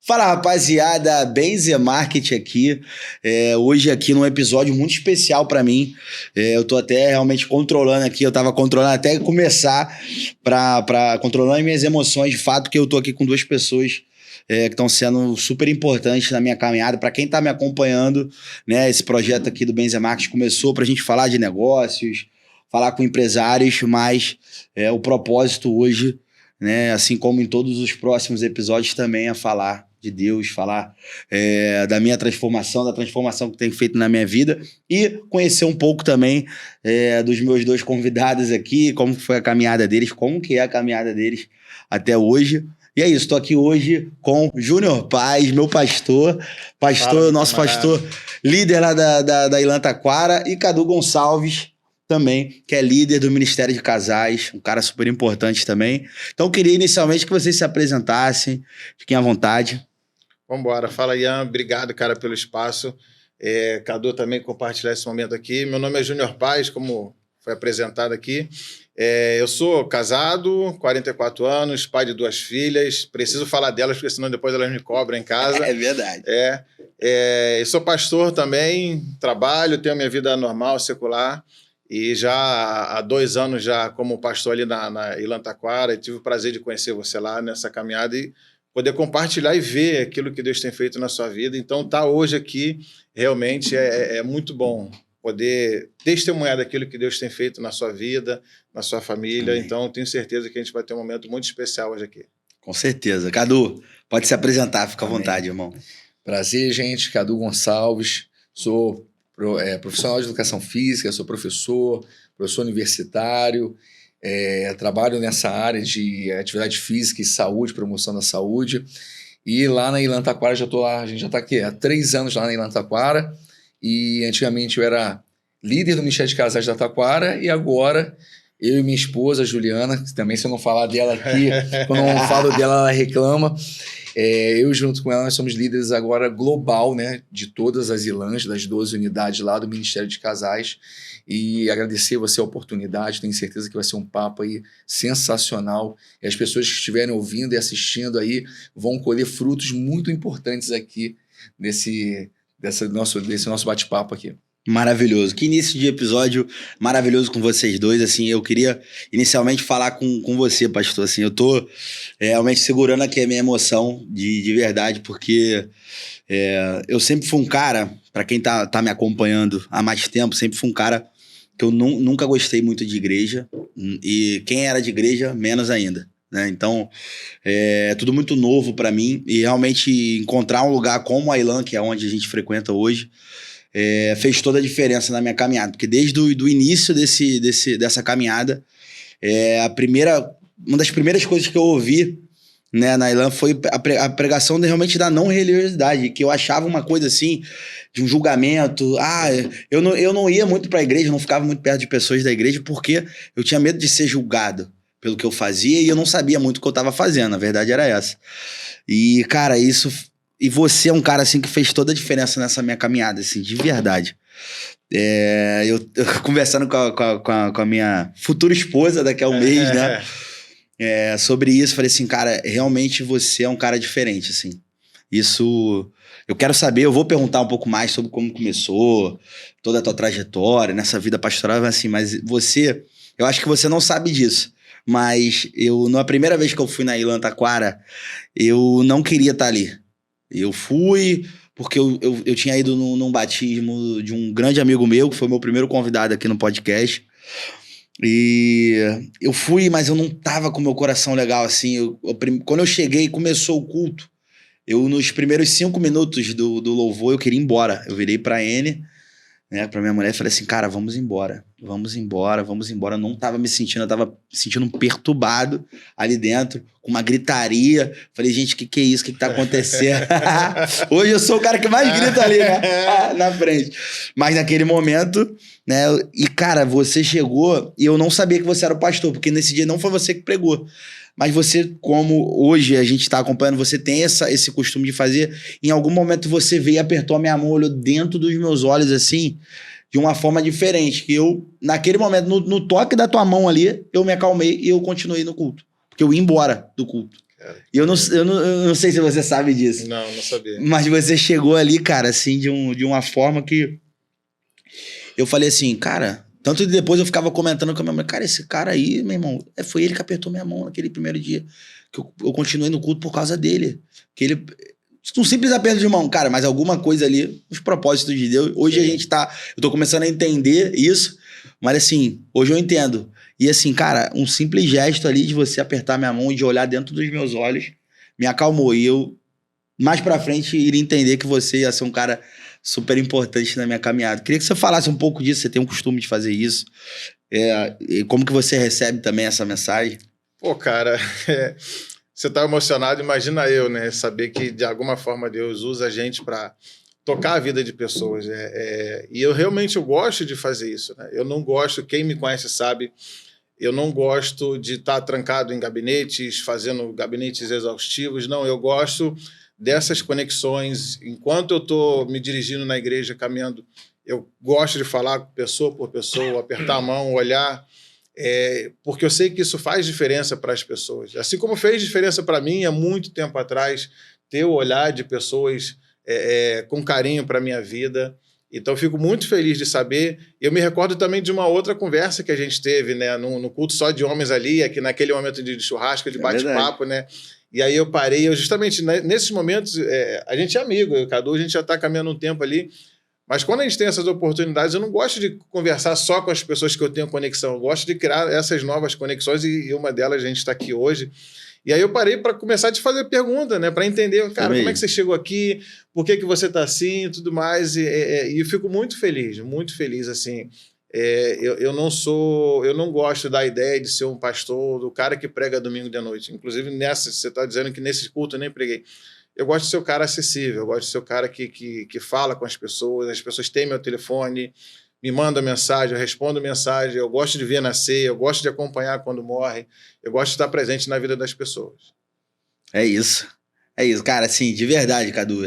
Fala, rapaziada, Benzer Market aqui, hoje aqui num episódio muito especial pra mim. Eu tô até realmente controlando aqui, eu tava controlando até começar controlando minhas emoções, de fato que eu tô aqui com duas pessoas que estão sendo super importantes na minha caminhada. Para quem tá me acompanhando, né, esse projeto aqui do Benzer Market começou pra gente falar de negócios, falar com empresários, mas o propósito hoje, né, assim como em todos os próximos episódios, também é falar de Deus, falar da minha transformação, da transformação que tem feito na minha vida e conhecer um pouco também dos meus dois convidados aqui, como foi a caminhada deles, como que é a caminhada deles até hoje. E é isso, estou aqui hoje com Júnior Paz, meu pastor, nosso pastor, líder lá da Ilan Taquara, e Cadu Gonçalves, também, que é líder do Ministério de Casais, um cara super importante também. Então, eu queria inicialmente que vocês se apresentassem, fiquem à vontade. Vambora. Fala, Ian. Obrigado, cara, pelo espaço. Cadu também compartilhar esse momento aqui. Meu nome é Júnior Paz, como foi apresentado aqui. Eu sou casado, 44 anos, pai de 2 filhas. Preciso falar delas, porque senão depois elas me cobram em casa. É verdade. Eu sou pastor também, trabalho, tenho minha vida normal, secular. E já há 2 anos já como pastor ali na Ilan Taquara, tive o prazer de conhecer você lá nessa caminhada e poder compartilhar e ver aquilo que Deus tem feito na sua vida. Então, estar hoje aqui realmente é muito bom poder testemunhar daquilo que Deus tem feito na sua vida, na sua família. Amém. Então, tenho certeza que a gente vai ter um momento muito especial hoje aqui. Com certeza. Cadu, pode se apresentar, fica à vontade, irmão. Prazer, gente. Cadu Gonçalves, sou profissional de educação física, sou professor universitário, trabalho nessa área de atividade física e saúde, promoção da saúde. E lá na Ilan Taquara, a gente já está aqui há 3 anos lá na Ilan Taquara. E antigamente eu era líder do Ministério de Casais da Taquara e agora eu e minha esposa, Juliana, que também se eu não falar dela aqui, quando eu não falo dela, ela reclama. Eu junto com ela, nós somos líderes agora global, né, de todas as Ilans, das 12 unidades lá do Ministério de Casais. E agradecer você a oportunidade, tenho certeza que vai ser um papo aí sensacional. E as pessoas que estiverem ouvindo e assistindo aí vão colher frutos muito importantes aqui desse nosso bate-papo aqui. Maravilhoso. Que início de episódio maravilhoso com vocês dois. Assim, eu queria inicialmente falar com você, pastor. Assim, eu tô realmente segurando aqui a minha emoção de verdade, porque eu sempre fui um cara, para quem tá me acompanhando há mais tempo, sempre fui um cara que eu nunca gostei muito de igreja, e quem era de igreja, menos ainda. Né? Então, é tudo muito novo para mim, e realmente encontrar um lugar como a Ilan, que é onde a gente frequenta hoje, fez toda a diferença na minha caminhada, porque desde o início dessa caminhada, uma das primeiras coisas que eu ouvi, né, na Ilan foi a pregação realmente da não religiosidade, que eu achava uma coisa assim, de um julgamento. Eu não ia muito pra igreja, não ficava muito perto de pessoas da igreja, porque eu tinha medo de ser julgado pelo que eu fazia, e eu não sabia muito o que eu tava fazendo, a verdade era essa. E, cara, e você é um cara, assim, que fez toda a diferença nessa minha caminhada, assim, de verdade. Eu conversando com a minha futura esposa daqui a um mês, né? Sobre isso, falei assim, cara, realmente você é um cara diferente, assim. Isso, eu quero saber, eu vou perguntar um pouco mais sobre como começou, toda a tua trajetória nessa vida pastoral, assim, mas eu acho que você não sabe disso. Mas na primeira vez que eu fui na Ilan Taquara, eu não queria estar ali. Eu fui porque eu tinha ido num batismo de um grande amigo meu, que foi meu primeiro convidado aqui no podcast. E eu fui, mas eu não tava com o meu coração legal, assim. Quando eu cheguei e começou o culto, nos primeiros 5 minutos do louvor, eu queria ir embora. Eu virei pra N, né, pra minha mulher, e falei assim, cara, vamos embora. Eu não tava me sentindo, eu tava me sentindo perturbado ali dentro, com uma gritaria. Falei, gente, que é isso? O que tá acontecendo? Hoje eu sou o cara que mais grita ali, né? Na frente. Mas naquele momento, né? E, cara, você chegou e eu não sabia que você era o pastor, porque nesse dia não foi você que pregou. Mas você, como hoje a gente está acompanhando, você tem esse costume de fazer. Em algum momento você veio e apertou a minha mão, olhou dentro dos meus olhos, assim, de uma forma diferente. Que eu, naquele momento, no toque da tua mão ali, eu me acalmei e eu continuei no culto. Porque eu ia embora do culto. cara. E eu não sei se você sabe disso. Não sabia. Mas você chegou ali, cara, assim, de uma forma que... Eu falei assim, cara... Tanto que depois eu ficava comentando com a minha mãe, cara, esse cara aí, meu irmão, foi ele que apertou minha mão naquele primeiro dia. Que eu continuei no culto por causa dele. Que ele... Um simples aperto de mão, cara, mas alguma coisa ali, os propósitos de Deus. Hoje a gente tá... Eu tô começando a entender isso, mas assim, hoje eu entendo. E assim, cara, um simples gesto ali de você apertar minha mão e de olhar dentro dos meus olhos me acalmou. E eu, mais pra frente, iria entender que você ia ser um cara super importante na minha caminhada. Queria que você falasse um pouco disso, você tem um costume de fazer isso. E como que você recebe também essa mensagem? Pô, cara, você tá emocionado, imagina eu, né? Saber que de alguma forma Deus usa a gente para tocar a vida de pessoas. E eu realmente gosto de fazer isso, né? Eu não gosto, quem me conhece sabe, eu não gosto de estar trancado em gabinetes, fazendo gabinetes exaustivos. Não, eu gosto dessas conexões. Enquanto eu estou me dirigindo na igreja, caminhando, eu gosto de falar pessoa por pessoa, apertar a mão, olhar, porque eu sei que isso faz diferença para as pessoas. Assim como fez diferença para mim há muito tempo atrás, ter o olhar de pessoas com carinho para a minha vida. Então, eu fico muito feliz de saber. Eu me recordo também de uma outra conversa que a gente teve, né, no culto só de homens ali, aqui naquele momento de churrasco, de bate-papo, né? E aí eu parei, justamente nesses momentos, a gente é amigo, eu e o Cadu, a gente já está caminhando um tempo ali, mas quando a gente tem essas oportunidades, eu não gosto de conversar só com as pessoas que eu tenho conexão, eu gosto de criar essas novas conexões e uma delas a gente está aqui hoje. E aí eu parei para começar a te fazer pergunta, né, para entender, cara, como é que você chegou aqui, por que você está assim e tudo mais, e eu fico muito feliz, assim. Eu não gosto da ideia de ser um pastor, do cara que prega domingo de noite. Inclusive, você está dizendo que nesse culto eu nem preguei. Eu gosto de ser o cara acessível, eu gosto de ser o cara que fala com as pessoas têm meu telefone, me mandam mensagem, eu respondo mensagem, eu gosto de ver nascer, eu gosto de acompanhar quando morre, eu gosto de estar presente na vida das pessoas. É isso, cara, assim, de verdade, Cadu.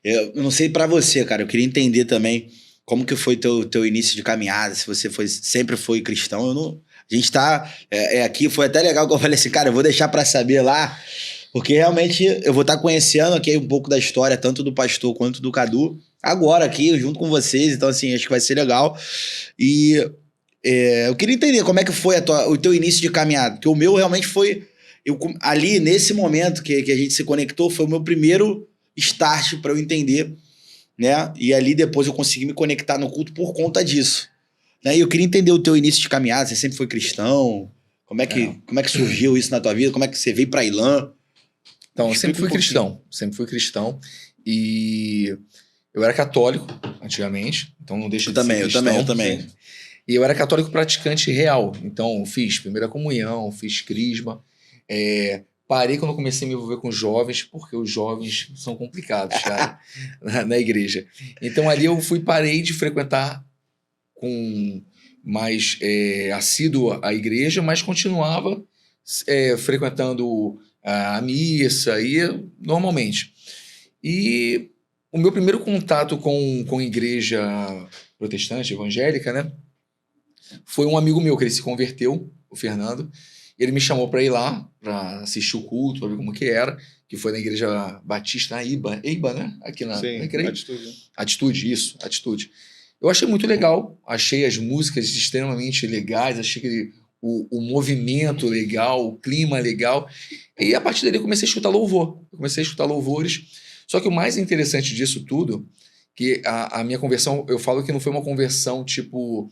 Eu não sei pra você, cara, eu queria entender também como que foi teu início de caminhada, se você sempre foi cristão. A gente tá aqui, foi até legal que eu falei assim, cara, eu vou deixar pra saber lá, porque realmente eu vou estar conhecendo aqui um pouco da história, tanto do pastor quanto do Cadu, agora aqui, junto com vocês, então assim, acho que vai ser legal. E eu queria entender como é que foi o teu início de caminhada, porque o meu realmente foi, ali nesse momento que a gente se conectou, foi o meu primeiro start para eu entender, né? E ali depois eu consegui me conectar no culto por conta disso, né? E eu queria entender o teu início de caminhada, você sempre foi cristão? Como é que surgiu isso na tua vida? Como é que você veio para Ilã? Então, eu sempre fui cristão, e eu era católico antigamente, então não deixa de ser cristão. Eu também. E eu era católico praticante real, então fiz primeira comunhão, fiz crisma, parei quando eu comecei a me envolver com jovens, porque os jovens são complicados, cara, na igreja. Então ali eu parei de frequentar com mais assíduo a igreja, mas continuava frequentando a missa, ia normalmente. E o meu primeiro contato com igreja protestante, evangélica, né, foi um amigo meu que ele se converteu, o Fernando. Ele me chamou para ir lá, para assistir o culto, para ver como que era, que foi na Igreja Batista, na Eiba, né? Aqui na Atitude. Eu achei muito legal, achei as músicas extremamente legais, achei o movimento legal, o clima legal. E a partir dali eu comecei a escutar louvor. Eu comecei a escutar louvores. Só que o mais interessante disso tudo, que a minha conversão, eu falo que não foi uma conversão tipo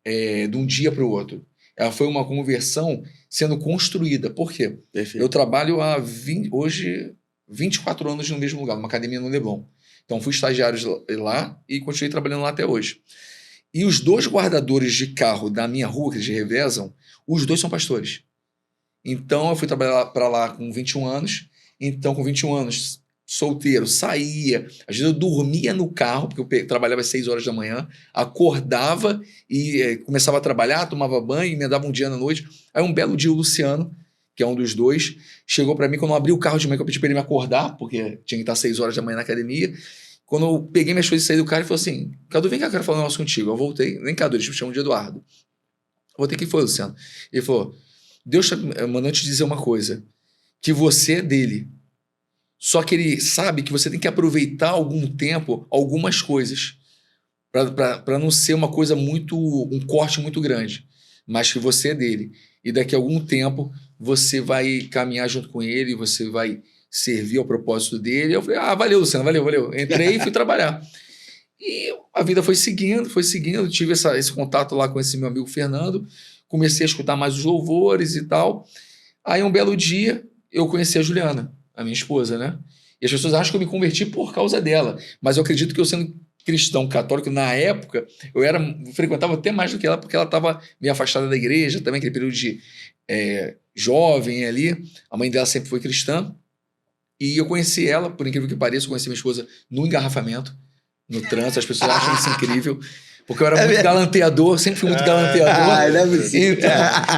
de um dia para o outro. Ela foi uma conversão sendo construída. Por quê? Perfeito. Eu trabalho há 24 anos no mesmo lugar, numa academia no Leblon. Então, fui estagiário lá e continuei trabalhando lá até hoje. E os 2 guardadores de carro da minha rua, que eles revezam, os 2 são pastores. Então, eu fui trabalhar para lá com 21 anos. Então, com 21 anos, solteiro, saía. Às vezes eu dormia no carro, porque eu trabalhava às 6 horas da manhã, acordava e começava a trabalhar, tomava banho, emendava um dia na noite. Aí um belo dia o Luciano, que é um dos 2, chegou para mim quando eu abri o carro de manhã, que eu pedi para ele me acordar, porque tinha que estar às 6 horas da manhã na academia. Quando eu peguei minhas coisas e saí do carro, ele falou assim, Cadu, vem cá, eu quero falar um negócio contigo. Eu voltei, nem Cadu, eles me chamam de Eduardo. Eu voltei, quem foi, Luciano? Ele falou, Deus está mandando te dizer uma coisa, que você é dele. Só que ele sabe que você tem que aproveitar algum tempo, algumas coisas, para não ser uma coisa um corte muito grande, mas que você é dele. E daqui a algum tempo você vai caminhar junto com ele, você vai servir ao propósito dele. Eu falei, valeu, Luciano, valeu. Entrei e fui trabalhar. E a vida foi seguindo, tive esse contato lá com esse meu amigo Fernando, comecei a escutar mais os louvores e tal. Aí um belo dia eu conheci a Juliana, a minha esposa, né? E as pessoas acham que eu me converti por causa dela, mas eu acredito que eu sendo cristão católico na época, frequentava até mais do que ela, porque ela estava meio afastada da igreja, também aquele período de jovem ali. A mãe dela sempre foi cristã. E eu conheci ela, por incrível que pareça, eu conheci minha esposa no engarrafamento, no trânsito. As pessoas acham isso incrível, porque eu era muito galanteador, sempre fui muito galanteador. Então,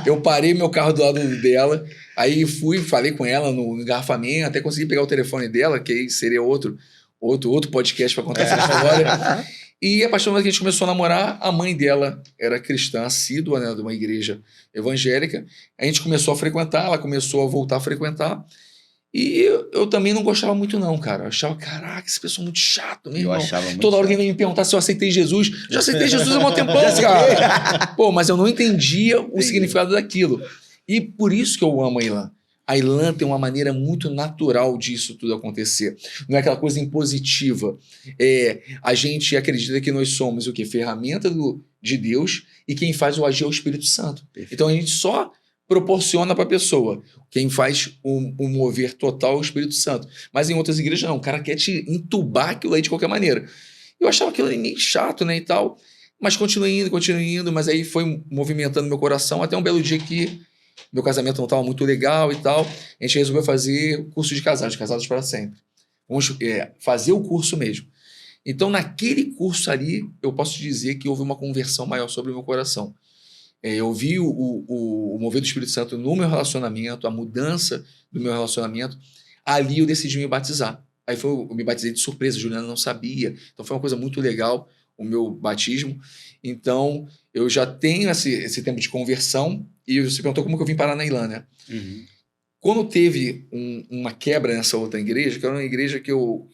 eu parei meu carro do lado dela, aí falei com ela no engarrafamento, até consegui pegar o telefone dela, que aí seria outro podcast para contar essa história. E a partir do momento que a gente começou a namorar, a mãe dela era cristã assídua, né, de uma igreja evangélica. A gente começou a frequentar, ela começou a voltar a frequentar. E eu também não gostava muito não, cara. Eu achava, caraca, esse pessoal é muito chato, meu irmão. Toda hora alguém vem me perguntar se eu aceitei Jesus. Já aceitei Jesus há um tempão, cara. Pô, mas eu não entendia o significado daquilo. E por isso que eu amo a Ilan. A Ilan tem uma maneira muito natural disso tudo acontecer. Não é aquela coisa impositiva. A gente acredita que nós somos o quê? Ferramenta de Deus, e quem faz o agir é o Espírito Santo. Perfeito. Então a gente só proporciona para a pessoa. Quem faz o mover total é o Espírito Santo. Mas em outras igrejas não. O cara quer te entubar aquilo aí de qualquer maneira. Eu achava aquilo meio chato, né, e tal. Mas continuei indo. Mas aí foi movimentando meu coração até um belo dia que meu casamento não estava muito legal e tal. A gente resolveu fazer o curso de casados para sempre. Vamos fazer o curso mesmo. Então, naquele curso ali, eu posso dizer que houve uma conversão maior sobre o meu coração. Eu vi o mover do Espírito Santo no meu relacionamento, a mudança do meu relacionamento. Ali eu decidi me batizar. Aí eu me batizei de surpresa, a Juliana não sabia. Então foi uma coisa muito legal o meu batismo. Então eu já tenho esse tempo de conversão. E você perguntou como que eu vim parar na Ilan, né? Uhum. Quando teve uma quebra nessa outra igreja, que era uma igreja que eu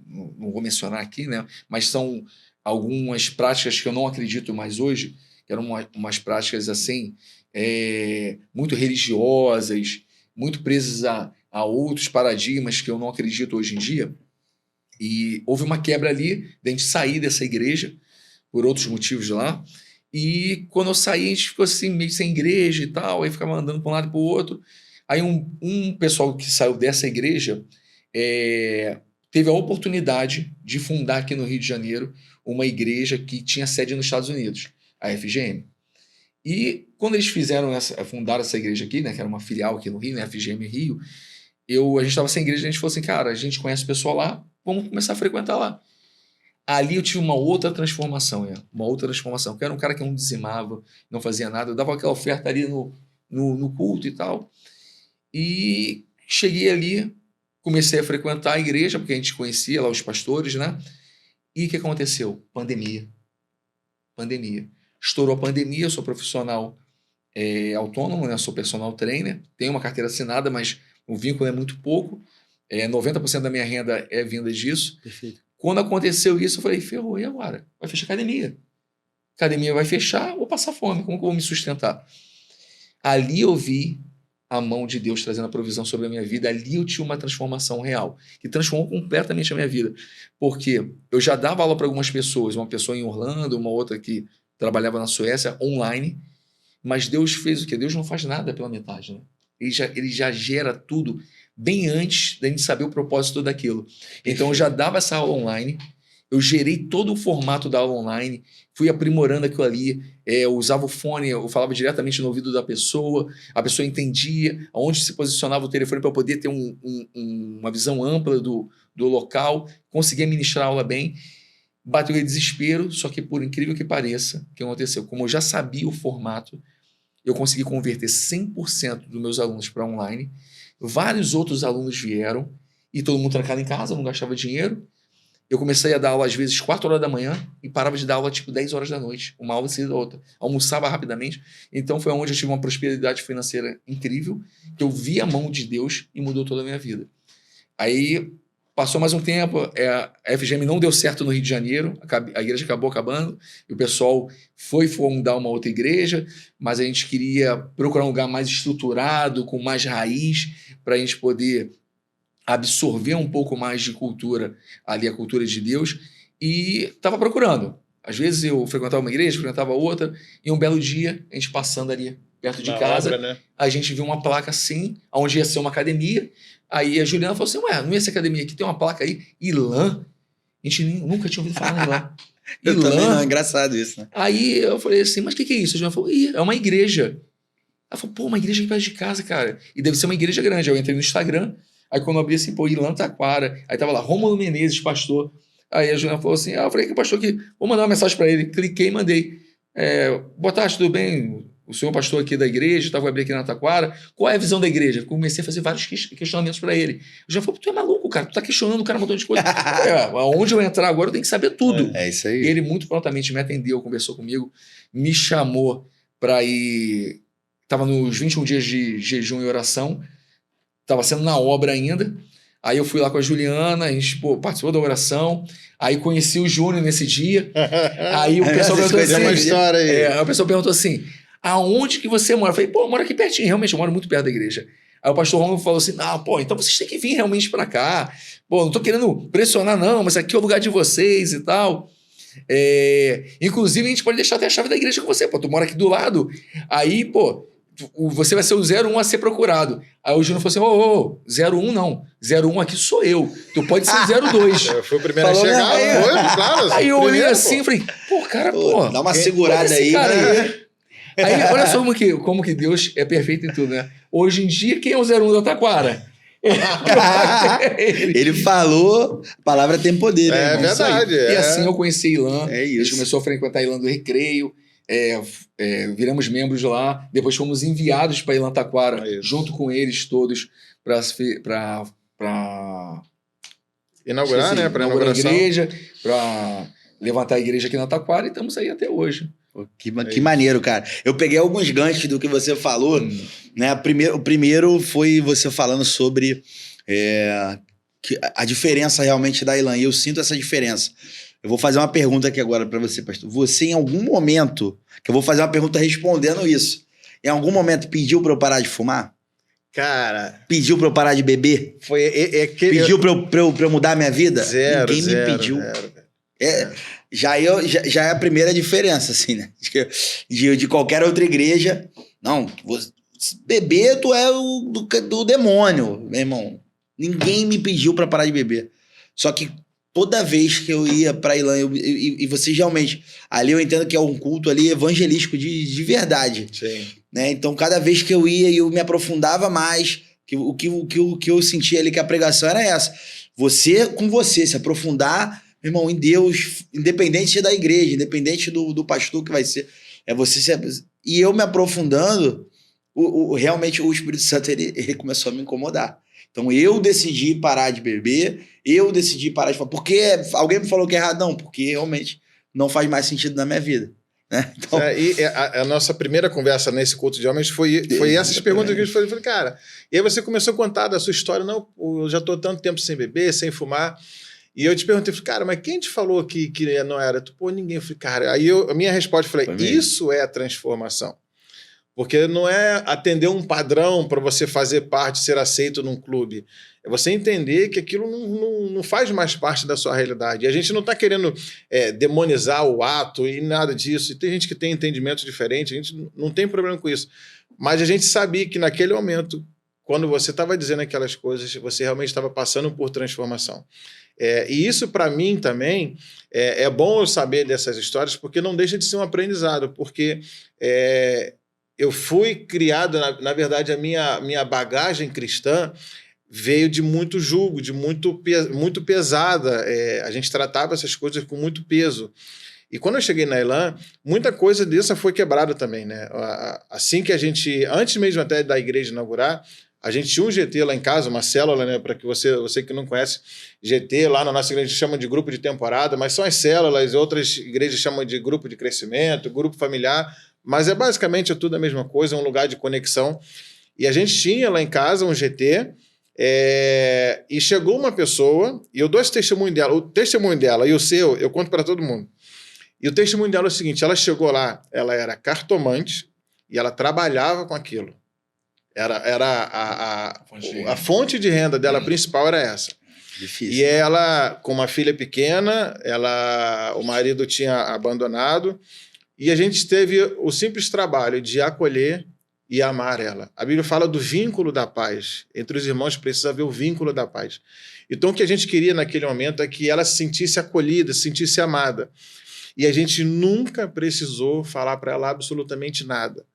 não vou mencionar aqui, né? Mas são algumas práticas que eu não acredito mais hoje, que eram umas práticas assim, muito religiosas, muito presas a outros paradigmas que eu não acredito hoje em dia. E houve uma quebra ali, de a gente sair dessa igreja, por outros motivos de lá. E quando eu saí, a gente ficou assim, meio sem igreja e tal, aí ficava andando para um lado e para o outro. Aí um pessoal que saiu dessa igreja teve a oportunidade de fundar aqui no Rio de Janeiro uma igreja que tinha sede nos Estados Unidos, a FGM. E quando eles fundaram essa igreja aqui, né, que era uma filial aqui no Rio, né, a FGM Rio, a gente estava sem igreja, a gente falou assim, cara, a gente conhece o pessoal lá, vamos começar a frequentar lá. Ali eu tive uma outra transformação, que eu era um cara que não dizimava, não fazia nada, eu dava aquela oferta ali no culto e tal. E cheguei ali, comecei a frequentar a igreja, porque a gente conhecia lá os pastores, né? E o que aconteceu? Pandemia. Estourou a pandemia, eu sou profissional autônomo, né? Sou personal trainer, tenho uma carteira assinada, mas o vínculo é muito pouco. 90% da minha renda é vinda disso. Perfeito. Quando aconteceu isso, eu falei, ferrou, e agora? Vai fechar a academia. Academia vai fechar, vou passar fome, como que eu vou me sustentar? Ali eu vi a mão de Deus trazendo a provisão sobre a minha vida. Ali eu tive uma transformação real, que transformou completamente a minha vida. Porque eu já dava aula para algumas pessoas, uma pessoa em Orlando, uma outra que trabalhava na Suécia, online, mas Deus fez o quê? Deus não faz nada pela metade, né? Ele já gera tudo bem antes da gente saber o propósito daquilo. Então eu já dava essa aula online, eu gerei todo o formato da aula online, fui aprimorando aquilo ali, eu usava o fone, eu falava diretamente no ouvido da pessoa, a pessoa entendia aonde se posicionava o telefone para poder ter uma visão ampla do local, conseguia ministrar a aula bem. Bateu o desespero, só que por incrível que pareça, o que aconteceu? Como eu já sabia o formato, eu consegui converter 100% dos meus alunos para online. Vários outros alunos vieram e todo mundo trancado em casa, não gastava dinheiro. eu comecei a dar aula às vezes 4 horas da manhã e parava de dar aula tipo 10 horas da noite, uma aula em seguida da outra. Almoçava rapidamente. Então foi onde eu tive uma prosperidade financeira incrível, que eu vi a mão de Deus e mudou toda a minha vida. Aí passou mais um tempo, a FGM não deu certo no Rio de Janeiro, a igreja acabou acabando, e o pessoal foi fundar uma outra igreja, mas a gente queria procurar um lugar mais estruturado, com mais raiz, para a gente poder absorver um pouco mais de cultura, ali a cultura de Deus, e estava procurando. Às vezes eu frequentava uma igreja, frequentava outra, e um belo dia, a gente passando ali perto de casa, obra, né? a gente viu uma placa assim, onde ia ser uma academia. Aí a Juliana falou assim, ué, não ia ser academia aqui, tem uma placa aí, Ilan. A gente nunca tinha ouvido falar em Ilan. Eu também não, é engraçado isso, né? Aí eu falei assim, mas o que é isso? A Juliana falou, é uma igreja. Ela falou, pô, uma igreja aqui perto de casa, cara. E deve ser uma igreja grande. Eu entrei no Instagram, aí quando eu abri assim, pô, Ilan Taquara. Aí tava lá, Rômulo Menezes, pastor. Aí a Juliana falou assim, eu falei que pastor aqui, vou mandar uma mensagem para ele. Cliquei e mandei. Boa tarde, tudo bem? O senhor pastor aqui da igreja, vou abrir aqui na Taquara, qual é a visão da igreja? Comecei a fazer vários questionamentos para ele. Eu já falei, tu é maluco, cara, tu tá questionando o cara um montão de coisa. Aonde eu entrar agora eu tenho que saber tudo. É isso aí. Ele muito prontamente me atendeu, conversou comigo, me chamou para ir... Tava nos 21 dias de jejum e oração, tava sendo na obra ainda. Aí eu fui lá com a Juliana, a gente participou da oração, aí conheci o Júnior nesse dia. Aí o pessoal perguntou assim... uma história aí. O pessoal perguntou assim... Aonde que você mora? Eu falei, pô, eu moro aqui pertinho. Realmente, eu moro muito perto da igreja. Aí o pastor Romulo falou assim, não, pô, então vocês têm que vir realmente pra cá. Pô, não tô querendo pressionar não, mas aqui é o lugar de vocês e tal. Inclusive, a gente pode deixar até a chave da igreja com você. Pô, tu mora aqui do lado. Aí, pô, você vai ser o 01 a ser procurado. Aí o Júnior falou assim, 01 não. 01 aqui sou eu. Tu pode ser o 02. Eu fui o primeiro a chegar. Foi, claro. Aí eu olhei assim e falei, pô, cara, pô. Dá uma segurada aí, né? Aí, olha só como que Deus é perfeito em tudo, né? Hoje em dia, quem é o 01 da Taquara? Ele falou, a palavra tem poder, né? É verdade. E assim eu conheci Ilan. É isso. A gente começou a frequentar Ilan do Recreio. Viramos membros lá. Depois fomos enviados para Ilan Taquara, junto com eles todos, para inaugurar, né? Para inaugurar a inauguração. igreja, para levantar a igreja aqui na Taquara, e estamos aí até hoje. Pô, que maneiro, cara. Eu peguei alguns ganchos do que você falou, né? O primeiro foi você falando sobre a diferença realmente da Ilan. E eu sinto essa diferença. Eu vou fazer uma pergunta aqui agora para você, pastor. Você, em algum momento, que eu vou fazer uma pergunta respondendo isso, em algum momento pediu para eu parar de fumar? Cara... Pediu para eu parar de beber? Foi Pediu para eu mudar a minha vida? Zero, Ninguém me pediu. Já é a primeira diferença, assim, né? De qualquer outra igreja. Não, beber tu é do demônio, meu irmão. Ninguém me pediu para parar de beber. Só que toda vez que eu ia pra Ilan, e vocês realmente... Ali eu entendo que é um culto ali evangelístico de verdade. Sim. Né? Então, cada vez que eu ia, eu me aprofundava mais. O que eu sentia ali que a pregação era essa. Você com você, se aprofundar... Meu irmão, em Deus, independente da igreja, independente do pastor que vai ser, e eu me aprofundando, realmente o Espírito Santo ele começou a me incomodar. Então eu decidi parar de beber, eu decidi parar de falar. Porque alguém me falou que é errado? Não, porque realmente não faz mais sentido na minha vida. Né? Então... a nossa primeira conversa nesse culto de homens foi essas perguntas que a gente fez. Eu falei, cara, e aí você começou a contar da sua história. Não, eu já estou tanto tempo sem beber, sem fumar. E eu te perguntei, cara, mas quem te falou que não era? Pô, ninguém. Eu falei, cara, aí a minha resposta, eu falei, isso é a transformação. Porque não é atender um padrão para você fazer parte, ser aceito num clube. É você entender que aquilo não faz mais parte da sua realidade. E a gente não está querendo demonizar o ato e nada disso. E tem gente que tem entendimentos diferentes, a gente não tem problema com isso. Mas a gente sabia que naquele momento, quando você estava dizendo aquelas coisas, você realmente estava passando por transformação. E isso, para mim, também, é bom eu saber dessas histórias, porque não deixa de ser um aprendizado, porque eu fui criado, na verdade, a minha bagagem cristã veio de muito julgo, de muito pesada. A gente tratava essas coisas com muito peso. E quando eu cheguei na Ilan, muita coisa dessa foi quebrada também, né? Assim que a gente, antes mesmo até da igreja inaugurar, A gente tinha um GT lá em casa, uma célula, né? Para que você que não conhece, GT lá na nossa igreja chama de grupo de temporada, mas são as células, outras igrejas chamam de grupo de crescimento, grupo familiar, mas basicamente tudo a mesma coisa, um lugar de conexão. E a gente tinha lá em casa um GT, e chegou uma pessoa, e eu dou esse testemunho dela, o testemunho dela e o seu, eu conto para todo mundo. E o testemunho dela é o seguinte, ela chegou lá, ela era cartomante e ela trabalhava com aquilo. Era a fonte de renda dela principal era essa. Difícil. E ela, com uma filha pequena, o marido tinha abandonado, e a gente teve o simples trabalho de acolher e amar ela. A Bíblia fala do vínculo da paz. Entre os irmãos precisa haver o vínculo da paz. Então o que a gente queria naquele momento é que ela se sentisse acolhida, se sentisse amada. E a gente nunca precisou falar para ela absolutamente nada.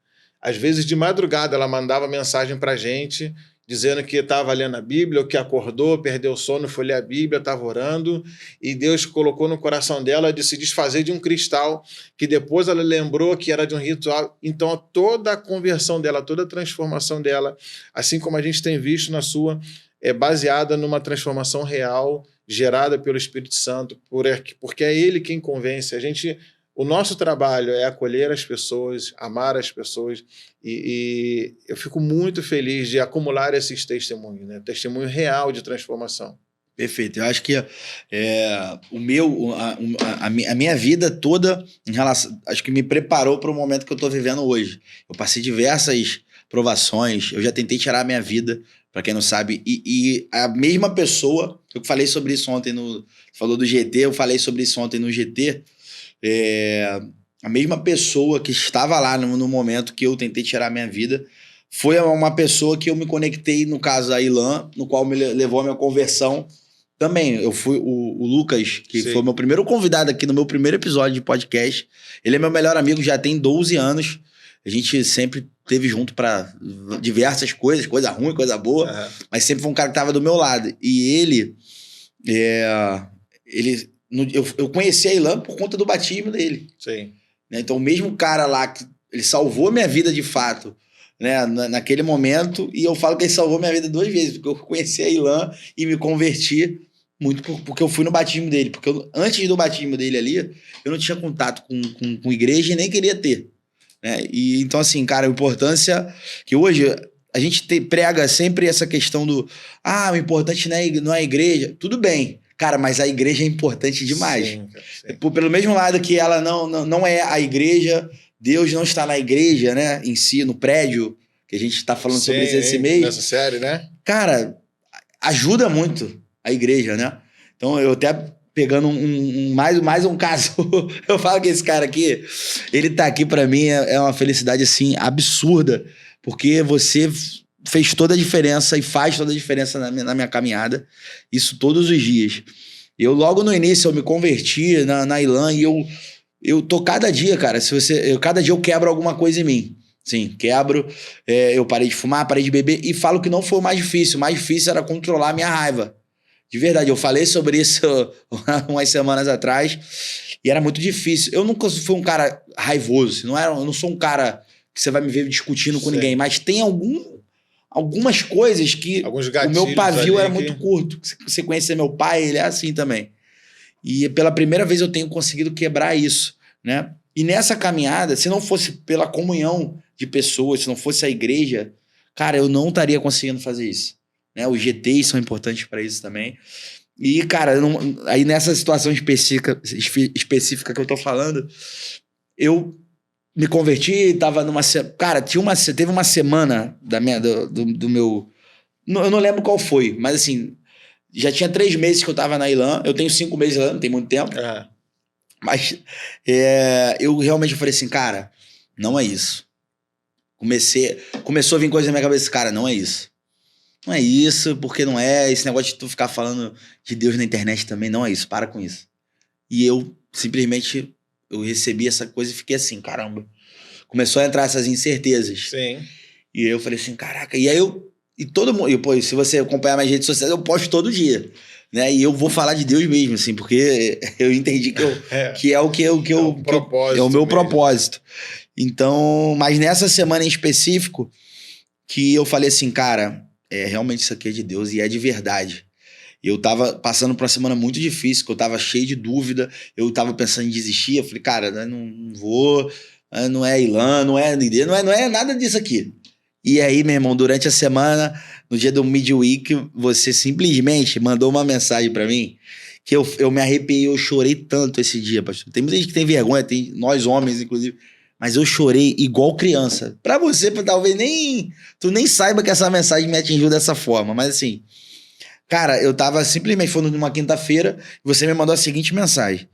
Às vezes, de madrugada, ela mandava mensagem para a gente, dizendo que estava lendo a Bíblia, ou que acordou, perdeu o sono, foi ler a Bíblia, estava orando, e Deus colocou no coração dela de se desfazer de um cristal, que depois ela lembrou que era de um ritual. Então, toda a conversão dela, toda a transformação dela, assim como a gente tem visto na sua, é baseada numa transformação real, gerada pelo Espírito Santo, porque é Ele quem convence. O nosso trabalho é acolher as pessoas, amar as pessoas, e eu fico muito feliz de acumular esses testemunhos, né? Testemunho real de transformação. Perfeito. Eu acho que a minha vida toda, acho que me preparou para o momento que eu estou vivendo hoje. Eu passei diversas provações, eu já tentei tirar a minha vida, para quem não sabe, e a mesma pessoa, eu falei sobre isso ontem, falou do GT, eu falei sobre isso ontem no GT, a mesma pessoa que estava lá no momento que eu tentei tirar a minha vida foi uma pessoa que eu me conectei, no caso a Ilan, no qual me levou a minha conversão também. Eu fui o Lucas, que Sim. foi meu primeiro convidado aqui no meu primeiro episódio de podcast. Ele é meu melhor amigo, já tem 12 anos. A gente sempre esteve junto para diversas coisas, coisa ruim, coisa boa, mas sempre foi um cara que estava do meu lado. E ele eu conheci a Ilan por conta do batismo dele. Sim. Né? Então, o mesmo cara lá, que ele salvou minha vida de fato, né? Naquele momento, e eu falo que ele salvou minha vida 2 vezes, porque eu conheci a Ilan e me converti muito porque eu fui no batismo dele. Porque antes do batismo dele ali, eu não tinha contato com igreja e nem queria ter. Né? E então, assim, cara, a importância que hoje a gente prega sempre essa questão do o importante não é a igreja. Tudo bem. Cara, mas a igreja é importante demais. Sim, cara, sim. Pelo mesmo lado que ela não é a igreja, Deus não está na igreja, né? Em si, no prédio, que a gente está falando sobre isso esse mês. Nessa série, né? Cara, ajuda muito a igreja, né? Então, eu até pegando mais um caso, eu falo que esse cara aqui, ele tá aqui pra mim, é uma felicidade, assim, absurda, porque você fez toda a diferença e faz toda a diferença na minha caminhada, isso todos os dias. Eu logo no início eu me converti na Ilan e eu tô cada dia, cara, cada dia eu quebro alguma coisa em mim. Sim, quebro, eu parei de fumar, parei de beber e falo que não foi o mais difícil era controlar a minha raiva. De verdade, eu falei sobre isso umas semanas atrás e era muito difícil. Eu nunca fui um cara raivoso, eu não sou um cara que você vai me ver discutindo com ninguém, mas tem algumas coisas que o meu pavio era muito curto. Se você conhecer meu pai, ele é assim também. E pela primeira vez eu tenho conseguido quebrar isso, né? E nessa caminhada, se não fosse pela comunhão de pessoas, se não fosse a igreja, cara, eu não estaria conseguindo fazer isso. Né? Os GTs são importantes para isso também. E, cara, aí nessa situação específica que eu tô falando, eu me converti, tava numa... Cara, teve uma semana do meu... Eu não lembro qual foi, mas assim, já tinha 3 meses que eu tava na Ilan. Eu tenho 5 meses lá, não tem muito tempo. Mas eu realmente falei assim, cara, não é isso. Começou a vir coisa na minha cabeça, cara, não é isso. Não é isso, porque não é. Esse negócio de tu ficar falando de Deus na internet também, não é isso, para com isso. E eu simplesmente, eu recebi essa coisa e fiquei assim, caramba. Começou a entrar essas incertezas. Sim. E eu falei assim, caraca. E aí todo mundo, pô, se você acompanhar minhas redes sociais, eu posto todo dia. Né? E eu vou falar de Deus mesmo, assim, porque eu entendi que é o meu propósito. Então, mas nessa semana em específico, que eu falei assim, cara, realmente isso aqui é de Deus e é de verdade. Eu tava passando por uma semana muito difícil, que eu tava cheio de dúvida, eu tava pensando em desistir, eu falei, cara, não vou, não é Ilan, não é nada disso aqui. E aí, meu irmão, durante a semana, no dia do Midweek, você simplesmente mandou uma mensagem pra mim que eu me arrepiei, eu chorei tanto esse dia, pastor. Tem muita gente que tem vergonha, tem nós homens, inclusive, mas eu chorei igual criança. Pra você, talvez tu nem saiba que essa mensagem me atingiu dessa forma, mas assim, cara, eu tava simplesmente falando numa quinta-feira e você me mandou a seguinte mensagem.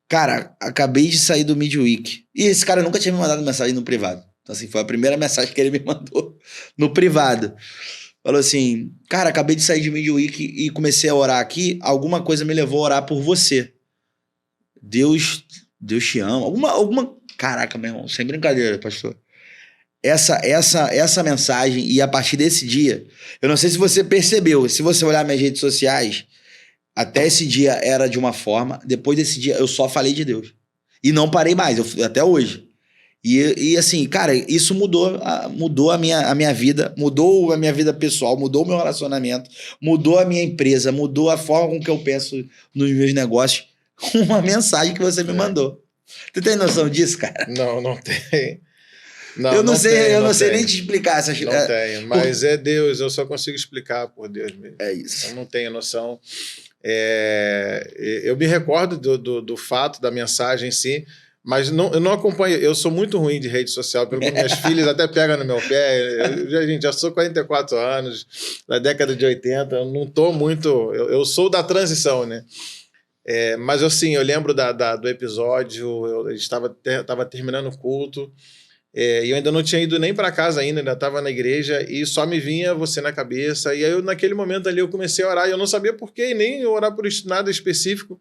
Cara, acabei de sair do Midweek. E esse cara nunca tinha me mandado mensagem no privado. Então, assim, foi a primeira mensagem que ele me mandou no privado. Falou assim, cara, acabei de sair de Midweek e comecei a orar aqui. Alguma coisa me levou a orar por você. Deus te ama. Alguma... Caraca, meu irmão, sem brincadeira, pastor. Essa mensagem, e a partir desse dia, eu não sei se você percebeu, se você olhar minhas redes sociais, até esse dia era de uma forma, depois desse dia eu só falei de Deus. E não parei mais, até hoje. E assim, cara, isso mudou a minha vida, mudou a minha vida pessoal, mudou o meu relacionamento, mudou a minha empresa, mudou a forma com que eu penso nos meus negócios, com uma mensagem que você me mandou. Tu tem noção disso, cara? Não tem. Não, eu não sei tenho. nem te explicar. Não tenho, mas é Deus, eu só consigo explicar por Deus mesmo. É isso. Eu não tenho noção. Eu me recordo do fato, da mensagem em si, mas eu não acompanho. Eu sou muito ruim de rede social, pelo que minhas filhas até pegam no meu pé. Gente, já sou 44 anos, da década de 80, eu não estou muito... Eu sou da transição, né? Mas assim, eu lembro do episódio, eu estava terminando o culto, e eu ainda não tinha ido nem para casa ainda estava na igreja, e só me vinha você na cabeça, e aí naquele momento ali eu comecei a orar, e eu não sabia por quê, nem orar por nada específico,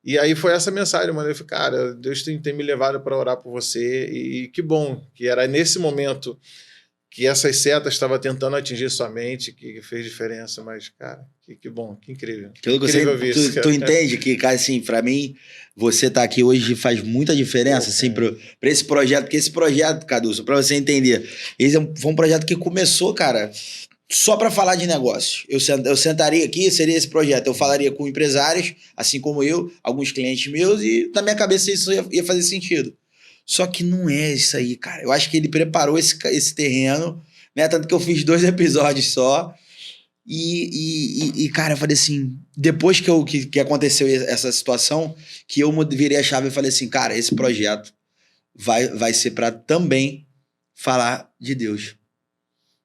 e aí foi essa mensagem, mano. Eu falei, cara, Deus tem me levado para orar por você, e que bom, que era nesse momento que essas setas estavam tentando atingir sua mente, que fez diferença, mas, cara, que bom, que incrível. Tu entende que, cara, assim, pra mim, você tá aqui hoje faz muita diferença, assim, pra esse projeto, porque esse projeto, Caduço, pra você entender, foi um projeto que começou, cara, só pra falar de negócio. Eu sentaria aqui, seria esse projeto, eu falaria com empresários, assim como eu, alguns clientes meus, e na minha cabeça isso ia fazer sentido. Só que não é isso aí, cara. Eu acho que ele preparou esse terreno, né? Tanto que eu fiz 2 episódios só. E cara, eu falei assim, depois que aconteceu essa situação, que eu virei a chave e falei assim, cara, esse projeto vai ser para também falar de Deus.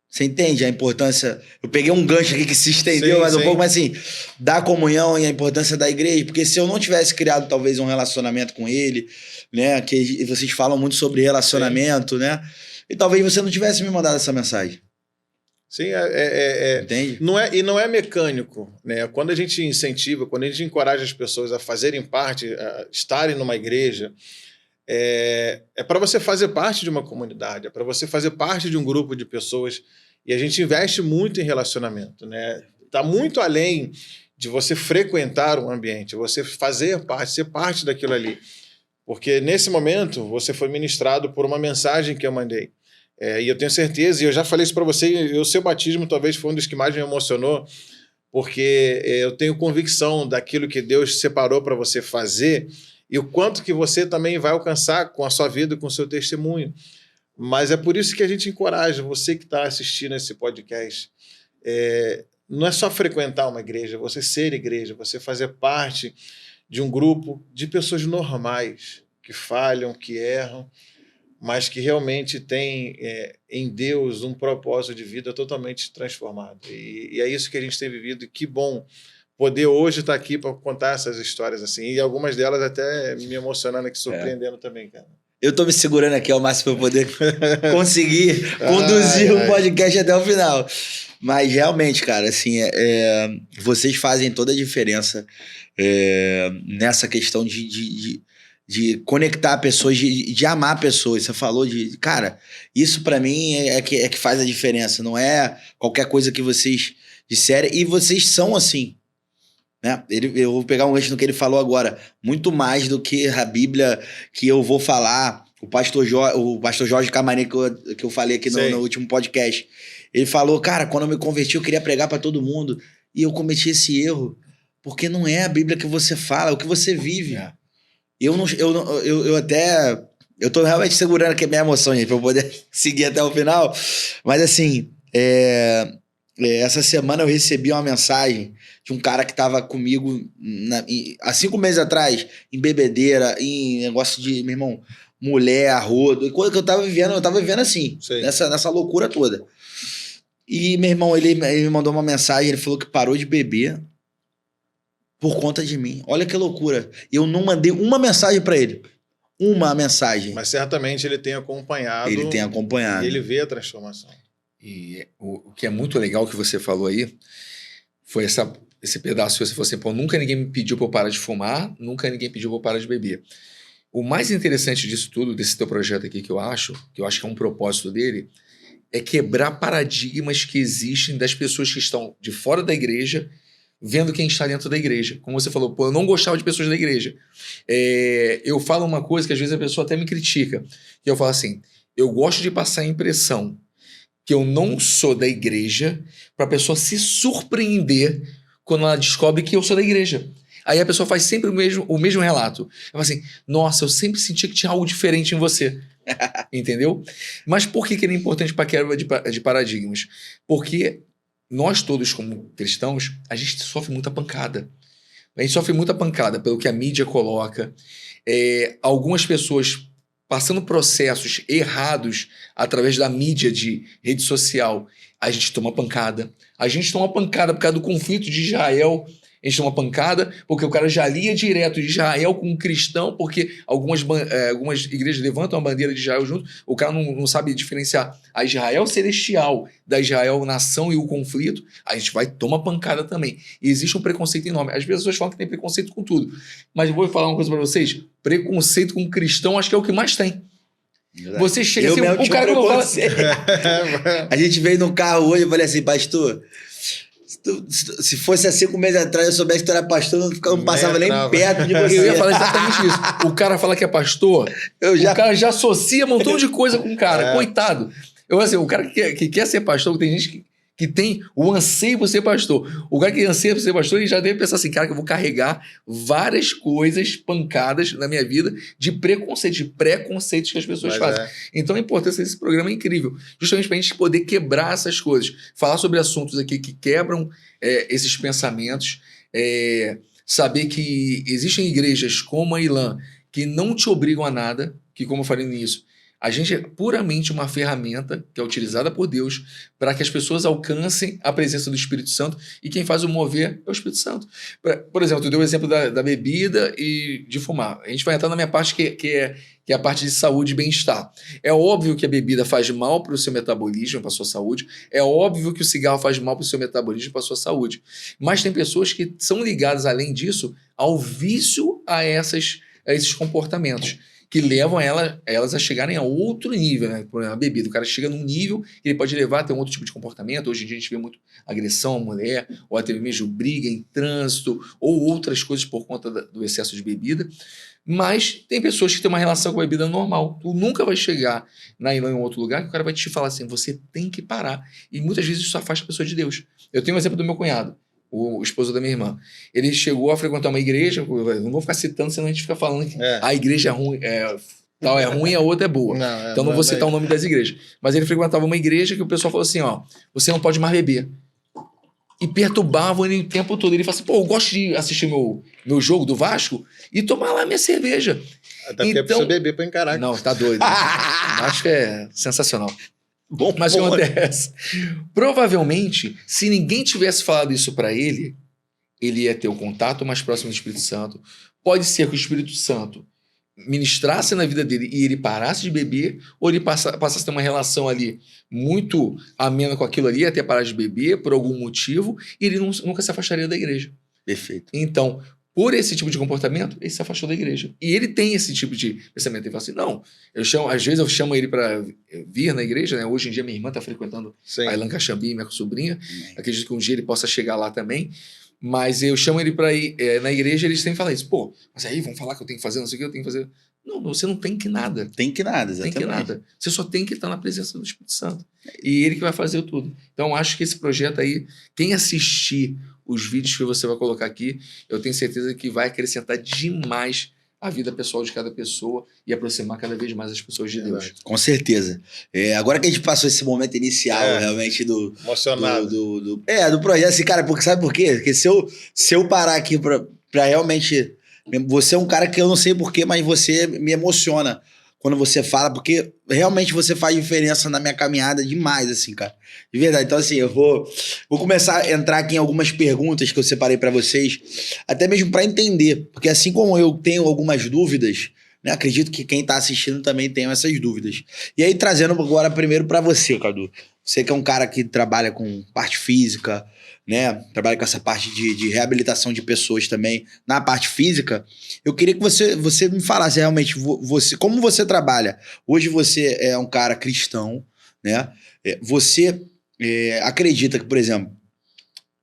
Você entende a importância? Eu peguei um gancho aqui que se estendeu mais um pouco, mas assim, da comunhão e a importância da igreja, porque se eu não tivesse criado talvez um relacionamento com ele, né, que vocês falam muito sobre relacionamento, né, e talvez você não tivesse me mandado essa mensagem. Sim, entende? Não é mecânico, né? Quando a gente incentiva, quando a gente encoraja as pessoas a fazerem parte, a estarem numa igreja, é para você fazer parte de uma comunidade, é para você fazer parte de um grupo de pessoas, e a gente investe muito em relacionamento, né? Tá muito além de você frequentar um ambiente, você fazer parte, ser parte daquilo ali, porque nesse momento você foi ministrado por uma mensagem que eu mandei, e eu tenho certeza, e eu já falei isso para você, e o seu batismo talvez foi um dos que mais me emocionou, porque eu tenho convicção daquilo que Deus separou para você fazer, e o quanto que você também vai alcançar com a sua vida, com o seu testemunho. Mas é por isso que a gente encoraja você que está assistindo esse podcast. Não é só frequentar uma igreja, você ser igreja, você fazer parte de um grupo de pessoas normais, que falham, que erram, mas que realmente têm em Deus um propósito de vida totalmente transformado. E é isso que a gente tem vivido, e que bom poder hoje estar aqui para contar essas histórias assim, e algumas delas até me emocionando aqui, surpreendendo também, cara. Eu tô me segurando aqui ao máximo para poder conseguir conduzir o podcast até o final. Mas realmente, cara, assim, vocês fazem toda a diferença nessa questão de conectar pessoas, de amar pessoas. Você falou de... Cara, isso para mim é que faz a diferença. Não é qualquer coisa que vocês disserem. E vocês são assim. Né? Eu vou pegar um gancho no que ele falou agora. Muito mais do que a Bíblia que eu vou falar, O pastor Jorge Camarim, que eu falei aqui no último podcast, ele falou, cara, quando eu me converti, eu queria pregar para todo mundo. E eu cometi esse erro. Porque não é a Bíblia que você fala, é o que você vive. É. Eu tô realmente segurando aqui a minha emoção, gente, pra eu poder seguir até o final. Mas assim, essa semana eu recebi uma mensagem de um cara que tava comigo há 5 meses atrás, em bebedeira, em negócio de, meu irmão, mulher, rodo, e coisa que eu tava vivendo assim, nessa loucura toda. E, meu irmão, ele me mandou uma mensagem, ele falou que parou de beber por conta de mim. Olha que loucura. Eu não mandei uma mensagem pra ele. Uma mensagem. Mas certamente ele tem acompanhado. Ele tem acompanhado. E ele vê a transformação. E o que é muito legal que você falou aí foi esse pedaço que você falou assim, pô, nunca ninguém me pediu pra eu parar de fumar, nunca ninguém pediu pra eu parar de beber. O mais interessante disso tudo, desse teu projeto aqui que eu acho que é um propósito dele, é quebrar paradigmas que existem das pessoas que estão de fora da igreja vendo quem está dentro da igreja. Como você falou, pô, eu não gostava de pessoas da igreja. Eu falo uma coisa que às vezes a pessoa até me critica, que eu falo assim, eu gosto de passar a impressão que eu não sou da igreja para a pessoa se surpreender quando ela descobre que eu sou da igreja. Aí a pessoa faz sempre o mesmo relato. Ela fala assim, nossa, eu sempre senti que tinha algo diferente em você. Entendeu? Mas por que ele é importante para a quebra de paradigmas? Porque nós todos, como cristãos, a gente sofre muita pancada. A gente sofre muita pancada pelo que a mídia coloca. Algumas pessoas passando processos errados através da mídia de rede social, a gente toma pancada. A gente toma pancada por causa do conflito de Israel. A gente toma pancada porque o cara já lia direto de Israel com um cristão, porque algumas igrejas levantam a bandeira de Israel junto, o cara não sabe diferenciar a Israel celestial da Israel nação e o conflito, a gente vai tomar pancada também. E existe um preconceito enorme. As pessoas falam que tem preconceito com tudo, mas eu vou falar uma coisa para vocês, preconceito com cristão acho que é o que mais tem. Você chega assim, o cara que não fala assim. A gente veio no carro hoje e falei assim, pastor, se fosse há 5 meses atrás eu soubesse que tu era pastor, eu não passava nem perto de você. Eu ia falar exatamente isso. O cara fala que é pastor, o cara já associa um montão de coisa com o cara. Coitado. O cara que quer ser pastor, tem gente que tem o anseio por ser pastor. O cara que anseia por ser pastor, ele já deve pensar assim, cara, que eu vou carregar várias coisas pancadas na minha vida de preconceitos que as pessoas fazem. Então a importância desse programa é incrível. Justamente para a gente poder quebrar essas coisas. Falar sobre assuntos aqui que quebram esses pensamentos. Saber que existem igrejas como a ILAM que não te obrigam a nada, que como eu falei nisso, a gente é puramente uma ferramenta que é utilizada por Deus para que as pessoas alcancem a presença do Espírito Santo e quem faz o mover é o Espírito Santo. Por exemplo, tu deu o exemplo da bebida e de fumar. A gente vai entrar na minha parte que é a parte de saúde e bem-estar. É óbvio que a bebida faz mal para o seu metabolismo, para a sua saúde. É óbvio que o cigarro faz mal para o seu metabolismo, para a sua saúde. Mas tem pessoas que são ligadas, além disso, ao vício a esses comportamentos, que levam elas a chegarem a outro nível, né? Por exemplo, a bebida. O cara chega num nível que ele pode levar a ter um outro tipo de comportamento. Hoje em dia a gente vê muito agressão à mulher, ou até mesmo briga em trânsito, ou outras coisas por conta do excesso de bebida. Mas tem pessoas que têm uma relação com a bebida normal. Tu nunca vai chegar em um outro lugar que o cara vai te falar assim, você tem que parar. E muitas vezes isso afasta a pessoa de Deus. Eu tenho um exemplo do meu cunhado, o esposo da minha irmã. Ele chegou a frequentar uma igreja, não vou ficar citando, senão a gente fica falando que a igreja é ruim, tal é ruim e a outra é boa. Então não vou citar o nome das igrejas. Mas ele frequentava uma igreja que o pessoal falou assim, você não pode mais beber. E perturbavam ele o tempo todo. Ele falou assim, eu gosto de assistir meu jogo do Vasco e tomar lá minha cerveja. Até porque precisa beber pra encarar. Não, tá doido. Acho que é sensacional. Mas o que acontece? Provavelmente, se ninguém tivesse falado isso para ele ia ter o contato mais próximo do Espírito Santo. Pode ser que o Espírito Santo ministrasse na vida dele e ele parasse de beber, ou ele passasse a ter uma relação ali muito amena com aquilo ali, até parar de beber por algum motivo, e ele nunca se afastaria da igreja. Perfeito. Então, por esse tipo de comportamento, ele se afastou da igreja. E ele tem esse tipo de pensamento. Ele fala assim, não, às vezes eu chamo ele para vir na igreja, né? Hoje em dia minha irmã está frequentando a Ilan Caxambi, minha sobrinha. Acredito que um dia ele possa chegar lá também. Mas eu chamo ele para ir na igreja, eles sempre falam isso. Mas aí vão falar que eu tenho que fazer, não sei o que eu tenho que fazer. Não, você não tem que nada. Tem que nada, exatamente. Tem que nada. Você só tem que estar na presença do Espírito Santo. E ele que vai fazer tudo. Então, acho que esse projeto aí, quem assistir os vídeos que você vai colocar aqui, eu tenho certeza que vai acrescentar demais a vida pessoal de cada pessoa e aproximar cada vez mais as pessoas de Deus. Com certeza. Agora que a gente passou esse momento inicial, realmente, Emocionado. do projeto, assim, cara, porque sabe por quê? Porque se eu parar aqui pra realmente... Você é um cara que eu não sei porquê, mas você me emociona quando você fala, porque realmente você faz diferença na minha caminhada demais, assim, cara. De verdade. Então, assim, eu vou começar a entrar aqui em algumas perguntas que eu separei pra vocês, até mesmo pra entender. Porque assim como eu tenho algumas dúvidas, né, acredito que quem tá assistindo também tem essas dúvidas. E aí, trazendo agora primeiro pra você, Cadu. Você que é um cara que trabalha com parte física, né? Trabalha com essa parte de reabilitação de pessoas também na parte física. Eu queria que você me falasse realmente como você trabalha. Hoje você é um cara cristão, né? Você acredita que, por exemplo,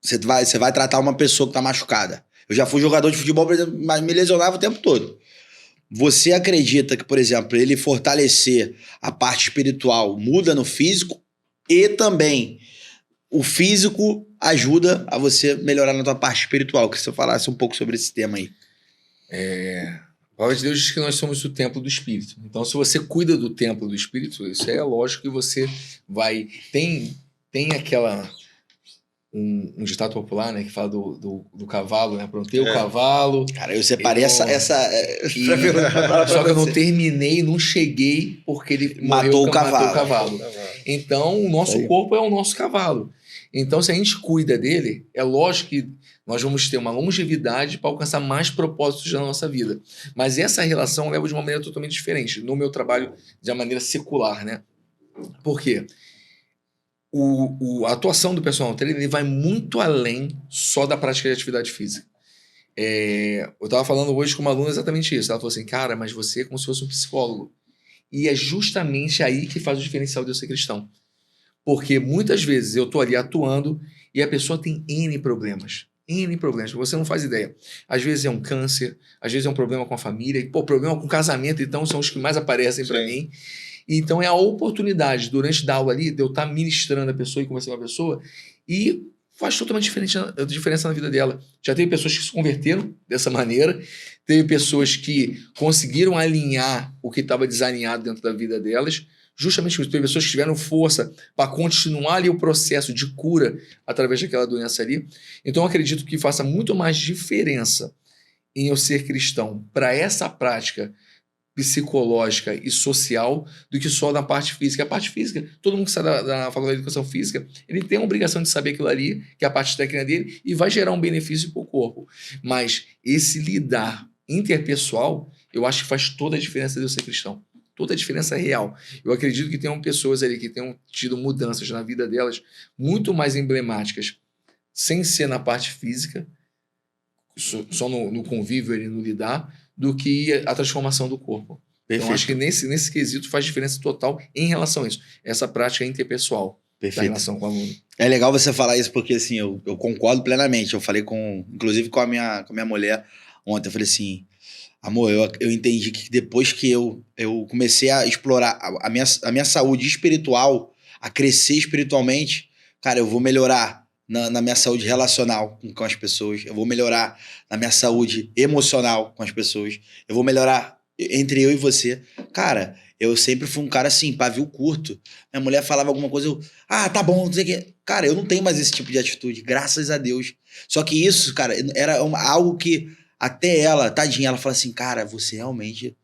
você vai tratar uma pessoa que está machucada. Eu já fui jogador de futebol, por exemplo, mas me lesionava o tempo todo. Você acredita que, por exemplo, ele fortalecer a parte espiritual muda no físico e também o físico ajuda a você melhorar na tua parte espiritual? Que você falasse um pouco sobre esse tema aí. A palavra de Deus diz que nós somos o templo do Espírito. Então, se você cuida do templo do Espírito, isso é lógico que você vai... Tem aquela... Um ditado popular, né, que fala do cavalo, né? Prontei o cavalo. Cara, eu separei essa só que eu não terminei, não cheguei, porque ele matou o cavalo. Então, o nosso corpo é o nosso cavalo. Então, se a gente cuida dele, é lógico que nós vamos ter uma longevidade para alcançar mais propósitos da nossa vida. Mas essa relação eu levo de uma maneira totalmente diferente. No meu trabalho, de uma maneira secular, né? Por quê? A atuação do personal trainer ele vai muito além só da prática de atividade física. Eu estava falando hoje com uma aluna exatamente isso. Ela falou assim, cara, mas você é como se fosse um psicólogo. E é justamente aí que faz o diferencial de eu ser cristão. Porque muitas vezes eu estou ali atuando e a pessoa tem N problemas. N problemas, você não faz ideia. Às vezes é um câncer, às vezes é um problema com a família, e problema com o casamento, então são os que mais aparecem para mim. Então é a oportunidade, durante a aula ali, de eu estar ministrando a pessoa e conversando com a pessoa, e faz totalmente diferença na vida dela. Já teve pessoas que se converteram dessa maneira, teve pessoas que conseguiram alinhar o que estava desalinhado dentro da vida delas, justamente porque teve pessoas que tiveram força para continuar ali o processo de cura através daquela doença ali. Então eu acredito que faça muito mais diferença em eu ser cristão para essa prática psicológica e social do que só na parte física. A parte física, todo mundo que sai da faculdade de educação física, ele tem a obrigação de saber aquilo ali, que é a parte técnica dele, e vai gerar um benefício para o corpo. Mas esse lidar interpessoal, eu acho que faz toda a diferença de eu ser cristão. Toda a diferença real. Eu acredito que tenham pessoas ali que tenham tido mudanças na vida delas muito mais emblemáticas, sem ser na parte física, só no convívio e no lidar, do que a transformação do corpo. Perfeito. Então, acho que nesse quesito faz diferença total em relação a isso. Essa prática interpessoal. Perfeito. Da relação com o aluno. É legal você falar isso porque, assim, eu concordo plenamente. Eu falei inclusive com a minha mulher ontem, eu falei assim, amor, eu entendi que depois que eu comecei a explorar a minha saúde espiritual, a crescer espiritualmente, cara, eu vou melhorar na minha saúde relacional com as pessoas, eu vou melhorar na minha saúde emocional com as pessoas, eu vou melhorar entre eu e você. Cara, eu sempre fui um cara assim, pavio curto. Minha mulher falava alguma coisa, tá bom, não sei o quê. Cara, eu não tenho mais esse tipo de atitude, graças a Deus. Só que isso, cara, era algo que até ela, tadinha, ela fala assim, cara, você realmente...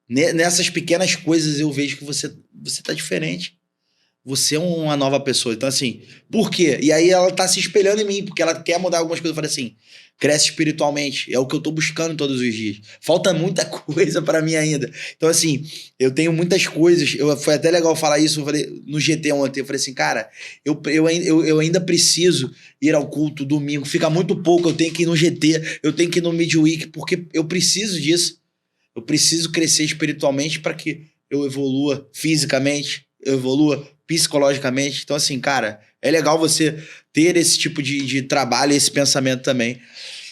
Nessas pequenas coisas eu vejo que você tá diferente. Você é uma nova pessoa. Então, assim, por quê? E aí ela tá se espelhando em mim, porque ela quer mudar algumas coisas. Eu falei assim, cresce espiritualmente. É o que eu tô buscando todos os dias. Falta muita coisa pra mim ainda. Então, assim, eu tenho muitas coisas. Foi até legal falar isso. Eu falei no GT ontem. Eu falei assim, cara, eu ainda preciso ir ao culto domingo. Fica muito pouco. Eu tenho que ir no GT. Eu tenho que ir no Midweek, porque eu preciso disso. Eu preciso crescer espiritualmente para que eu evolua fisicamente, eu evolua psicologicamente. Então, assim, cara, é legal você ter esse tipo de trabalho e esse pensamento também.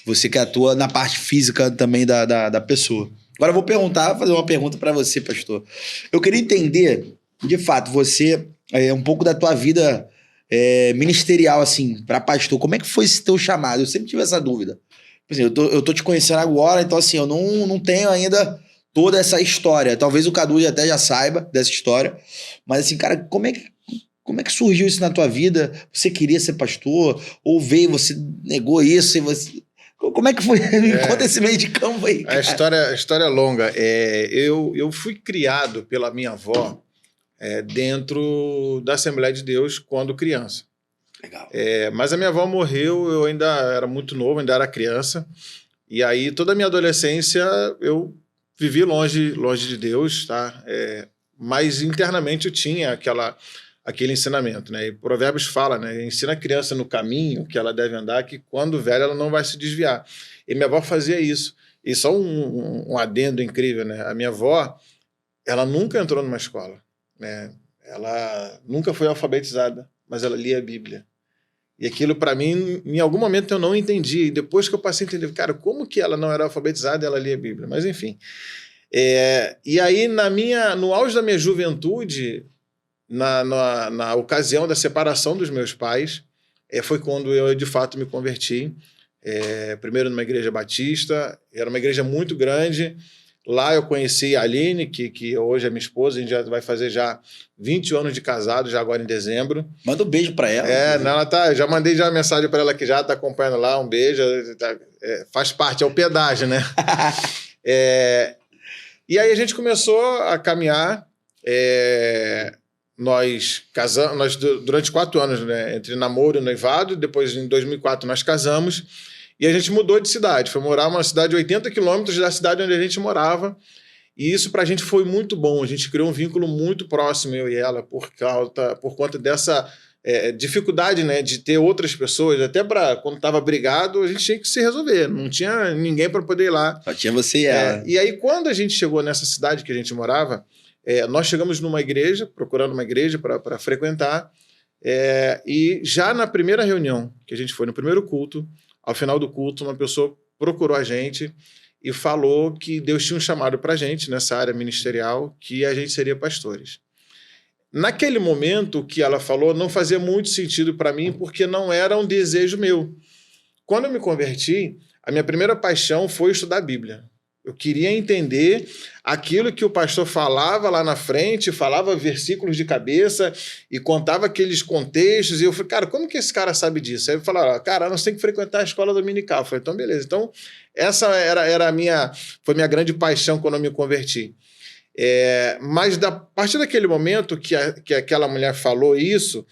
Você que atua na parte física também da pessoa. Agora eu vou fazer uma pergunta para você, pastor. Eu queria entender, de fato, você, um pouco da tua vida ministerial, assim, para pastor. Como é que foi esse teu chamado? Eu sempre tive essa dúvida. Por exemplo, eu tô te conhecendo agora, então assim, eu não tenho ainda toda essa história. Talvez o Cadu até já saiba dessa história. Mas assim, cara, como é que surgiu isso na tua vida? Você queria ser pastor? Ou veio, você negou isso e você... Como é que foi? Me conta esse meio de campo aí, cara. A história é longa. Eu fui criado pela minha avó dentro da Assembleia de Deus quando criança. Legal. Mas a minha avó morreu, eu ainda era muito novo, ainda era criança. E aí toda a minha adolescência eu vivi longe de Deus, tá? Mas internamente eu tinha aquele ensinamento, né? E Provérbios fala, né? Ensina a criança no caminho que ela deve andar, que quando velha ela não vai se desviar. E minha avó fazia isso. E só um adendo incrível, né? A minha avó, ela nunca entrou numa escola, né? Ela nunca foi alfabetizada, mas ela lia a Bíblia. E aquilo, para mim, em algum momento eu não entendi. E depois que eu passei a entender, cara, como que ela não era alfabetizada e ela lia a Bíblia? Mas, enfim. E aí, no auge da minha juventude, na ocasião da separação dos meus pais, foi quando eu, de fato, me converti. Primeiro numa igreja batista, era uma igreja muito grande. Lá eu conheci a Aline, que hoje é minha esposa, a gente já vai fazer já 20 anos de casado, já agora em dezembro. Manda um beijo pra ela. Ela já mandei já uma mensagem para ela que já está acompanhando lá, um beijo. Faz parte, é o pedágio, né? E aí a gente começou a caminhar. Nós casamos durante 4 anos, né, entre namoro e noivado. Depois, em 2004, nós casamos. E a gente mudou de cidade. Foi morar numa cidade de 80 quilômetros da cidade onde a gente morava. E isso pra gente foi muito bom. A gente criou um vínculo muito próximo, eu e ela, por conta dessa dificuldade, né, de ter outras pessoas. Até quando estava brigado, a gente tinha que se resolver. Não tinha ninguém para poder ir lá. Só tinha você e ela. E aí, quando a gente chegou nessa cidade que a gente morava, nós chegamos numa igreja, procurando uma igreja para frequentar. E já na primeira reunião, que a gente foi no primeiro culto, ao final do culto, uma pessoa procurou a gente e falou que Deus tinha um chamado para a gente nessa área ministerial, que a gente seria pastores. Naquele momento, o que ela falou não fazia muito sentido para mim, porque não era um desejo meu. Quando eu me converti, a minha primeira paixão foi estudar a Bíblia. Eu queria entender aquilo que o pastor falava lá na frente, falava versículos de cabeça e contava aqueles contextos. E eu falei, cara, como que esse cara sabe disso? Aí eu falei, cara, nós temos que frequentar a escola dominical. Eu falei, então beleza. Então essa foi minha grande paixão quando eu me converti. Mas a partir daquele momento que aquela mulher falou isso,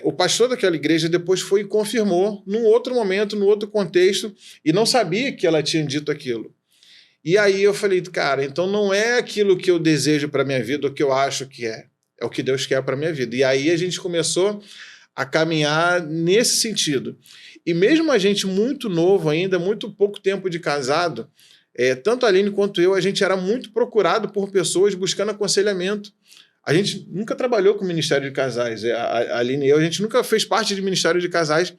o pastor daquela igreja depois foi e confirmou num outro momento, num outro contexto, e não sabia que ela tinha dito aquilo. E aí eu falei, cara, então não é aquilo que eu desejo para minha vida, o que eu acho que é o que Deus quer para minha vida. E aí a gente começou a caminhar nesse sentido. E mesmo a gente muito novo ainda, muito pouco tempo de casado, tanto a Aline quanto eu, a gente era muito procurado por pessoas buscando aconselhamento. A gente nunca trabalhou com o Ministério de Casais. A Aline e eu, a gente nunca fez parte de Ministério de Casais,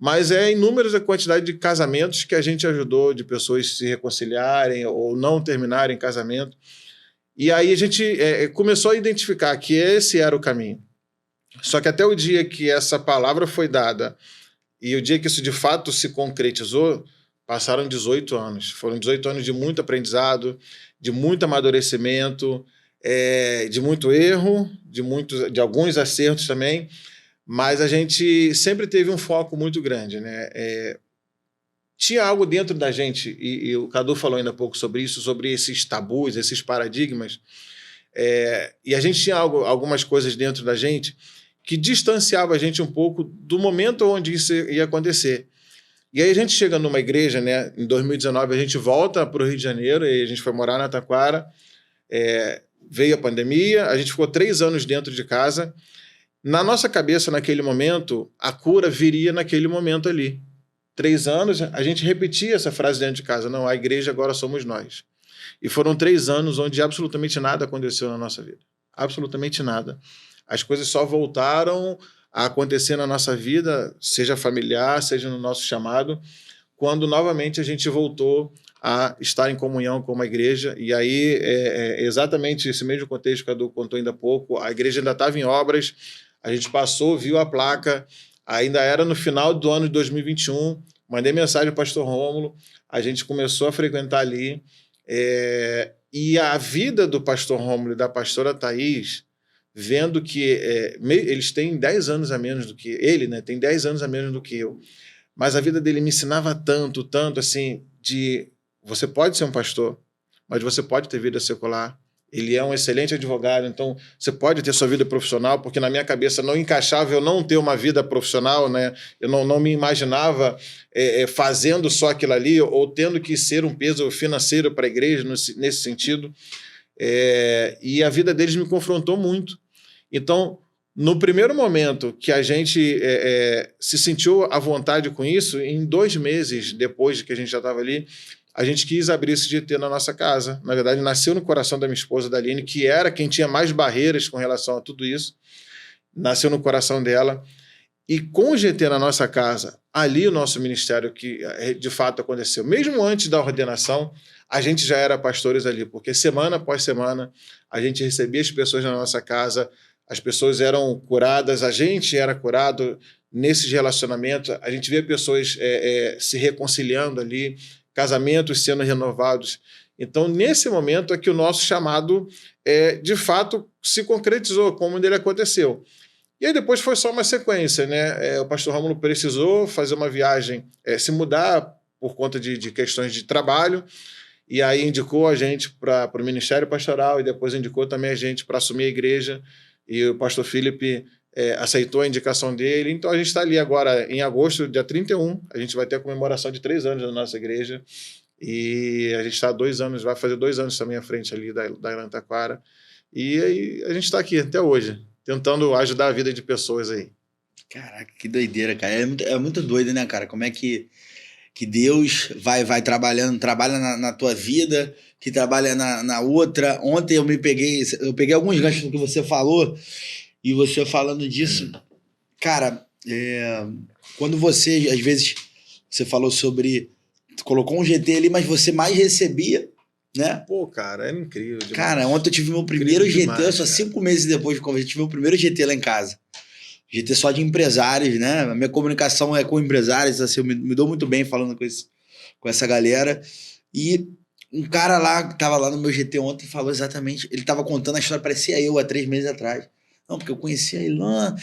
mas inúmeras a quantidade de casamentos que a gente ajudou, de pessoas se reconciliarem ou não terminarem casamento. E aí a gente começou a identificar que esse era o caminho. Só que até o dia que essa palavra foi dada e o dia que isso de fato se concretizou, passaram 18 anos. Foram 18 anos de muito aprendizado, de muito amadurecimento, de muito erro, de alguns acertos também. Mas a gente sempre teve um foco muito grande, né? Tinha algo dentro da gente, e o Cadu falou ainda há pouco sobre isso, sobre esses tabus, esses paradigmas, e a gente tinha algumas coisas dentro da gente que distanciava a gente um pouco do momento onde isso ia acontecer. E aí a gente chega numa igreja, né? Em 2019 a gente volta para o Rio de Janeiro, e a gente foi morar na Taquara, veio a pandemia, a gente ficou 3 anos dentro de casa. Na nossa cabeça, naquele momento, a cura viria naquele momento ali. 3 anos, a gente repetia essa frase dentro de casa. Não, a igreja agora somos nós. E foram 3 anos onde absolutamente nada aconteceu na nossa vida. Absolutamente nada. As coisas só voltaram a acontecer na nossa vida, seja familiar, seja no nosso chamado, quando novamente a gente voltou a estar em comunhão com uma igreja. E aí, exatamente esse mesmo contexto que a Cadu contou ainda há pouco, a igreja ainda estava em obras, a gente passou, viu a placa, ainda era no final do ano de 2021, mandei mensagem ao pastor Rômulo, a gente começou a frequentar ali, e a vida do pastor Rômulo e da pastora Thaís, vendo que eles têm 10 anos a menos do que ele, né? Tem 10 anos a menos do que eu, mas a vida dele me ensinava tanto, assim, você pode ser um pastor, mas você pode ter vida secular. Ele é um excelente advogado, então você pode ter sua vida profissional, porque na minha cabeça não encaixava eu não ter uma vida profissional, né? Eu não me imaginava fazendo só aquilo ali ou tendo que ser um peso financeiro para a igreja nesse sentido. E a vida deles me confrontou muito. Então, no primeiro momento que a gente se sentiu à vontade com isso, em 2 meses depois de que a gente já estava ali, a gente quis abrir esse GT na nossa casa. Na verdade, nasceu no coração da minha esposa, da Aline, que era quem tinha mais barreiras com relação a tudo isso. Nasceu no coração dela. E com o GT na nossa casa, ali o nosso ministério, que de fato aconteceu, mesmo antes da ordenação, a gente já era pastores ali, porque semana após semana a gente recebia as pessoas na nossa casa, as pessoas eram curadas, a gente era curado nesses relacionamentos, a gente via pessoas se reconciliando ali, casamentos sendo renovados. Então, nesse momento é que o nosso chamado, de fato, se concretizou, como ele aconteceu. E aí depois foi só uma sequência, né? O pastor Rômulo precisou fazer uma viagem, se mudar por conta de questões de trabalho, e aí indicou a gente para o Ministério Pastoral, e depois indicou também a gente para assumir a igreja, e o pastor Felipe aceitou a indicação dele. Então a gente está ali agora, em agosto, dia 31, a gente vai ter a comemoração de 3 anos da nossa igreja, e a gente está há 2 anos, vai fazer 2 anos também à frente ali da Ilantaquara, e aí a gente está aqui até hoje, tentando ajudar a vida de pessoas aí. Caraca, que doideira, cara. É muito doido, né, cara? Como é que Deus vai trabalha na tua vida, que trabalha na outra. Ontem eu peguei alguns ganchos do que você falou, e você falando disso, cara, quando você, às vezes, você falou sobre, colocou um GT ali, mas você mais recebia, né? Pô, cara, é incrível demais. Cara, ontem eu tive meu primeiro GT, demais, só 5 meses depois de conversa, eu tive meu primeiro GT lá em casa. GT só de empresários, né? A minha comunicação é com empresários, assim, eu me dou muito bem falando com essa galera. E um cara lá, que tava lá no meu GT ontem, falou exatamente, ele tava contando a história, parecia eu há 3 meses atrás. Não, porque eu conheci a Ilan,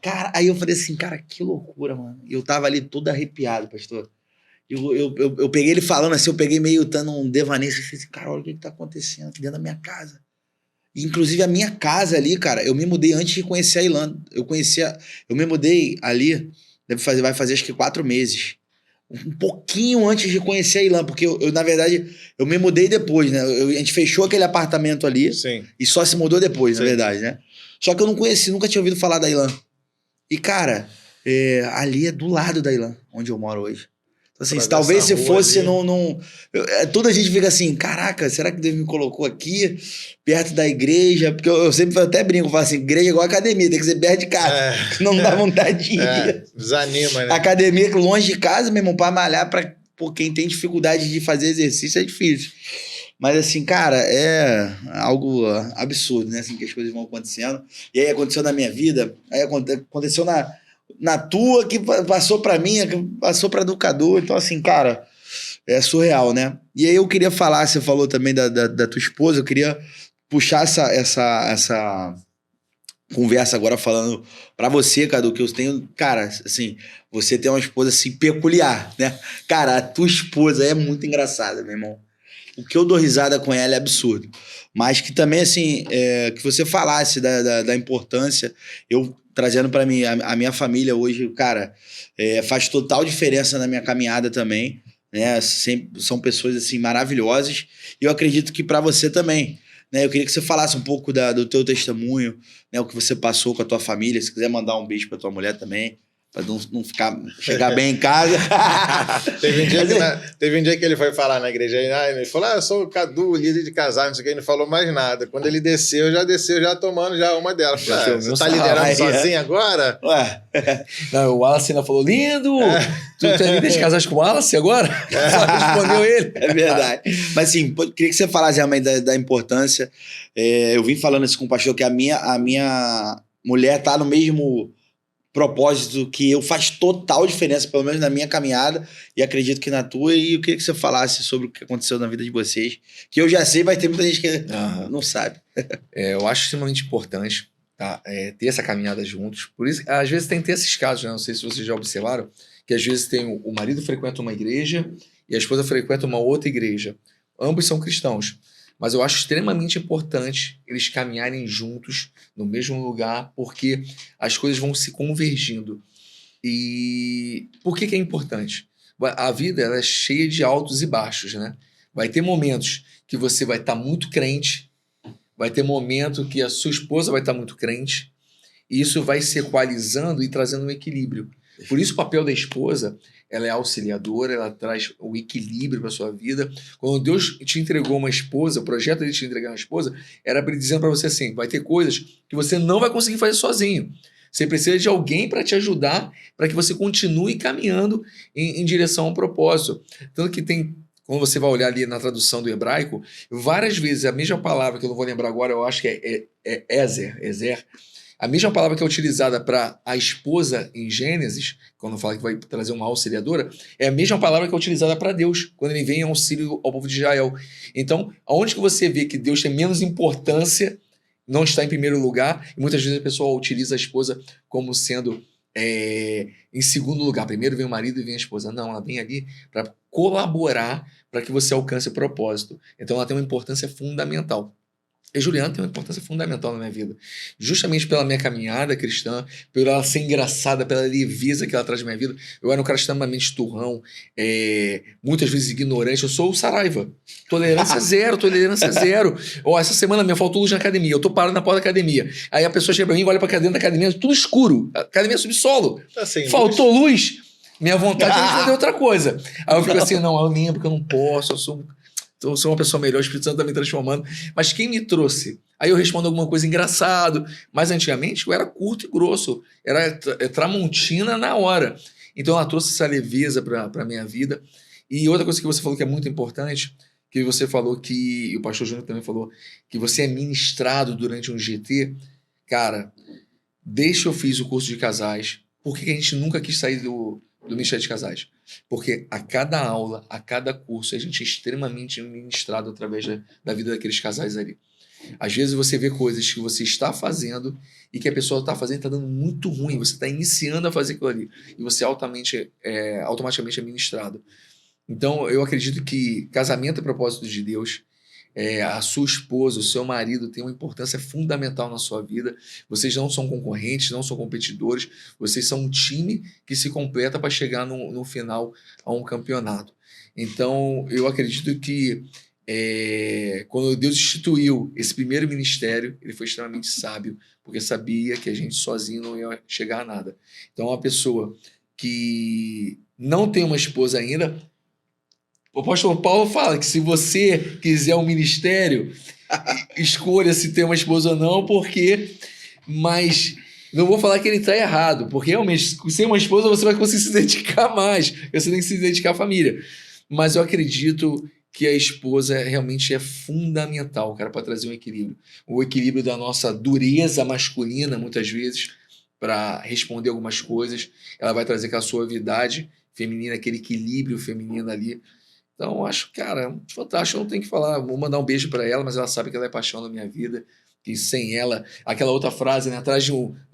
cara, aí eu falei assim, cara, que loucura, mano. E eu tava ali todo arrepiado, pastor. Eu peguei ele falando assim, eu peguei meio dando um devaneio, assim, cara, olha o que tá acontecendo aqui dentro da minha casa. Inclusive, a minha casa ali, cara, eu me mudei antes de conhecer a Ilan. Eu me mudei ali, vai fazer acho que 4 meses. Um pouquinho antes de conhecer a Ilan, porque eu na verdade, eu me mudei depois, né? A gente fechou aquele apartamento ali. Sim. E só se mudou depois, Sim. Na verdade, né? Só que eu não conheci, nunca tinha ouvido falar da Ilan. E, cara, ali é do lado da Ilan, onde eu moro hoje. Então, assim, talvez se fosse toda a gente fica assim, caraca, será que Deus me colocou aqui, perto da igreja? Porque eu sempre até brinco, falo assim, igreja é igual academia, tem que ser perto de casa, senão não dá vontade de ir. Desanima, né? Academia longe de casa, meu irmão, pra malhar, por quem tem dificuldade de fazer exercício é difícil. Mas assim, cara, é algo absurdo, né? Assim, que as coisas vão acontecendo. E aí aconteceu na minha vida, aí aconteceu na tua, que passou pra mim, que passou pra educador. Então, assim, cara, é surreal, né? E aí eu queria falar, você falou também da tua esposa, eu queria puxar essa conversa agora falando pra você, Cadu, que eu tenho, cara, assim, você tem uma esposa assim peculiar, né? Cara, a tua esposa é muito engraçada, meu irmão. O que eu dou risada com ela é absurdo. Mas que também, assim, que você falasse da importância, eu trazendo para mim, a minha família hoje, cara, faz total diferença na minha caminhada também, né? Sempre, são pessoas, assim, maravilhosas. E eu acredito que para você também, né? Eu queria que você falasse um pouco do teu testemunho, né? O que você passou com a tua família. Se quiser mandar um beijo para tua mulher também, Pra não chegar bem em casa. Teve um dia que ele foi falar na igreja, ele falou, eu sou o Cadu, líder de casais, não sei o que, ele não falou mais nada. Quando ele desceu já tomando já uma delas. Você tá liderando sozinho agora? Ué. Não, o Wallace ainda falou, lindo! Tu é líder de casais com o Wallace agora? Só respondeu ele. É verdade. Mas assim, queria que você falasse realmente da importância. Eu vim falando isso com o pastor, que a minha mulher tá no mesmo propósito que eu, faz total diferença, pelo menos na minha caminhada, e acredito que na tua, e eu queria que você falasse sobre o que aconteceu na vida de vocês, que eu já sei, mas tem muita gente que não sabe. Eu acho extremamente importante, tá? Ter essa caminhada juntos. Por isso, às vezes tem que ter esses casos, né? Não sei se vocês já observaram, que às vezes tem o marido frequenta uma igreja e a esposa frequenta uma outra igreja. Ambos são cristãos. Mas eu acho extremamente importante eles caminharem juntos no mesmo lugar, porque as coisas vão se convergindo. E por que é importante? A vida ela é cheia de altos e baixos, né? Vai ter momentos que você vai estar muito crente, vai ter momento que a sua esposa vai estar muito crente, e isso vai se equalizando e trazendo um equilíbrio. Por isso o papel da esposa, ela é auxiliadora, ela traz o equilíbrio para a sua vida. Quando Deus te entregou uma esposa, o projeto de te entregar uma esposa, era dizendo para você assim, vai ter coisas que você não vai conseguir fazer sozinho. Você precisa de alguém para te ajudar, para que você continue caminhando em direção a um propósito. Tanto que tem, quando você vai olhar ali na tradução do hebraico, várias vezes a mesma palavra, que eu não vou lembrar agora, eu acho que é Ezer, a mesma palavra que é utilizada para a esposa em Gênesis, quando fala que vai trazer uma auxiliadora, é a mesma palavra que é utilizada para Deus, quando ele vem em auxílio ao povo de Israel. Então, aonde que você vê que Deus tem menos importância, não está em primeiro lugar, e muitas vezes a pessoa utiliza a esposa como sendo em segundo lugar. Primeiro vem o marido e vem a esposa. Não, ela vem ali para colaborar para que você alcance o propósito. Então, ela tem uma importância fundamental. E Juliana tem uma importância fundamental na minha vida. Justamente pela minha caminhada cristã, por ela ser engraçada, pela leveza que ela traz na minha vida. Eu era um cara extremamente turrão, muitas vezes ignorante. Eu sou o Saraiva. Tolerância zero. Essa semana me faltou luz na academia. Eu tô parado na porta da academia. Aí a pessoa chega pra mim, olha pra dentro da academia, tudo escuro. A academia é subsolo. Assim, faltou luz. Minha vontade é fazer outra coisa. Aí eu fico assim, não, eu lembro que eu não posso, eu sou uma pessoa melhor, o Espírito Santo está me transformando. Mas quem me trouxe? Aí eu respondo alguma coisa engraçado. Mas antigamente eu era curto e grosso. Era tramontina na hora. Então ela trouxe essa leveza para a minha vida. E outra coisa que você falou que é muito importante, que você falou que, e o pastor Júnior também falou, que você é ministrado durante um GT. Cara, desde que eu fiz o curso de casais, por que a gente nunca quis sair do Ministério de Casais? Porque a cada aula, a cada curso, a gente é extremamente ministrado através da vida daqueles casais ali. Às vezes você vê coisas que você está fazendo e que a pessoa está fazendo está dando muito ruim. Você está iniciando a fazer aquilo ali e você automaticamente é ministrado. Então, eu acredito que casamento é propósito de Deus. A sua esposa, o seu marido tem uma importância fundamental na sua vida. Vocês não são concorrentes, não são competidores, vocês são um time que se completa para chegar no final a um campeonato. Então, eu acredito que quando Deus instituiu esse primeiro ministério, ele foi extremamente sábio, porque sabia que a gente sozinho não ia chegar a nada. Então, uma pessoa que não tem uma esposa ainda, o apóstolo Paulo fala que se você quiser um ministério, escolha se tem uma esposa ou não, mas não vou falar que ele está errado, porque realmente, sem uma esposa você vai conseguir se dedicar mais, você tem que se dedicar à família. Mas eu acredito que a esposa realmente é fundamental, cara, para trazer um equilíbrio. O equilíbrio da nossa dureza masculina, muitas vezes, para responder algumas coisas. Ela vai trazer aquela suavidade feminina, aquele equilíbrio feminino ali. Então, acho, cara, fantástico. Eu não tenho que falar, vou mandar um beijo para ela, mas ela sabe que ela é paixão da minha vida, que sem ela, aquela outra frase, né, atrás de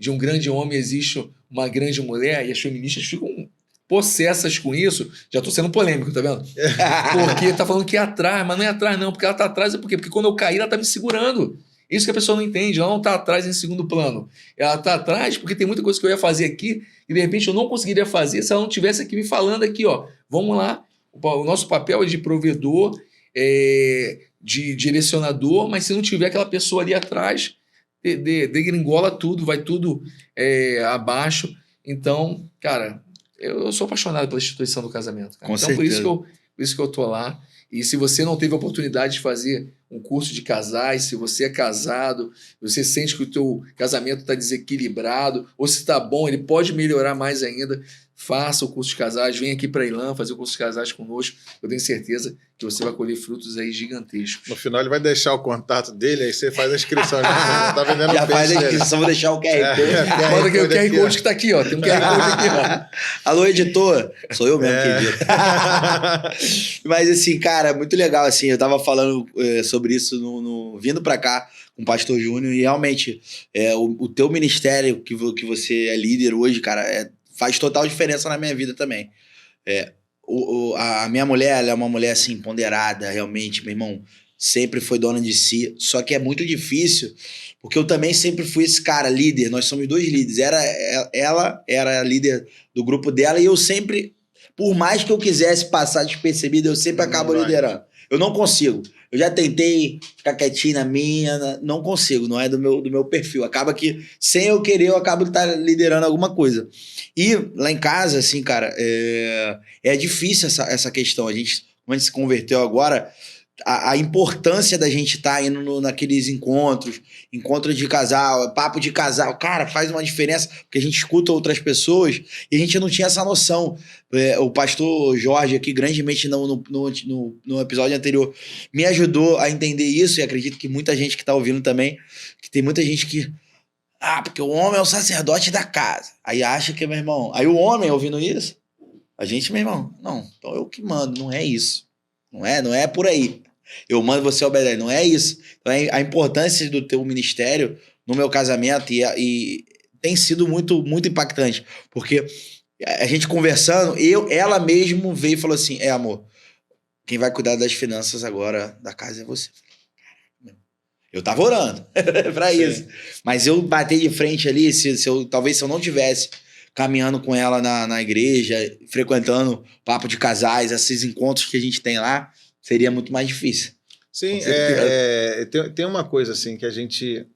um grande homem existe uma grande mulher, e as feministas ficam possessas com isso. Já estou sendo polêmico, tá vendo? Porque tá falando que é atrás, mas não é atrás não, porque ela tá atrás, porque quando eu cair ela tá me segurando. Isso que a pessoa não entende, ela não tá atrás em segundo plano. Ela tá atrás porque tem muita coisa que eu ia fazer aqui e de repente eu não conseguiria fazer se ela não tivesse aqui me falando aqui, ó, vamos lá. O nosso papel é de provedor, de direcionador, mas se não tiver aquela pessoa ali atrás, degringola tudo, vai tudo abaixo. Então, cara, eu sou apaixonado pela instituição do casamento. Cara. Com então, certeza. por isso que eu tô lá. E se você não teve a oportunidade de fazer um curso de casais, se você é casado, você sente que o teu casamento está desequilibrado, ou se está bom, ele pode melhorar mais ainda, faça o curso de casais, vem aqui para a Ilan fazer o curso de casais conosco. Eu tenho certeza que você vai colher frutos aí gigantescos. No final ele vai deixar o contato dele, aí você faz a inscrição. Tá vendendo Já o faz peixe a dele. inscrição, vou deixar o QR Code. Bota aqui o QR Code que está aqui, ó. Tem um QR Code aqui, ó. Alô, editor. Sou eu mesmo que edito. Mas assim, cara, muito legal, assim, eu tava falando sobre isso vindo pra cá com o Pastor Júnior, e realmente o teu ministério, que você é líder hoje, cara, faz total diferença na minha vida também. A minha mulher, ela é uma mulher, assim, ponderada, realmente, meu irmão, sempre foi dona de si, só que é muito difícil, porque eu também sempre fui esse cara, líder, nós somos 2 líderes, ela era a líder do grupo dela, e eu sempre, por mais que eu quisesse passar despercebido, eu sempre acabo liderando. Eu não consigo. Eu já tentei ficar quietinho na minha, não consigo, não é do meu perfil. Acaba que, sem eu querer, eu acabo de estar liderando alguma coisa. E lá em casa, assim, cara, é difícil essa questão. Como a gente se converteu agora, a importância da gente estar indo naqueles encontros de casal, papo de casal, cara, faz uma diferença, porque a gente escuta outras pessoas e a gente não tinha essa noção. O pastor Jorge aqui, grandemente no episódio anterior, me ajudou a entender isso, e acredito que muita gente que está ouvindo também, que tem muita gente que... porque o homem é o sacerdote da casa. Aí acha que, meu irmão... Aí o homem ouvindo isso, a gente, meu irmão, não, então eu que mando, não é isso. Não é por aí. Eu mando, você obedece. Não é isso. Então, a importância do teu ministério no meu casamento e tem sido muito, muito impactante. Porque a gente conversando, ela mesmo veio e falou assim, amor, quem vai cuidar das finanças agora da casa é você. Eu tava orando pra isso. Mas eu bati de frente ali, talvez se eu não tivesse caminhando com ela na igreja, frequentando papo de casais, esses encontros que a gente tem lá, seria muito mais difícil. Sim, tem uma coisa assim que a gente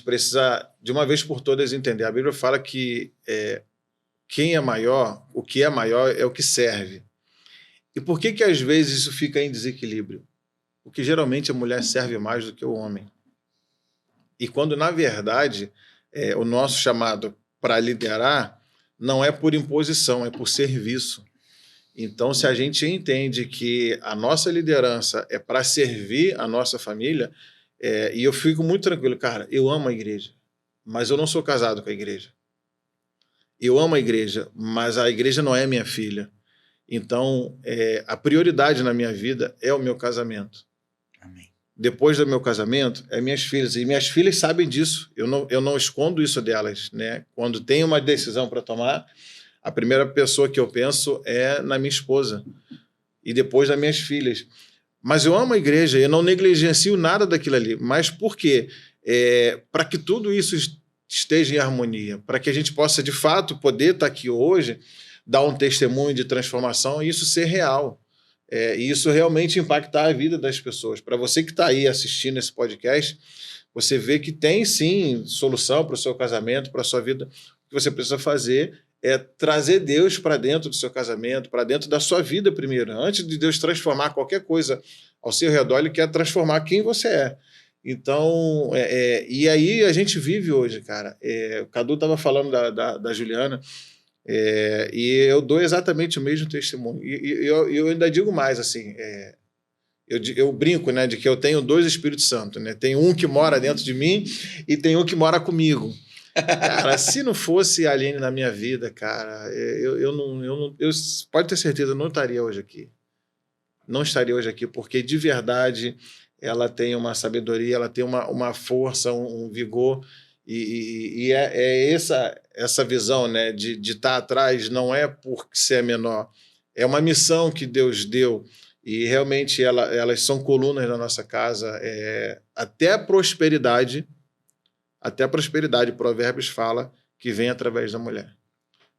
precisa, de uma vez por todas, entender. A Bíblia fala que quem é maior, o que é maior é o que serve. E por que às vezes isso fica em desequilíbrio? Porque geralmente a mulher serve mais do que o homem. E quando, na verdade, o nosso chamado para liderar não é por imposição, é por serviço. Então, se a gente entende que a nossa liderança é para servir a nossa família, e eu fico muito tranquilo, cara, eu amo a igreja, mas eu não sou casado com a igreja. Eu amo a igreja, mas a igreja não é minha filha. Então, a prioridade na minha vida é o meu casamento. Amém. Depois do meu casamento, é minhas filhas. E minhas filhas sabem disso. Eu não escondo isso delas, né? Quando tem uma decisão para tomar, a primeira pessoa que eu penso é na minha esposa. E depois nas minhas filhas. Mas eu amo a igreja, eu não negligencio nada daquilo ali. Mas por quê? Para que tudo isso esteja em harmonia. Para que a gente possa, de fato, poder estar aqui hoje, dar um testemunho de transformação e isso ser real. E isso realmente impactar a vida das pessoas. Para você que está aí assistindo esse podcast, você vê que tem sim solução para o seu casamento, para a sua vida. O que você precisa fazer é trazer Deus para dentro do seu casamento, para dentro da sua vida primeiro. Antes de Deus transformar qualquer coisa ao seu redor, Ele quer transformar quem você é. Então, e aí a gente vive hoje, cara. O Cadu estava falando da Juliana, e eu dou exatamente o mesmo testemunho. E eu ainda digo mais, assim, eu brinco, né, de que eu tenho 2 Espíritos Santos, né? Tem um que mora dentro de mim e tem um que mora comigo. Cara, se não fosse a Aline na minha vida, cara, eu pode ter certeza, eu não estaria hoje aqui. Não estaria hoje aqui, porque de verdade ela tem uma sabedoria, ela tem uma força, um vigor, e essa visão, né, de estar atrás não é por ser menor, é uma missão que Deus deu, e realmente elas são colunas da nossa casa, até a prosperidade, Provérbios fala que vem através da mulher.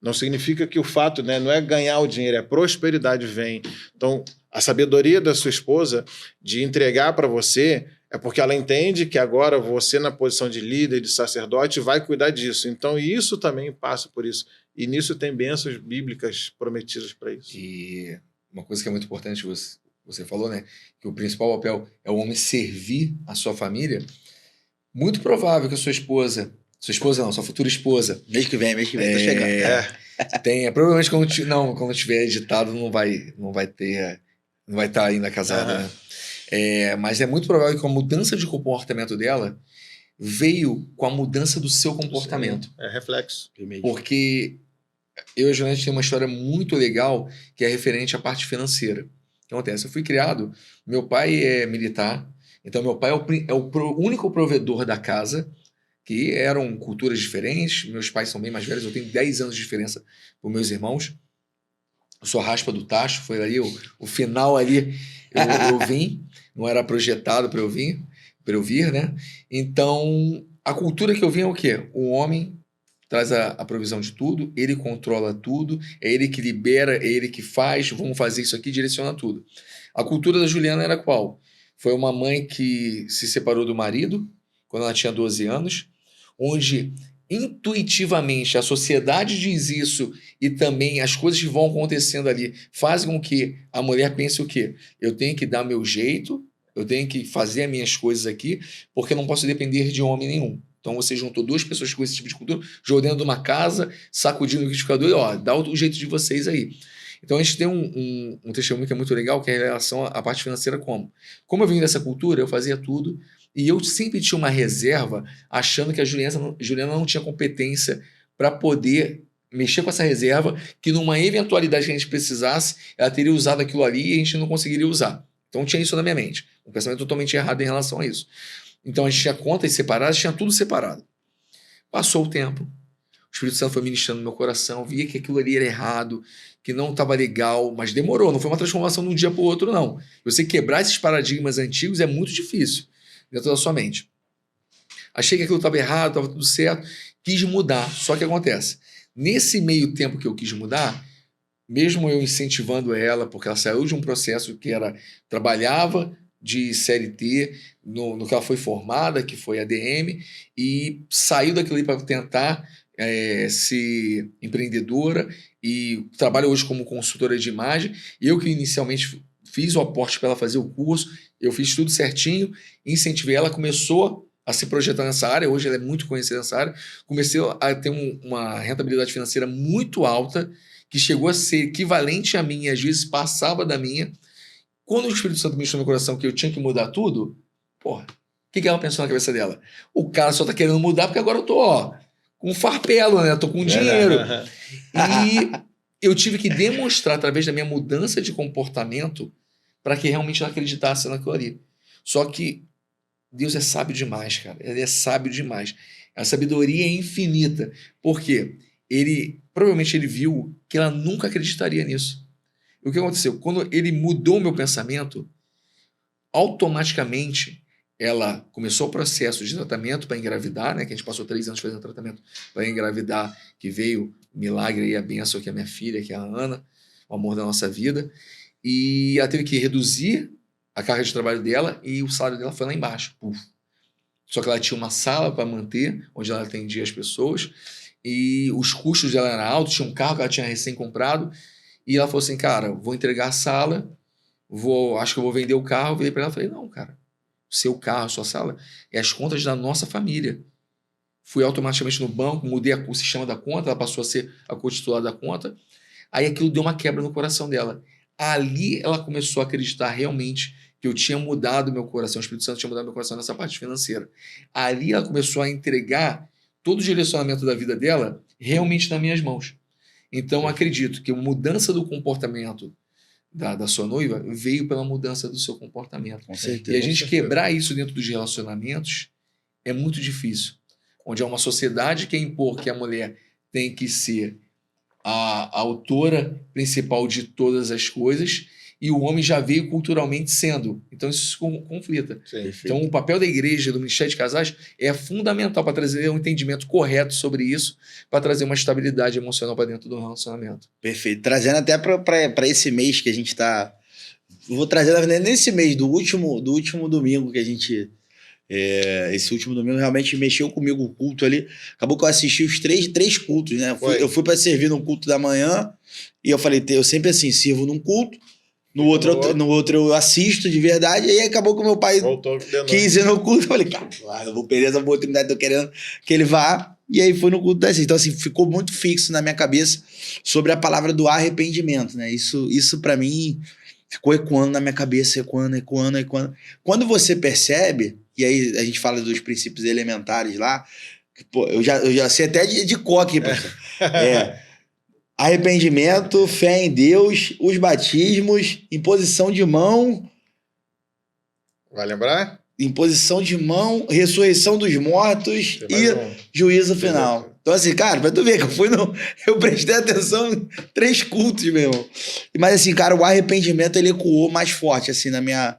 Não significa que o fato, né, não é ganhar o dinheiro, a prosperidade vem. Então, a sabedoria da sua esposa de entregar para você, É porque ela entende que agora você, na posição de líder, de sacerdote, vai cuidar disso. Então, isso também passa por isso. E nisso tem bênçãos bíblicas prometidas para isso. E uma coisa que é muito importante, você falou, né? Que o principal papel é o homem servir a sua família. Muito provável que a sua esposa não, sua futura esposa. Mês que vem, tô chegando. Tenha, provavelmente quando tiver editado não vai estar ainda casada, né? Mas é muito provável que a mudança de comportamento dela veio com a mudança do seu comportamento. Sim, é reflexo. Porque eu e a Juliana tem uma história muito legal que é referente à parte financeira. O que acontece? Eu fui criado, meu pai é militar, então meu pai é o único provedor da casa, que eram culturas diferentes, meus pais são bem mais velhos, eu tenho 10 anos de diferença com meus irmãos, eu sou a raspa do tacho, foi ali o final ali, eu vim, não era projetado para eu vir, né? Então, a cultura que eu vim é o quê? O homem traz a provisão de tudo, ele controla tudo, é ele que libera, é ele que faz, vamos fazer isso aqui, direciona tudo. A cultura da Juliana era qual? Foi uma mãe que se separou do marido quando ela tinha 12 anos, onde intuitivamente a sociedade diz isso e também as coisas que vão acontecendo ali fazem com que a mulher pense o quê? Eu tenho que dar meu jeito, eu tenho que fazer as minhas coisas aqui, porque eu não posso depender de homem nenhum. Então você juntou duas pessoas com esse tipo de cultura, jogou dentro de uma casa, sacudindo o liquidificador e ó, dá o jeito de vocês aí. Então a gente tem um testemunho que é muito legal, que é em relação à parte financeira como. Como eu vim dessa cultura, eu fazia tudo e eu sempre tinha uma reserva achando que a Juliana não tinha competência para poder mexer com essa reserva, que numa eventualidade que a gente precisasse, ela teria usado aquilo ali e a gente não conseguiria usar. Então tinha isso na minha mente. Um pensamento totalmente errado em relação a isso. Então a gente tinha contas separadas, tinha tudo separado. Passou o tempo, o Espírito Santo foi ministrando no meu coração, via que aquilo ali era errado, que não estava legal, mas demorou, não foi uma transformação de um dia para o outro, não. Você quebrar esses paradigmas antigos é muito difícil dentro da sua mente. Achei que aquilo estava errado, estava tudo certo, quis mudar, só que acontece. Nesse meio tempo que eu quis mudar, mesmo eu incentivando ela, porque ela saiu de um processo que era, trabalhava de CLT, no que ela foi formada, que foi ADM, e saiu daquilo ali para tentar ser empreendedora, e trabalha hoje como consultora de imagem. Eu que inicialmente fiz o aporte para ela fazer o curso, eu fiz tudo certinho, incentivei ela, começou a se projetar nessa área, hoje ela é muito conhecida nessa área, comecei a ter uma rentabilidade financeira muito alta, que chegou a ser equivalente à minha, às vezes passava da minha. Quando o Espírito Santo me encheu no meu coração que eu tinha que mudar tudo, porra, o que ela pensou na cabeça dela? O cara só tá querendo mudar porque agora eu tô, com farpelo, né? Tô com dinheiro. E eu tive que demonstrar, através da minha mudança de comportamento, para que realmente ela acreditasse naquilo ali. Só que Deus é sábio demais, cara. Ele é sábio demais. A sabedoria é infinita. Por quê? Provavelmente ele viu que ela nunca acreditaria nisso. E o que aconteceu? Quando ele mudou o meu pensamento, automaticamente ela começou o processo de tratamento para engravidar, né? Que a gente passou 3 anos fazendo tratamento para engravidar, que veio o milagre e a bênção, que é a minha filha, que é a Ana, o amor da nossa vida. E ela teve que reduzir a carga de trabalho dela e o salário dela foi lá embaixo. Puf. Só que ela tinha uma sala para manter, onde ela atendia as pessoas, e os custos dela eram altos, tinha um carro que ela tinha recém-comprado, e ela falou assim, cara, vou entregar a sala, acho que eu vou vender o carro. Eu virei para ela e falei, não, cara, seu carro, sua sala, é as contas da nossa família. Fui automaticamente no banco, mudei o sistema da conta, ela passou a ser a co-titular da conta, aí aquilo deu uma quebra no coração dela. Ali ela começou a acreditar realmente que eu tinha mudado meu coração, o Espírito Santo tinha mudado meu coração nessa parte financeira. Ali ela começou a entregar todo o direcionamento da vida dela realmente nas minhas mãos. Então, acredito que a mudança do comportamento da sua noiva veio pela mudança do seu comportamento. Com certeza. E a gente quebrar isso dentro dos relacionamentos é muito difícil. Onde há uma sociedade que impor que a mulher tem que ser a autora principal de todas as coisas e o homem já veio culturalmente sendo. Então isso conflita. Então o papel da igreja, do Ministério de Casais, é fundamental para trazer um entendimento correto sobre isso, para trazer uma estabilidade emocional para dentro do relacionamento. Perfeito. Trazendo até para esse mês que a gente está... Vou trazer nesse mês, do último domingo que a gente Esse último domingo realmente mexeu comigo o culto ali. Acabou que eu assisti os três cultos, né? Eu fui para servir no culto da manhã e eu falei, eu sempre assim, sirvo num culto, no outro eu assisto de verdade. E aí acabou que o meu pai quis ir no culto. Eu falei, cara, eu vou perder essa oportunidade, tô querendo que ele vá. E aí foi no culto da Então, assim, ficou muito fixo na minha cabeça sobre a palavra do arrependimento, né? Isso para mim ficou ecoando na minha cabeça, ecoando. Quando você percebe, e aí a gente fala dos princípios elementares lá, que, pô, eu já sei até de cor aqui, pastor. Arrependimento, fé em Deus, os batismos, imposição de mão. Vai lembrar? Imposição de mão, ressurreição dos mortos e juízo final. Então, assim, cara, pra tu ver que eu prestei atenção em 3 cultos, meu irmão. Mas, assim, cara, o arrependimento, ele ecoou mais forte, assim, na minha...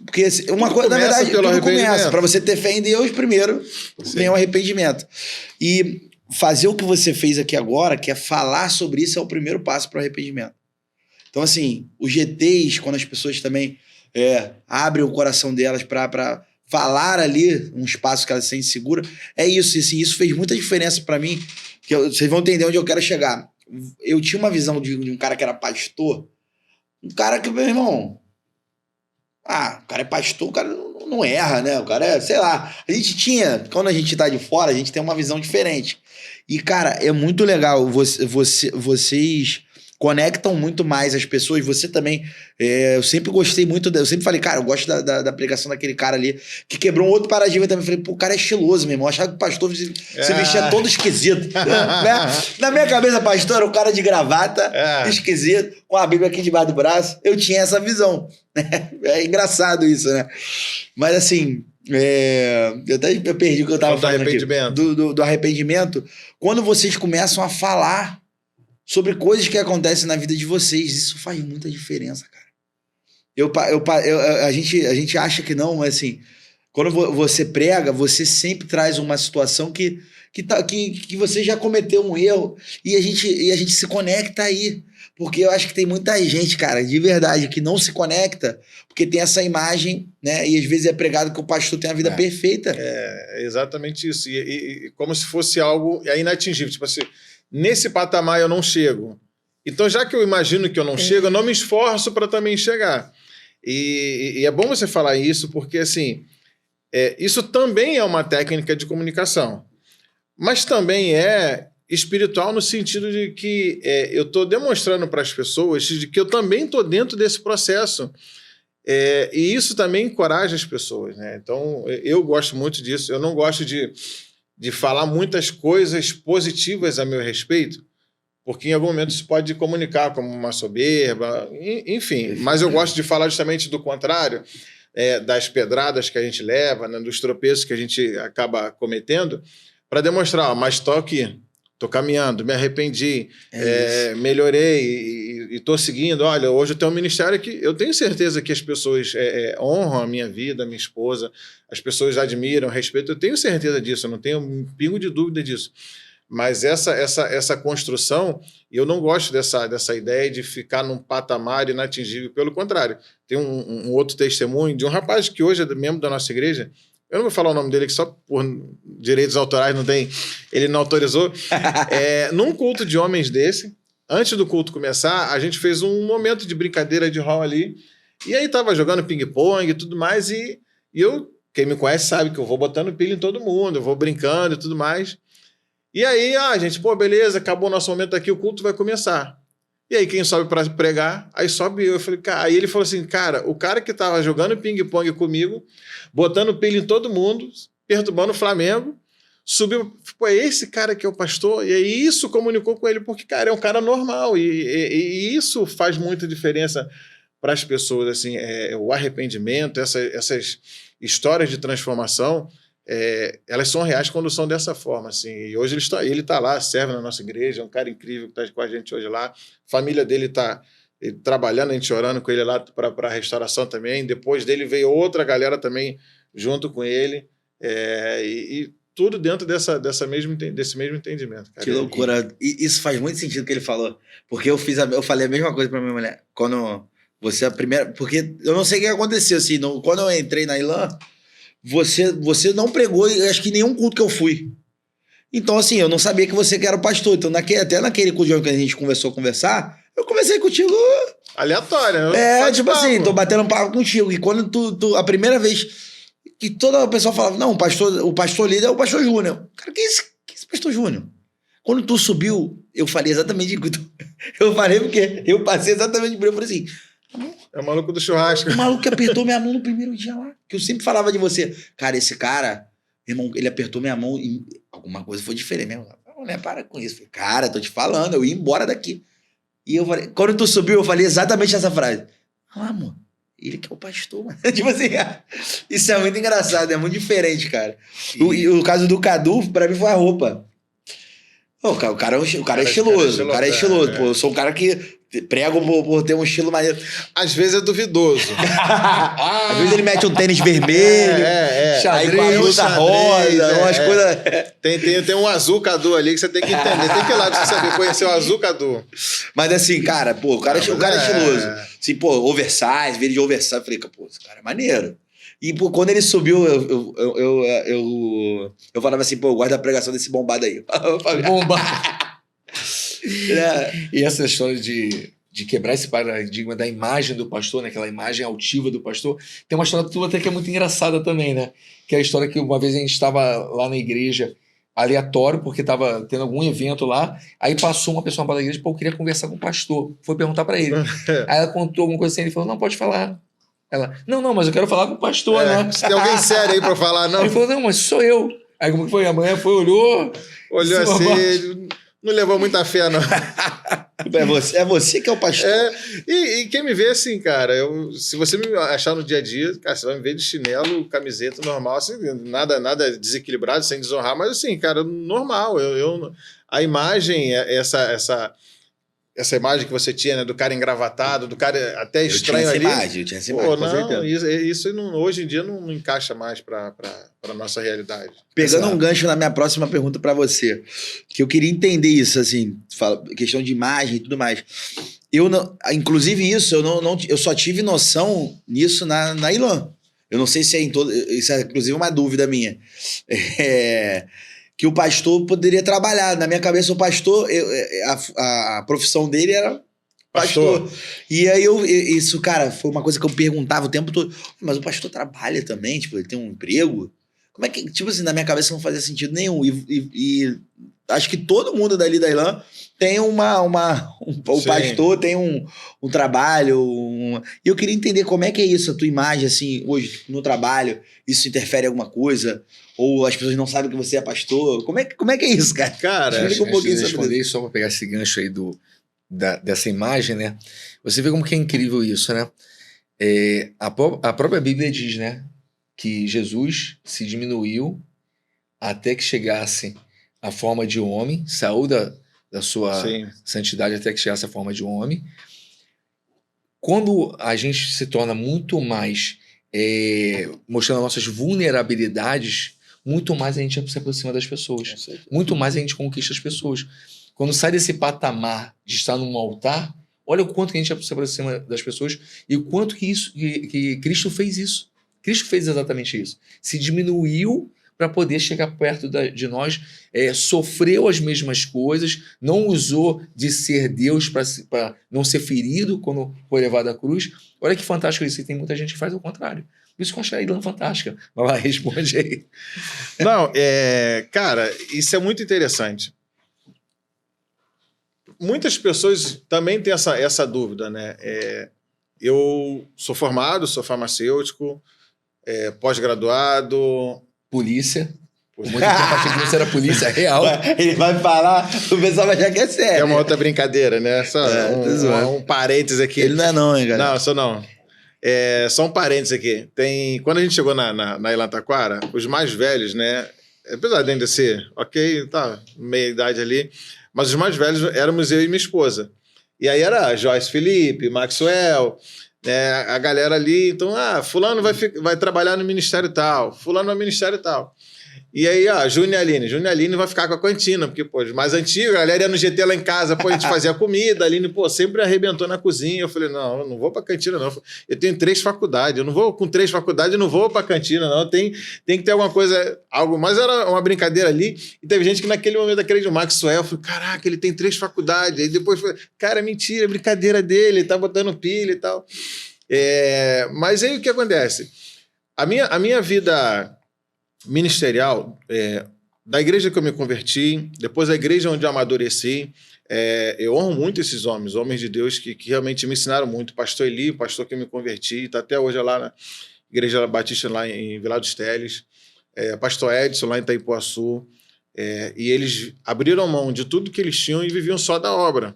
Porque uma coisa, na verdade, tudo começa. Pra você ter fé em Deus, primeiro vem o arrependimento. E fazer o que você fez aqui agora, que é falar sobre isso, é o primeiro passo para o arrependimento. Então, assim, os GTs, quando as pessoas também abrem o coração delas para falar ali, um espaço que elas se sentem seguras, é isso. E, assim, isso fez muita diferença para mim, que vocês vão entender onde eu quero chegar. Eu tinha uma visão de um cara que era pastor, um cara que, meu irmão... o cara é pastor, o cara não erra, né? O cara é, sei lá. A gente tinha, quando a gente tá de fora, a gente tem uma visão diferente. E, cara, é muito legal. Vocês conectam muito mais as pessoas. Você também, eu sempre gostei muito, eu sempre falei, cara, eu gosto da pregação daquele cara ali, que quebrou um outro paradigma também. Falei, pô, o cara é estiloso, meu irmão. Eu achava que o pastor se vestia todo esquisito. Né? Na minha cabeça, pastor era um cara de gravata, esquisito, com a Bíblia aqui debaixo do braço. Eu tinha essa visão. É engraçado isso, né? Mas assim, eu perdi o que eu tava falando aqui. Do arrependimento. Quando vocês começam a falar sobre coisas que acontecem na vida de vocês, isso faz muita diferença, cara. A gente acha que não, mas assim, quando você prega, você sempre traz uma situação que você já cometeu um erro e a gente se conecta aí. Porque eu acho que tem muita gente, cara, de verdade, que não se conecta porque tem essa imagem, né? E às vezes é pregado que o pastor tem a vida perfeita. É exatamente isso. E como se fosse algo inatingível. Tipo assim, nesse patamar eu não chego. Então, já que eu imagino que eu não chego, eu não me esforço para também chegar. E é bom você falar isso, porque assim, isso também é uma técnica de comunicação. Mas também é espiritual no sentido de que eu estou demonstrando para as pessoas de que eu também estou dentro desse processo. E isso também encoraja as pessoas, né? Então, eu gosto muito disso. Eu não gosto de falar muitas coisas positivas a meu respeito, porque em algum momento isso pode comunicar como uma soberba, enfim. Mas eu gosto de falar justamente do contrário, das pedradas que a gente leva, né, dos tropeços que a gente acaba cometendo, para demonstrar, mas estou aqui. Estou caminhando, me arrependi, melhorei e estou seguindo. Olha, hoje eu tenho um ministério que eu tenho certeza que as pessoas honram a minha vida, a minha esposa, as pessoas admiram, respeitam. Eu tenho certeza disso, eu não tenho um pingo de dúvida disso. Mas essa construção, eu não gosto dessa ideia de ficar num patamar inatingível. Pelo contrário, tem um outro testemunho de um rapaz que hoje é membro da nossa igreja. Eu não vou falar o nome dele, que só por direitos autorais não tem, ele não autorizou. Num culto de homens desse, antes do culto começar, a gente fez um momento de brincadeira de hall ali, e aí tava jogando ping-pong e tudo mais, e eu, quem me conhece sabe que eu vou botando pilha em todo mundo, eu vou brincando e tudo mais. E aí, gente, pô, beleza, acabou o nosso momento aqui, o culto vai começar. E aí, quem sobe para pregar? Aí sobe eu. Falei, cara, aí ele falou assim, cara, o cara que tava jogando ping-pong comigo, botando pilha em todo mundo, perturbando o Flamengo, subiu, pô, é esse cara que é o pastor? E aí isso comunicou com ele, porque, cara, é um cara normal, e isso faz muita diferença para as pessoas, assim, o arrependimento, essas histórias de transformação, elas são reais quando são dessa forma, assim. E hoje ele tá lá, serve na nossa igreja, é um cara incrível que está com a gente hoje lá. A família dele está trabalhando, a gente orando com ele lá para a restauração também. Depois dele veio outra galera também junto com ele. E tudo dentro desse mesmo entendimento. Cara. Que loucura. E isso faz muito sentido o que ele falou. Porque eu falei a mesma coisa para minha mulher. Quando você a primeira... Porque eu não sei o que aconteceu, assim. Quando eu entrei na Ilan... você não pregou, acho que em nenhum culto que eu fui. Então, assim, eu não sabia que você que era o pastor. Então, até naquele culto que a gente conversar, eu conversei contigo. Aleatório, né? Tipo assim, tô batendo um papo contigo. E quando a primeira vez que toda a pessoa falava, não, o pastor líder é o pastor Júnior. Cara, que é esse pastor Júnior? Quando tu subiu, eu falei exatamente o que eu falei, porque eu passei exatamente por ele. Eu falei assim, é o maluco do churrasco. O maluco que apertou minha mão no primeiro dia lá. Que eu sempre falava de você. Cara, esse cara, irmão, ele apertou minha mão e alguma coisa foi diferente mesmo. Não, né? Para com isso. Falei, cara, tô te falando, eu ia embora daqui. E eu falei, quando tu subiu, eu falei exatamente essa frase. Ah, amor, ele que é o pastor, mano. Tipo assim, isso é muito engraçado, é muito diferente, cara. E o caso do Cadu, pra mim, foi a roupa. Pô, o cara é estiloso. O cara é estiloso. Pô, eu sou um cara que prego por ter um estilo maneiro. Às vezes é duvidoso. Às vezes ele mete um tênis vermelho, xadrez, aí com a blusa rosa, umas coisas... Tem um azul Cadu ali que você tem que entender. Tem que ir lá pra você saber conhecer o azul Cadu. Mas assim, cara, pô, o cara é estiloso. Assim, pô, oversize, vídeo de oversize. Eu falei, pô, esse cara é maneiro. E pô, quando ele subiu, eu falava assim, pô, eu gosto da pregação desse bombado aí. Bombado. E essa história de quebrar esse paradigma da imagem do pastor, né? Aquela imagem altiva do pastor, tem uma história tua até que é muito engraçada também, né? Que é a história que uma vez a gente estava lá na igreja, aleatório, porque estava tendo algum evento lá, aí passou uma pessoa para a igreja, pô, eu queria conversar com o pastor, foi perguntar para ele. Aí ela contou alguma coisa assim, ele falou, não, pode falar. Ela, não, mas eu quero falar com o pastor, né? Se tem alguém sério aí para falar, não. Ele falou, não, mas sou eu. Aí como que foi? A mulher foi, olhou assim, não levou muita fé, não. É você que é o pastor. E quem me vê assim, cara, se você me achar no dia a dia, cara, você vai me ver de chinelo, camiseta normal, assim, nada desequilibrado, sem desonrar, mas assim, cara, normal. A imagem, essa imagem que você tinha, né, do cara engravatado, do cara até estranho ali. Eu tinha essa imagem, com certeza. Isso hoje em dia não encaixa mais para a nossa realidade. Pegando um gancho na minha próxima pergunta para você, que eu queria entender isso, assim, questão de imagem e tudo mais. Inclusive isso, eu só tive noção nisso na Ilan. Eu não sei se isso é inclusive uma dúvida minha. Que o pastor poderia trabalhar. Na minha cabeça, o pastor, a profissão dele era pastor. E aí, isso, cara, foi uma coisa que eu perguntava o tempo todo. Mas o pastor trabalha também? Tipo, ele tem um emprego? Como é que... Tipo assim, na minha cabeça não fazia sentido nenhum. E acho que todo mundo dali da Ilan tem o pastor tem um trabalho. E eu queria entender como é que é isso, a tua imagem, assim, hoje, no trabalho. Isso interfere em alguma coisa? Ou as pessoas não sabem que você é pastor? Como é que é isso, cara? Cara, explica um pouquinho sobre isso. Só para pegar esse gancho aí dessa imagem, né? Você vê como que é incrível isso, né? A própria Bíblia diz, né? Que Jesus se diminuiu até que chegasse a forma de homem, saiu da sua santidade até que chegasse a forma de homem. Quando a gente se torna muito mais mostrando nossas vulnerabilidades, muito mais a gente se aproxima das pessoas. Muito mais a gente conquista as pessoas. Quando sai desse patamar de estar num altar, olha o quanto que a gente se aproxima das pessoas e o quanto que Cristo fez isso. Cristo fez exatamente isso. Se diminuiu para poder chegar perto de nós, sofreu as mesmas coisas, não usou de ser Deus para não ser ferido quando foi levado à cruz. Olha que fantástico isso. E tem muita gente que faz o contrário. Por isso que eu achei a Ilan fantástica. Vai lá, responde aí. Não, cara, isso é muito interessante. Muitas pessoas também têm essa dúvida, né? Eu sou formado, sou farmacêutico, pós-graduado. Polícia. Por muito tempo achei que você era polícia real. Ele vai falar, o pessoal vai achar que é sério. É uma outra brincadeira, né? Só um parênteses aqui. Ele não é hein, galera? Não, só não. Só um parênteses aqui. Quando a gente chegou na Ilan Taquara, os mais velhos, né? Apesar de ainda ser, tá, meia idade ali, mas os mais velhos éramos eu e minha esposa. E aí era Joyce Felipe, Maxwell, a galera ali. Então, fulano vai trabalhar no ministério tal, fulano no ministério tal. E aí, ó, Júnior e Aline vai ficar com a cantina, porque, pô, mais antigo, a galera ia no GT lá em casa, pô, a gente fazia comida, a Aline, pô, sempre arrebentou na cozinha. Eu falei, não, eu não vou pra cantina, não. Eu tenho 3 faculdades, eu não vou com 3 faculdades, eu não vou pra cantina, não. Tem que ter alguma coisa, algo. Mas era uma brincadeira ali, e teve gente que naquele momento acreditou, o Maxwell, eu falei, caraca, ele tem 3 faculdades. Aí depois foi, cara, mentira, brincadeira dele, ele tá botando pilha e tal. Mas aí o que acontece? A minha vida ministerial, da igreja que eu me converti, depois da igreja onde eu amadureci, eu honro muito esses homens de Deus que realmente me ensinaram muito. Pastor Eli, pastor que eu me converti, está até hoje lá na Igreja Batista, lá em Vila dos Teles, pastor Edson, lá em Itaipuaçu, e eles abriram mão de tudo que eles tinham e viviam só da obra.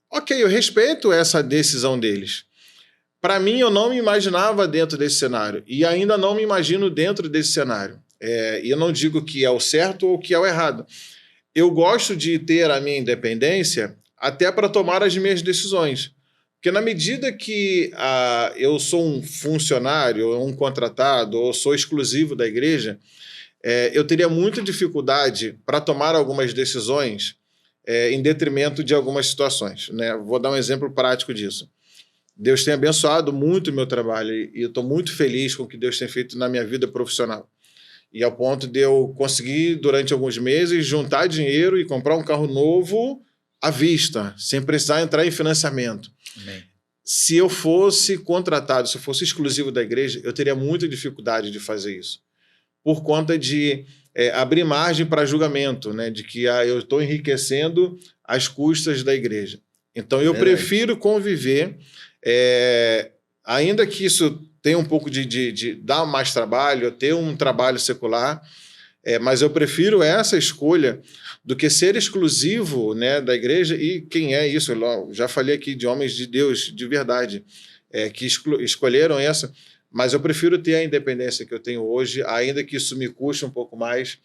Ok, eu respeito essa decisão deles. Para mim, eu não me imaginava dentro desse cenário e ainda não me imagino dentro desse cenário. E eu não digo que é o certo ou que é o errado. Eu gosto de ter a minha independência até para tomar as minhas decisões. Porque na medida que eu sou um funcionário, ou um contratado, ou sou exclusivo da igreja, eu teria muita dificuldade para tomar algumas decisões em detrimento de algumas situações, né? Vou dar um exemplo prático disso. Deus tem abençoado muito o meu trabalho e eu estou muito feliz com o que Deus tem feito na minha vida profissional. E ao ponto de eu conseguir, durante alguns meses, juntar dinheiro e comprar um carro novo à vista, sem precisar entrar em financiamento. Amém. Se eu fosse contratado, se eu fosse exclusivo da igreja, eu teria muita dificuldade de fazer isso. Por conta de abrir margem para julgamento, né? De que eu estou enriquecendo às custas da igreja. Então, eu prefiro conviver, ainda que isso tenha um pouco de dar mais trabalho, ter um trabalho secular, mas eu prefiro essa escolha do que ser exclusivo, né, da igreja. E quem é isso? Eu já falei aqui de homens de Deus, de verdade, que escolheram essa, mas eu prefiro ter a independência que eu tenho hoje, ainda que isso me custe um pouco mais,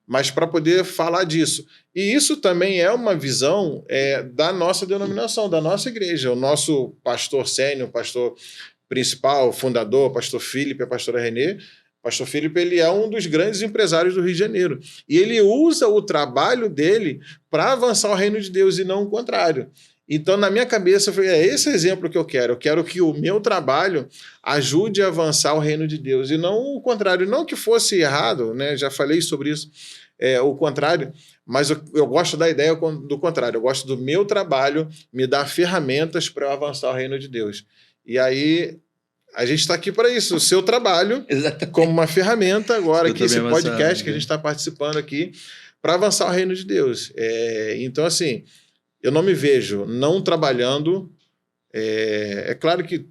mas para poder falar disso. E isso também é uma visão da nossa denominação, da nossa igreja. O nosso pastor sênior, pastor principal, fundador, pastor Felipe, a pastora Renê, pastor Felipe, ele é um dos grandes empresários do Rio de Janeiro. E ele usa o trabalho dele para avançar o reino de Deus e não o contrário. Então, na minha cabeça, foi esse exemplo que eu quero. Eu quero que o meu trabalho ajude a avançar o reino de Deus e não o contrário. Não que fosse errado, né? Já falei sobre isso, o contrário, mas eu gosto da ideia do contrário. Eu gosto do meu trabalho me dar ferramentas para eu avançar o reino de Deus. E aí, a gente está aqui para isso. O seu trabalho, como uma ferramenta agora, aqui, esse podcast que a gente está participando aqui, para avançar o reino de Deus. Então, assim, eu não me vejo não trabalhando. É claro que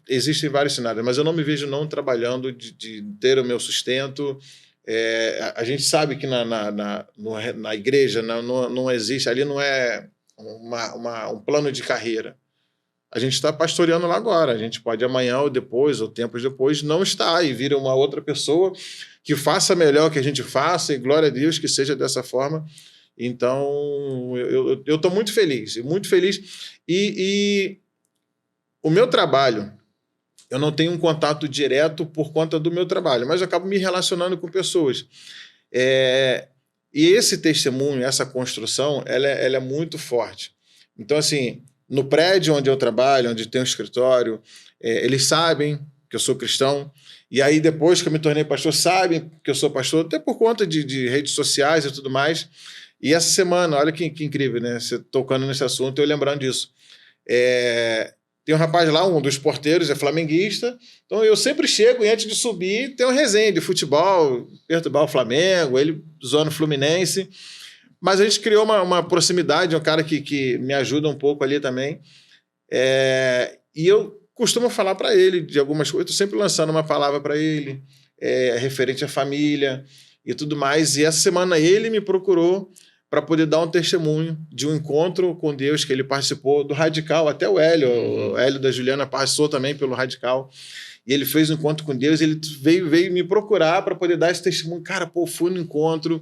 existem vários cenários, mas eu não me vejo não trabalhando de ter o meu sustento. A gente sabe que na igreja não existe, ali não é um plano de carreira. A gente está pastoreando lá agora. A gente pode amanhã ou depois, ou tempos depois, não estar e vir uma outra pessoa que faça melhor que a gente faça, e glória a Deus que seja dessa forma. Então, eu estou muito feliz, muito feliz. E o meu trabalho, eu não tenho um contato direto por conta do meu trabalho, mas eu acabo me relacionando com pessoas. E esse testemunho, essa construção, ela é muito forte. Então, assim, no prédio onde eu trabalho, onde tem um escritório, eles sabem que eu sou cristão. E aí, depois que eu me tornei pastor, sabem que eu sou pastor, até por conta de redes sociais e tudo mais. E essa semana, olha que incrível, né? Você tocando nesse assunto, eu lembrando disso. Tem um rapaz lá, um dos porteiros, é flamenguista. Então, eu sempre chego e antes de subir, tem uma resenha de futebol, perturbar o Flamengo, ele zoando o Fluminense. Mas a gente criou uma proximidade, um cara que me ajuda um pouco ali também. E eu costumo falar para ele de algumas coisas, estou sempre lançando uma palavra para ele, referente à família e tudo mais. E essa semana ele me procurou para poder dar um testemunho de um encontro com Deus que ele participou do Radical, até o Hélio da Juliana passou também pelo Radical, e ele fez um encontro com Deus, ele veio me procurar para poder dar esse testemunho. Cara, pô, fui no encontro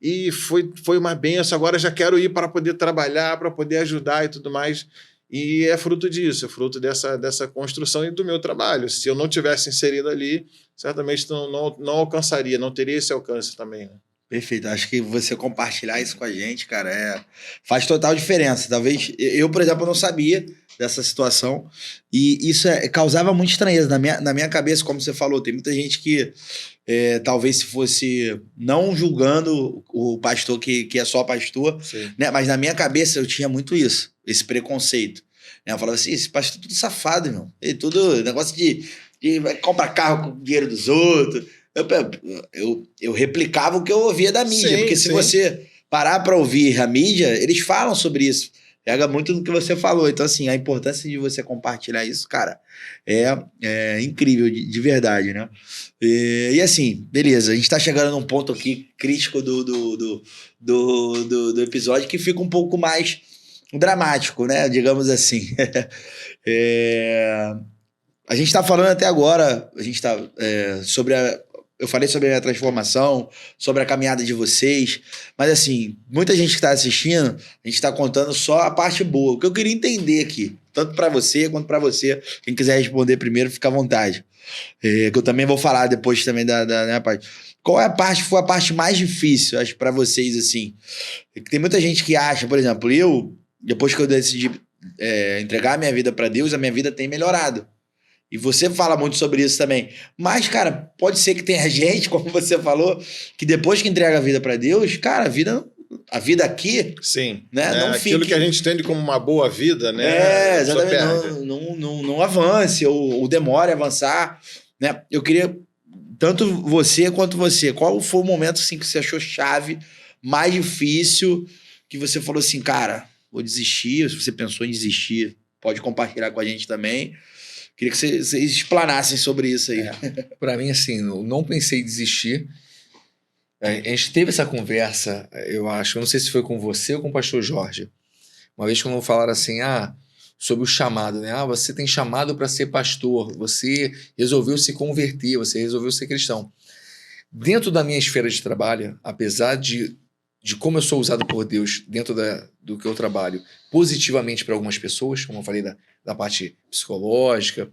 e foi uma benção, agora já quero ir para poder trabalhar, para poder ajudar e tudo mais. E é fruto disso, é fruto dessa construção e do meu trabalho. Se eu não tivesse inserido ali, certamente não alcançaria, não teria esse alcance também, né? Perfeito. Acho que você compartilhar isso com a gente, cara, faz total diferença. Talvez eu, por exemplo, não sabia dessa situação e isso causava muita estranheza na minha cabeça, como você falou. Tem muita gente que talvez se fosse não julgando o pastor que é só pastor, né? Mas na minha cabeça eu tinha muito isso, esse preconceito. Né? Eu falava assim, esse pastor é tudo safado, irmão. Tudo negócio de compra carro com o dinheiro dos outros. Eu replicava o que eu ouvia da mídia, porque se você parar para ouvir a mídia, eles falam sobre isso. Pega muito do que você falou. Então, assim, a importância de você compartilhar isso, cara, é incrível, de verdade, né? E assim, beleza, a gente tá chegando num ponto aqui crítico do episódio que fica um pouco mais dramático, né? Digamos assim. A gente tá falando até agora, a gente tá eu falei sobre a minha transformação, sobre a caminhada de vocês, mas assim, muita gente que está assistindo, a gente está contando só a parte boa. O que eu queria entender aqui, tanto para você quanto para você, quem quiser responder primeiro, fica à vontade. Que eu também vou falar depois também da minha parte. Qual foi a parte mais difícil, acho, para vocês, assim? Tem muita gente que acha, por exemplo, depois que eu decidi entregar a minha vida para Deus, a minha vida tem melhorado. E você fala muito sobre isso também. Mas, cara, pode ser que tenha gente, como você falou, que depois que entrega a vida para Deus, cara, a vida aqui... Sim. Né, não aquilo fique... que a gente entende como uma boa vida, né? Exatamente. Não avance ou demore a avançar. Né? Eu queria, tanto você quanto você, qual foi o momento assim, que você achou chave, mais difícil, que você falou assim, cara, vou desistir. Se você pensou em desistir, pode compartilhar com a gente também. Queria que vocês explanassem sobre isso aí. Para mim, assim, eu não pensei em desistir. A gente teve essa conversa, eu acho, eu não sei se foi com você ou com o pastor Jorge. Uma vez quando falaram assim, sobre o chamado, né? Você tem chamado para ser pastor, você resolveu se converter, você resolveu ser cristão. Dentro da minha esfera de trabalho, apesar de como eu sou usado por Deus dentro do que eu trabalho, positivamente para algumas pessoas, como eu falei da parte psicológica,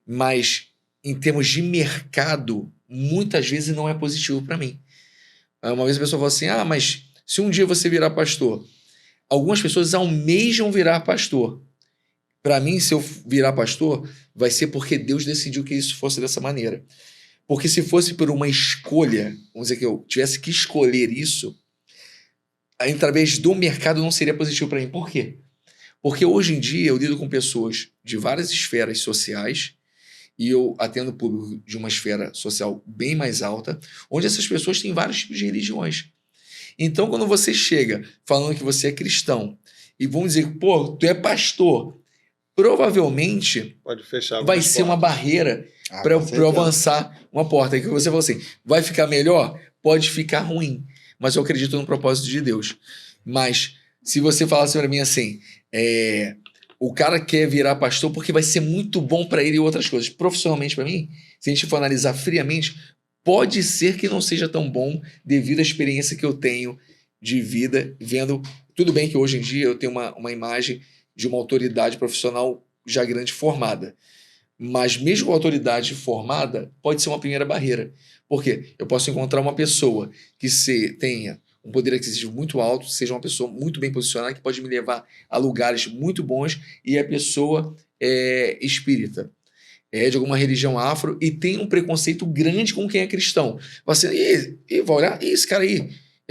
mas em termos de mercado, muitas vezes não é positivo para mim. Uma vez a pessoa falou assim, mas se um dia você virar pastor, algumas pessoas almejam virar pastor. Para mim, se eu virar pastor, vai ser porque Deus decidiu que isso fosse dessa maneira. Porque se fosse por uma escolha, vamos dizer que eu tivesse que escolher isso, através do mercado não seria positivo para mim. Por quê? Porque hoje em dia eu lido com pessoas de várias esferas sociais e eu atendo público de uma esfera social bem mais alta, onde essas pessoas têm vários tipos de religiões. Então, quando você chega falando que você é cristão e vamos dizer, tu é pastor, provavelmente vai ser uma barreira para eu avançar uma porta. Aí que você falou assim, vai ficar melhor? Pode ficar ruim, mas eu acredito no propósito de Deus. Mas se você falasse para mim assim, o cara quer virar pastor porque vai ser muito bom para ele e outras coisas. Profissionalmente para mim, se a gente for analisar friamente, pode ser que não seja tão bom devido à experiência que eu tenho de vida, vendo... Tudo bem que hoje em dia eu tenho uma imagem de uma autoridade profissional já grande formada. Mas mesmo com a autoridade formada, pode ser uma primeira barreira. Por quê? Eu posso encontrar uma pessoa que tenha um poder aquisitivo muito alto, seja uma pessoa muito bem posicionada, que pode me levar a lugares muito bons, e a pessoa é espírita, de alguma religião afro, e tem um preconceito grande com quem é cristão. Você vai olhar, esse cara aí,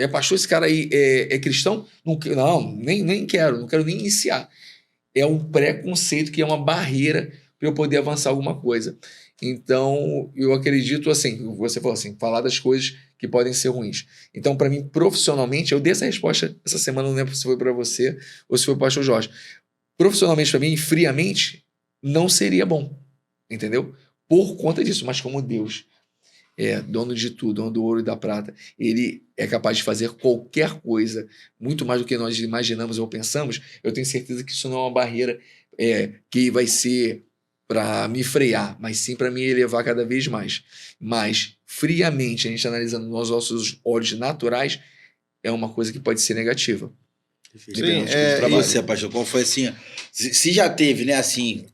pastor, esse cara aí é cristão? Não, nem quero, não quero nem iniciar. É um preconceito que é uma barreira para eu poder avançar alguma coisa. Então, eu acredito assim, você falou assim, falar das coisas que podem ser ruins. Então, para mim, profissionalmente, eu dei essa resposta essa semana, não lembro se foi para você ou se foi para o pastor Jorge. Profissionalmente, para mim, friamente, não seria bom, entendeu? Por conta disso, mas como Deus é dono de tudo, dono do ouro e da prata, ele é capaz de fazer qualquer coisa, muito mais do que nós imaginamos ou pensamos, eu tenho certeza que isso não é uma barreira que vai ser para me frear, mas sim para me elevar cada vez mais. Mas, friamente, a gente analisando nos nossos olhos naturais, é uma coisa que pode ser negativa. Sim, E você, pastor, qual foi assim? Se já teve, né, assim,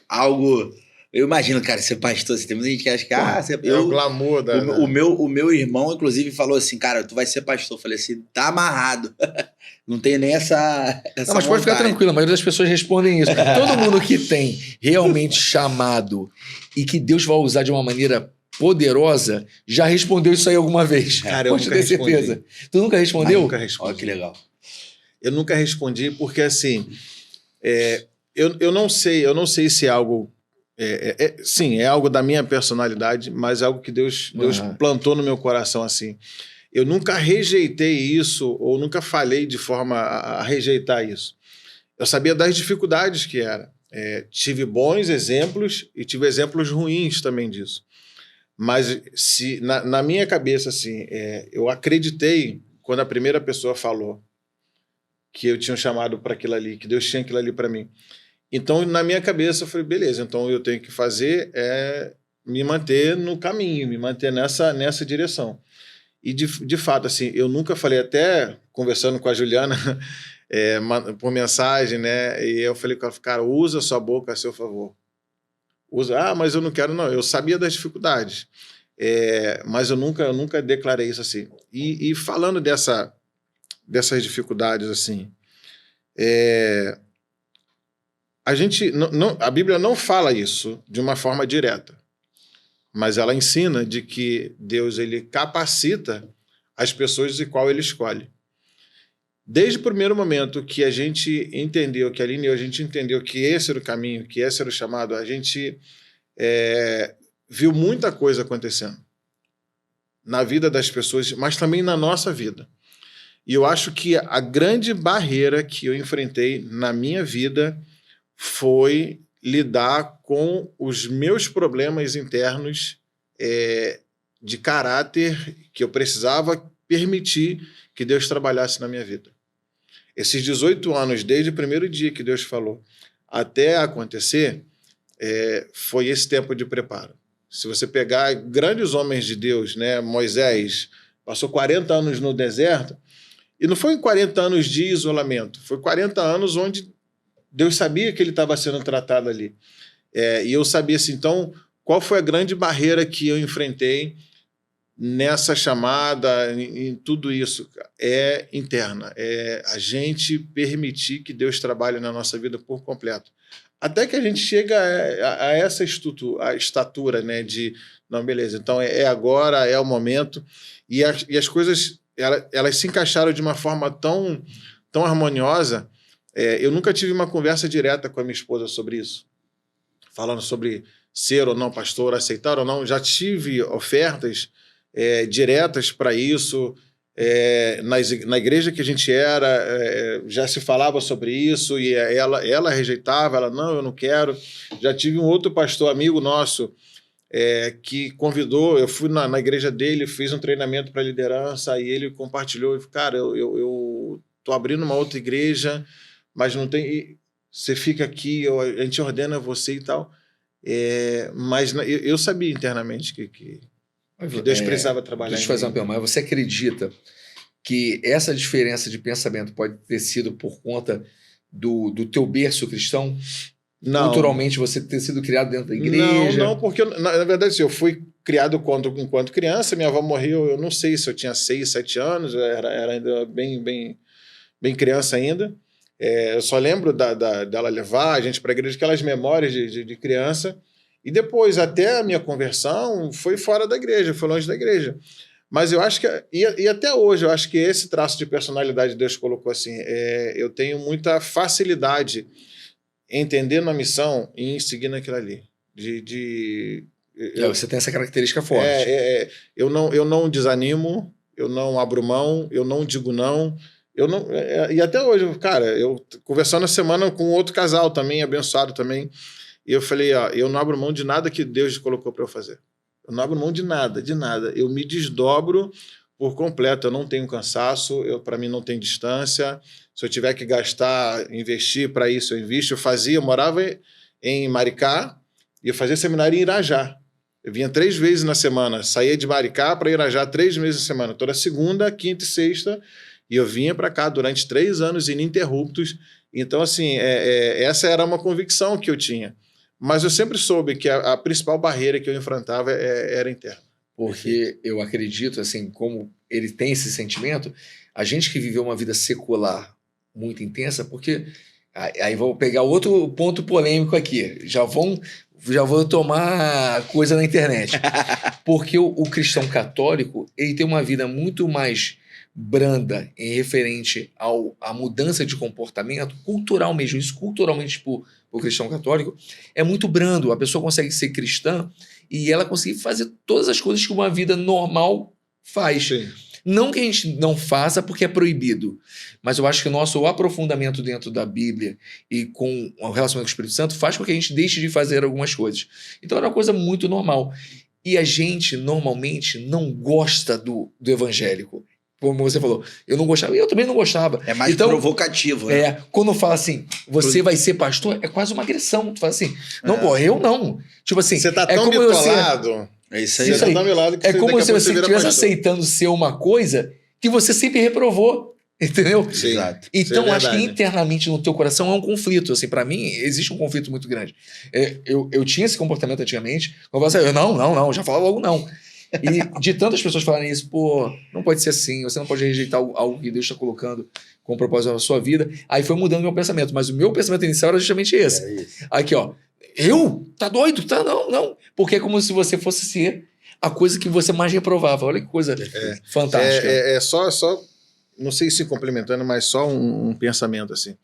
algo. Eu imagino, cara, ser pastor, tem muita gente que acha que. o glamour da. O meu irmão, inclusive, falou assim, cara, tu vai ser pastor. Eu falei assim, tá amarrado. Não tem nem essa não, mas pode ficar tranquilo, a maioria das pessoas respondem isso. Todo mundo que tem realmente chamado e que Deus vai usar de uma maneira poderosa, já respondeu isso aí alguma vez. Cara, pode ter certeza. Tu nunca respondeu? Eu nunca respondi. Olha que legal. Eu nunca respondi porque, assim, eu não sei se é algo... sim, é algo da minha personalidade, mas é algo que Deus plantou no meu coração, assim. Eu nunca rejeitei isso ou nunca falei de forma a rejeitar isso. Eu sabia das dificuldades que era. Tive bons exemplos e tive exemplos ruins também disso. Mas na minha cabeça, assim, eu acreditei quando a primeira pessoa falou que eu tinha um chamado para aquilo ali, que Deus tinha aquilo ali para mim. Então, na minha cabeça, eu falei, beleza, então eu tenho que fazer me manter no caminho, me manter nessa direção. E, de fato, assim, eu nunca falei, até conversando com a Juliana por mensagem, né? E eu falei, cara, usa a sua boca a seu favor. Usa, mas eu não quero, não. Eu sabia das dificuldades, mas eu nunca declarei isso assim. E falando dessas dificuldades, assim, a Bíblia não fala isso de uma forma direta, mas ela ensina de que Deus ele capacita as pessoas de qual ele escolhe. Desde o primeiro momento que a gente entendeu, que a Aline e eu, a gente entendeu que esse era o caminho, que esse era o chamado, a gente viu muita coisa acontecendo na vida das pessoas, mas também na nossa vida. E eu acho que a grande barreira que eu enfrentei na minha vida foi lidar com os meus problemas internos de caráter que eu precisava permitir que Deus trabalhasse na minha vida. Esses 18 anos, desde o primeiro dia que Deus falou até acontecer, foi esse tempo de preparo. Se você pegar grandes homens de Deus, né, Moisés passou 40 anos no deserto, e não foi 40 anos de isolamento, foi 40 anos onde Deus sabia que ele estava sendo tratado ali. E eu sabia assim, então, qual foi a grande barreira que eu enfrentei nessa chamada, em tudo isso? É interna, é a gente permitir que Deus trabalhe na nossa vida por completo. Até que a gente chega a essa estatura, né, de, não, beleza, então agora, é o momento, e as coisas, elas se encaixaram de uma forma tão harmoniosa. Eu nunca tive uma conversa direta com a minha esposa sobre isso, falando sobre ser ou não pastor, aceitar ou não. Já tive ofertas diretas para isso. Na igreja que a gente era, já se falava sobre isso, e ela rejeitava, ela, não, eu não quero. Já tive um outro pastor amigo nosso que convidou, eu fui na igreja dele, fiz um treinamento para liderança, e ele compartilhou, cara, eu tô abrindo uma outra igreja, mas não tem, você fica aqui, a gente ordena você e tal. Mas eu sabia internamente que Deus precisava trabalhar. Deixa eu te fazer uma pergunta. Mas você acredita que essa diferença de pensamento pode ter sido por conta do teu berço cristão? Não. Culturalmente, você ter sido criado dentro da igreja? Não, porque, na verdade, assim, eu fui criado enquanto criança. Minha avó morreu, eu não sei se eu tinha 6, 7 anos, era ainda bem criança ainda. Eu só lembro dela levar a gente para a igreja, aquelas memórias de criança. E depois, até a minha conversão, foi fora da igreja, foi longe da igreja. Mas eu acho que, e até hoje, eu acho que esse traço de personalidade Deus colocou assim, eu tenho muita facilidade em entender na missão e em seguir naquilo ali. Você tem essa característica forte. Eu não desanimo, eu não abro mão, eu não digo não. E até hoje, cara, eu conversando na semana com outro casal também, abençoado também, e eu falei, eu não abro mão de nada que Deus colocou para eu fazer. Eu não abro mão de nada. Eu me desdobro por completo. Eu não tenho cansaço, para mim não tem distância. Se eu tiver que gastar, investir para isso, eu invisto. Eu morava em Maricá e eu fazia seminário em Irajá. Eu vinha 3 vezes na semana, saía de Maricá para Irajá 3 vezes na semana. Toda segunda, quinta e sexta E eu vinha para cá durante 3 anos ininterruptos. Então, assim, essa era uma convicção que eu tinha. Mas eu sempre soube que a principal barreira que eu enfrentava era interna. Porque eu acredito, assim, como ele tem esse sentimento, a gente que viveu uma vida secular muito intensa, porque aí vou pegar outro ponto polêmico aqui, já vou tomar coisa na internet, porque o cristão católico, ele tem uma vida muito mais branda em referente à mudança de comportamento cultural mesmo, isso culturalmente o cristão católico é muito brando, a pessoa consegue ser cristã e ela conseguir fazer todas as coisas que uma vida normal faz. Sim. Não que a gente não faça porque é proibido, mas eu acho que o nosso aprofundamento dentro da Bíblia e com o relacionamento com o Espírito Santo faz com que a gente deixe de fazer algumas coisas. Então era uma coisa muito normal. E a gente, normalmente, não gosta do evangélico. Como você falou, eu não gostava, e eu também não gostava. É mais então, provocativo, né? Quando fala assim, você vai ser pastor, é quase uma agressão. Tu fala assim, não, pô, eu não. Tipo assim, Você tá é tão como bitolado. É isso aí. Isso aí. Que É como se você vira estivesse pastor. aceitando ser uma coisa que você sempre reprovou, entendeu? Sim. Exato. Então, Isso é acho que verdade. internamente no teu coração é um conflito. Assim, para mim, existe um conflito muito grande. Eu tinha esse comportamento antigamente. Quando eu falava assim, não, já falava logo não. E de tantas pessoas falarem isso, pô, não pode ser assim, você não pode rejeitar algo que Deus está colocando como propósito na sua vida. Aí foi mudando meu pensamento, mas o meu pensamento inicial era justamente esse. É isso. Aqui, ó, eu? Tá doido? Tá, não. Porque é como se você fosse ser a coisa que você mais reprovava. Olha que coisa fantástica. Só, não sei se complementando, mas só um pensamento, assim.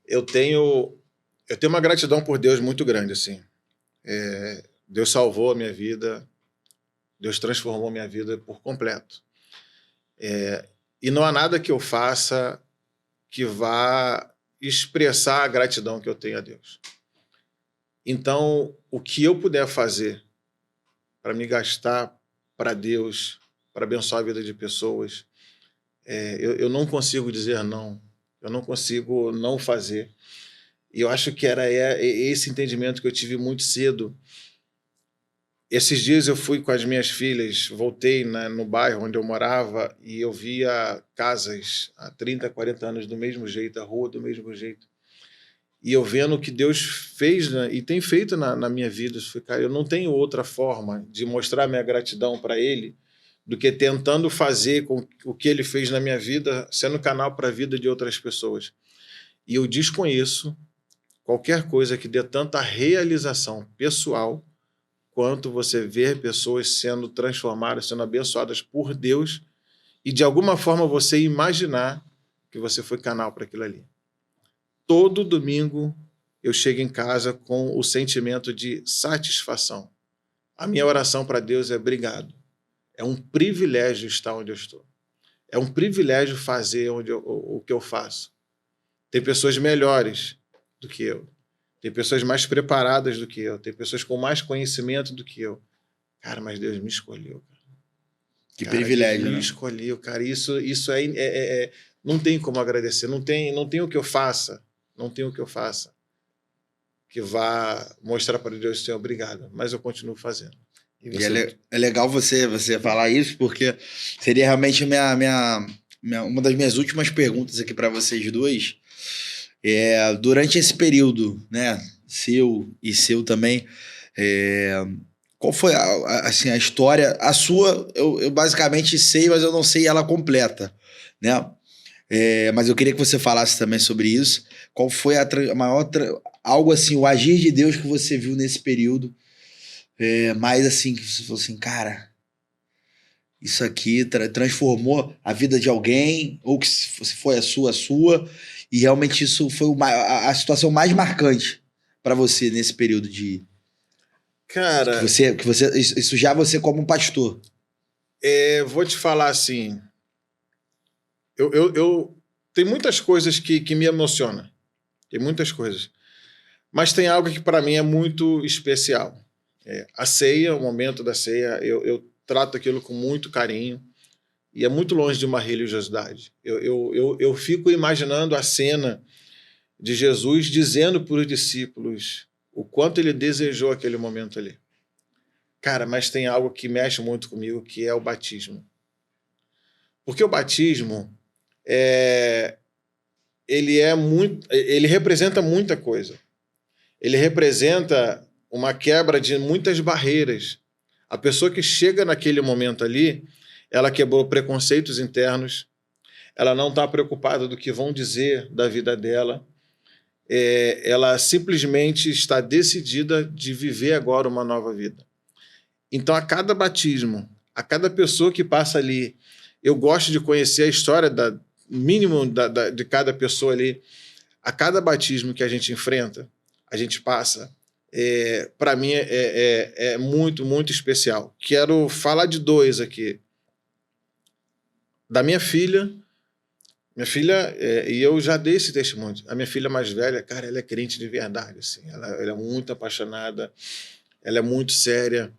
Eu tenho uma gratidão por Deus muito grande, assim. Deus salvou a minha vida, Deus transformou a minha vida por completo. E não há nada que eu faça que vá expressar a gratidão que eu tenho a Deus. Então, o que eu puder fazer para me gastar para Deus, para abençoar a vida de pessoas, eu não consigo dizer não. Eu não consigo não fazer. E eu acho que era esse entendimento que eu tive muito cedo. Esses dias eu fui com as minhas filhas, voltei no bairro onde eu morava e eu via casas há 30, 40 anos do mesmo jeito, a rua do mesmo jeito. E eu vendo o que Deus fez, né, e tem feito na minha vida. Cara, eu não tenho outra forma de mostrar minha gratidão para Ele do que tentando fazer com o que Ele fez na minha vida, sendo canal para a vida de outras pessoas. E eu desconheço qualquer coisa que dê tanta realização pessoal quanto você ver pessoas sendo transformadas, sendo abençoadas por Deus e, de alguma forma, você imaginar que você foi canal para aquilo ali. Todo domingo eu chego em casa com o sentimento de satisfação. A minha oração para Deus é obrigado. É um privilégio estar onde eu estou. É um privilégio fazer o que eu faço. Tem pessoas melhores do que eu. Tem pessoas mais preparadas do que eu. Tem pessoas com mais conhecimento do que eu. Cara, mas Deus me escolheu. Que privilégio, Deus né? me escolheu, cara. Isso não tem como agradecer. Não tem o que eu faça. Não tem o que eu faça que vá mostrar para Deus ser obrigado. Mas eu continuo fazendo. E é legal você falar isso, porque seria realmente uma das minhas últimas perguntas aqui para vocês dois. Durante esse período, né, seu e seu também, qual foi assim, a história? A sua, eu basicamente sei, mas eu não sei ela completa, né? Mas eu queria que você falasse também sobre isso. Qual foi a maior... algo assim, o agir de Deus que você viu nesse período, mais assim, que você falou assim, cara, isso aqui transformou a vida de alguém, ou que se foi a sua, e realmente isso foi a situação mais marcante para você nesse período de... Cara... Isso já você como um pastor. Vou te falar assim... Tem muitas coisas que me emocionam. Tem muitas coisas. Mas tem algo que para mim é muito especial. A ceia, o momento da ceia, eu trato aquilo com muito carinho. E é muito longe de uma religiosidade. Eu fico imaginando a cena de Jesus dizendo para os discípulos o quanto ele desejou aquele momento ali. Cara, mas tem algo que mexe muito comigo, que é o batismo. Porque o batismo ele representa muita coisa. Ele representa uma quebra de muitas barreiras. A pessoa que chega naquele momento ali, ela quebrou preconceitos internos, ela não está preocupada do que vão dizer da vida dela, ela simplesmente está decidida de viver agora uma nova vida. Então, a cada batismo, a cada pessoa que passa ali, eu gosto de conhecer a história mínimo de cada pessoa ali. A cada batismo que a gente enfrenta, a gente passa, para mim é muito, muito especial. Quero falar de 2 aqui. Da minha filha, e eu já dei esse testemunho, a minha filha mais velha, cara, ela é crente de verdade, assim, ela é muito apaixonada, ela é muito séria,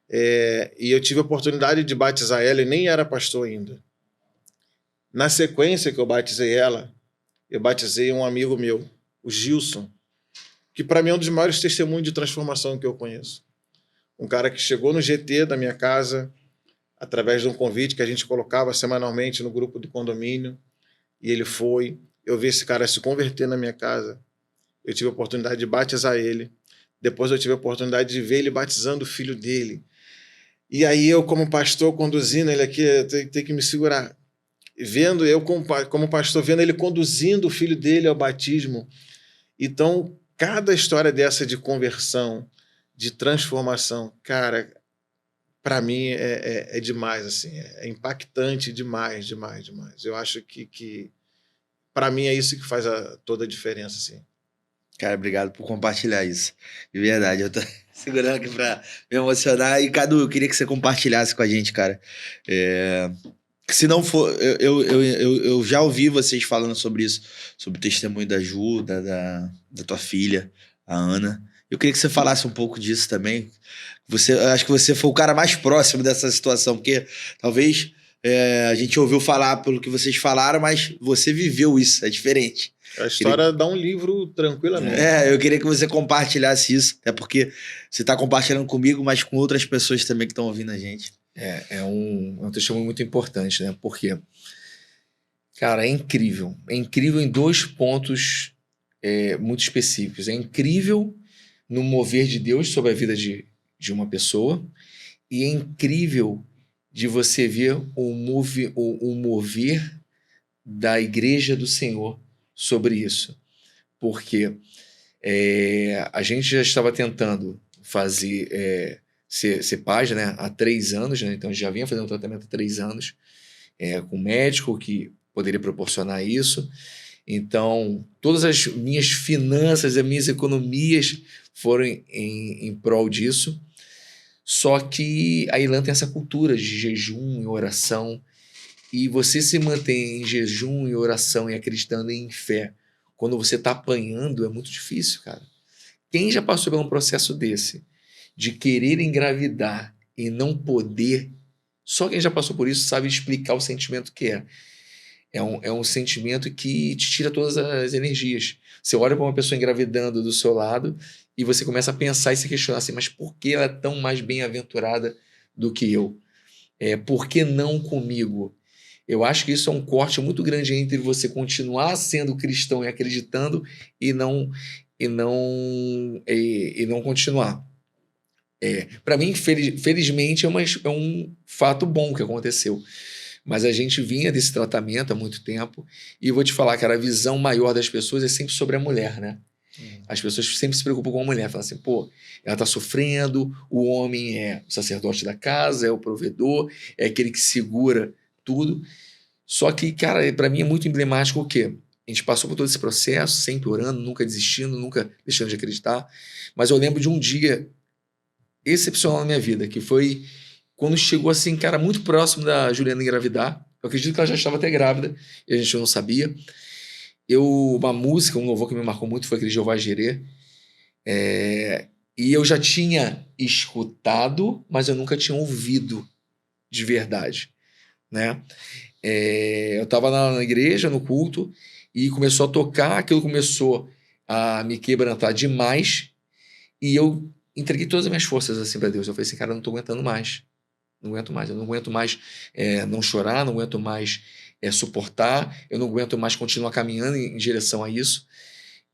e eu tive a oportunidade de batizar ela e nem era pastor ainda. Na sequência que eu batizei ela, eu batizei um amigo meu, o Gilson, que para mim é um dos maiores testemunhos de transformação que eu conheço. Um cara que chegou no GT da minha casa, através de um convite que a gente colocava semanalmente no grupo do condomínio, e ele foi. Eu vi esse cara se converter na minha casa. Eu tive a oportunidade de batizar ele. Depois eu tive a oportunidade de ver ele batizando o filho dele. E aí eu, como pastor, conduzindo ele aqui, tenho que me segurar. Vendo eu, como pastor, vendo ele conduzindo o filho dele ao batismo. Então, cada história dessa de conversão, de transformação, cara, para mim é demais, assim, é impactante demais, demais, demais. Eu acho que para mim é isso que faz toda a diferença, assim. Cara, obrigado por compartilhar isso. De verdade, eu tô segurando aqui pra me emocionar. E, Cadu, eu queria que você compartilhasse com a gente, cara. Se não for... Eu já ouvi vocês falando sobre isso, sobre o testemunho da Ju, da tua filha, a Ana. Eu queria que você falasse um pouco disso também. Eu acho que você foi o cara mais próximo dessa situação, porque talvez a gente ouviu falar pelo que vocês falaram, mas você viveu isso, é diferente. A história dá um livro tranquilamente. Eu queria que você compartilhasse isso, até porque você está compartilhando comigo, mas com outras pessoas também que estão ouvindo a gente. É um testemunho muito importante, né? Porque, cara, é incrível. É incrível em 2 pontos muito específicos. É incrível no mover de Deus sobre a vida de uma pessoa, e é incrível de você ver o mover da Igreja do Senhor sobre isso. Porque a gente já estava tentando fazer ser pais, né, há 3 anos, né? Então a gente já vinha fazendo um tratamento há 3 anos, com um médico que poderia proporcionar isso. Então, todas as minhas finanças, as minhas economias foram em prol disso. Só que a Ilan tem essa cultura de jejum e oração, e você se mantém em jejum e oração e acreditando em fé quando você está apanhando é muito difícil, cara. Quem já passou por um processo desse, de querer engravidar e não poder, só quem já passou por isso sabe explicar o sentimento que é. É um sentimento que te tira todas as energias. Você olha para uma pessoa engravidando do seu lado e você começa a pensar e se questionar assim, mas por que ela é tão mais bem-aventurada do que eu? Por que não comigo? Eu acho que isso é um corte muito grande entre você continuar sendo cristão e acreditando e não continuar. Para mim, felizmente, é um fato bom que aconteceu. Mas a gente vinha desse tratamento há muito tempo e eu vou te falar, cara, a visão maior das pessoas é sempre sobre a mulher, né? As pessoas sempre se preocupam com a mulher, falam assim, pô, ela tá sofrendo, o homem é o sacerdote da casa, é o provedor, é aquele que segura tudo. Só que, cara, para mim é muito emblemático o quê? A gente passou por todo esse processo, sempre orando, nunca desistindo, nunca deixando de acreditar. Mas eu lembro de um dia excepcional na minha vida, que foi quando chegou assim, cara, muito próximo da Juliana engravidar. Eu acredito que ela já estava até grávida e a gente não sabia. Uma música, um louvor que me marcou muito foi aquele Jeová Jireh. E eu já tinha escutado, mas eu nunca tinha ouvido de verdade, né? Eu estava na igreja, no culto, e começou a tocar, aquilo começou a me quebrantar demais, e eu entreguei todas as minhas forças assim para Deus. Eu falei assim, cara, eu não estou aguentando mais. Não aguento mais. Eu não aguento mais não chorar, não aguento mais suportar, eu não aguento mais continuar caminhando em direção a isso.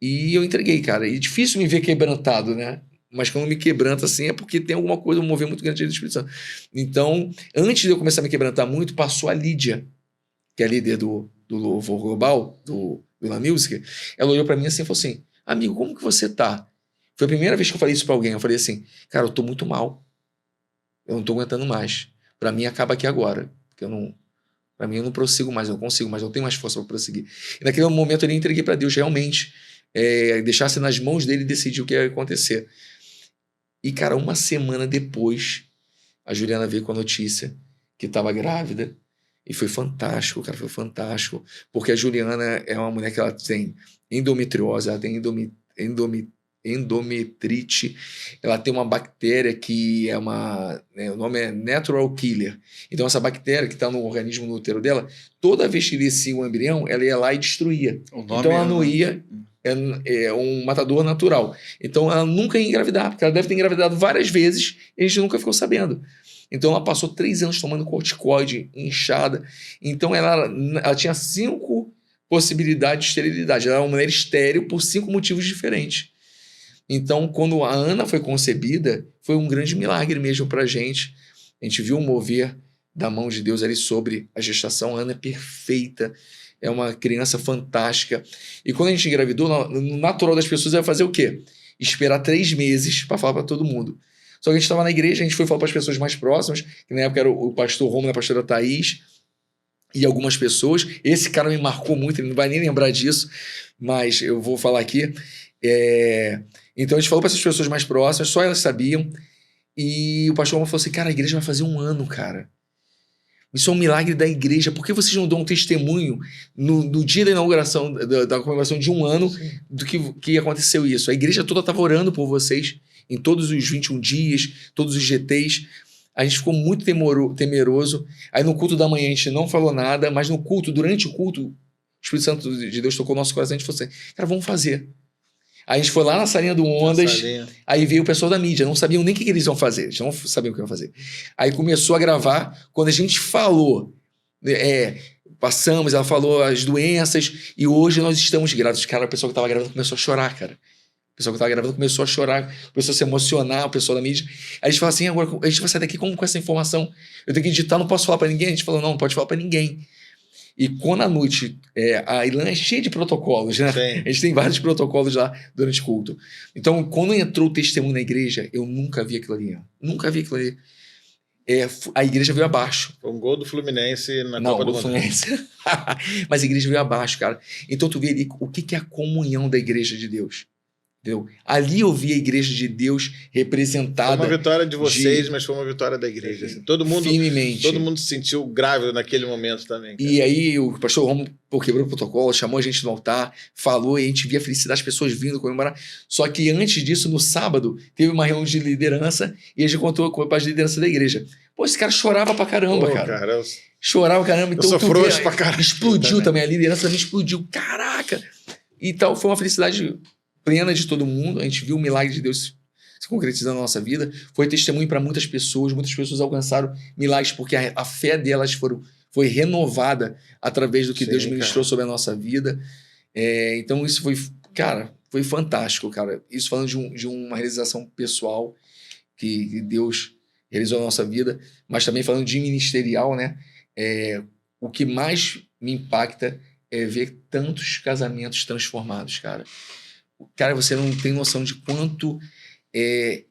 E eu entreguei, cara. E é difícil me ver quebrantado, né? Mas quando me quebranta assim é porque tem alguma coisa, um mover muito grande do Espírito Santo. Então, antes de eu começar a me quebrantar muito, passou a Lídia, que é a líder do Louvor Global, do Ilan Music. Ela olhou pra mim assim e falou assim: amigo, como que você tá? Foi a primeira vez que eu falei isso pra alguém. Eu falei assim: cara, eu tô muito mal. Eu não tô aguentando mais. Pra mim, acaba aqui agora. Porque pra mim, eu não prossigo mais. Eu não consigo mais. Eu não tenho mais força pra prosseguir. E naquele momento, eu entreguei pra Deus realmente. Deixasse nas mãos dele decidir o que ia acontecer. E, cara, uma semana depois, a Juliana veio com a notícia que estava grávida. E foi fantástico, cara, foi fantástico. Porque a Juliana é uma mulher que ela tem endometriose, ela tem endometrite, ela tem uma bactéria que o nome é Natural Killer. Então, essa bactéria que está no organismo, no útero dela, toda vez que descia um embrião, ela ia lá e destruía. Então, ela não ia... É um matador natural. Então, ela nunca ia engravidar, porque ela deve ter engravidado várias vezes e a gente nunca ficou sabendo. Então, ela passou 3 anos tomando corticoide, inchada. Então, ela tinha 5 possibilidades de esterilidade. Ela era uma mulher estéril por 5 motivos diferentes. Então, quando a Ana foi concebida, foi um grande milagre mesmo pra gente. A gente viu o mover da mão de Deus ali sobre a gestação. A Ana é perfeita. É uma criança fantástica. E quando a gente engravidou, no natural das pessoas é fazer o quê? Esperar 3 meses para falar para todo mundo. Só que a gente estava na igreja, a gente foi falar para as pessoas mais próximas, que na época era o pastor Romulo e a pastora Thaís, e algumas pessoas. Esse cara me marcou muito, ele não vai nem lembrar disso, mas eu vou falar aqui. Então a gente falou para essas pessoas mais próximas, só elas sabiam. E o pastor Romulo falou assim: cara, a igreja vai fazer 1 ano, cara. Isso é um milagre da igreja. Por que vocês não dão um testemunho no dia da inauguração, da comemoração de 1 ano, do que aconteceu isso? A igreja toda estava orando por vocês em todos os 21 dias, todos os GTs. A gente ficou muito temeroso. Aí no culto da manhã a gente não falou nada, mas no culto, durante o culto, o Espírito Santo de Deus tocou no nosso coração. A gente falou assim: cara, vamos fazer. Aí a gente foi lá na salinha do Ondas, aí veio o pessoal da mídia, não sabiam nem o que eles iam fazer, eles não sabiam o que iam fazer. Aí começou a gravar, quando a gente falou, ela falou as doenças, e hoje nós estamos grávidos. Cara, o pessoal que estava gravando começou a chorar, cara. O pessoal que estava gravando começou a chorar, começou a se emocionar, o pessoal da mídia. Aí a gente falou assim: agora a gente vai sair daqui como com essa informação? Eu tenho que editar, não posso falar para ninguém? A gente falou: não pode falar para ninguém. E quando à noite, a Ilan é cheia de protocolos, né? Sim. A gente tem vários protocolos lá durante o culto. Então, quando entrou o testemunho na igreja, eu nunca vi aquilo ali. Nunca vi aquilo ali. A igreja veio abaixo. Foi um gol do Fluminense na Copa do Mundo. Fluminense. Mas a igreja veio abaixo, cara. Então, tu vê ali o que é a comunhão da igreja de Deus. Entendeu? Ali eu vi a igreja de Deus representada. Foi uma vitória de vocês, mas foi uma vitória da igreja. Assim. Todo mundo se sentiu grávido naquele momento também. Cara. E aí o pastor Romulo quebrou o protocolo, chamou a gente no altar, falou, e a gente via a felicidade das pessoas vindo comemorar. Só que antes disso, no sábado, teve uma reunião de liderança e a gente contou com a liderança da igreja. Pô, esse cara chorava pra caramba, cara. Chorava pra caramba. Então, eu sou frouxo pra caramba. Explodiu também, a liderança também explodiu. Caraca! E tal, foi uma felicidade plena de todo mundo. A gente viu o milagre de Deus se concretizando na nossa vida. Foi testemunho para muitas pessoas alcançaram milagres porque a fé delas foi renovada através do que Deus ministrou sobre a nossa vida. Então isso foi fantástico, cara. Isso falando de uma realização pessoal que Deus realizou na nossa vida, mas também falando de ministerial, né? O que mais me impacta é ver tantos casamentos transformados, cara. Cara, você não tem noção de quanto é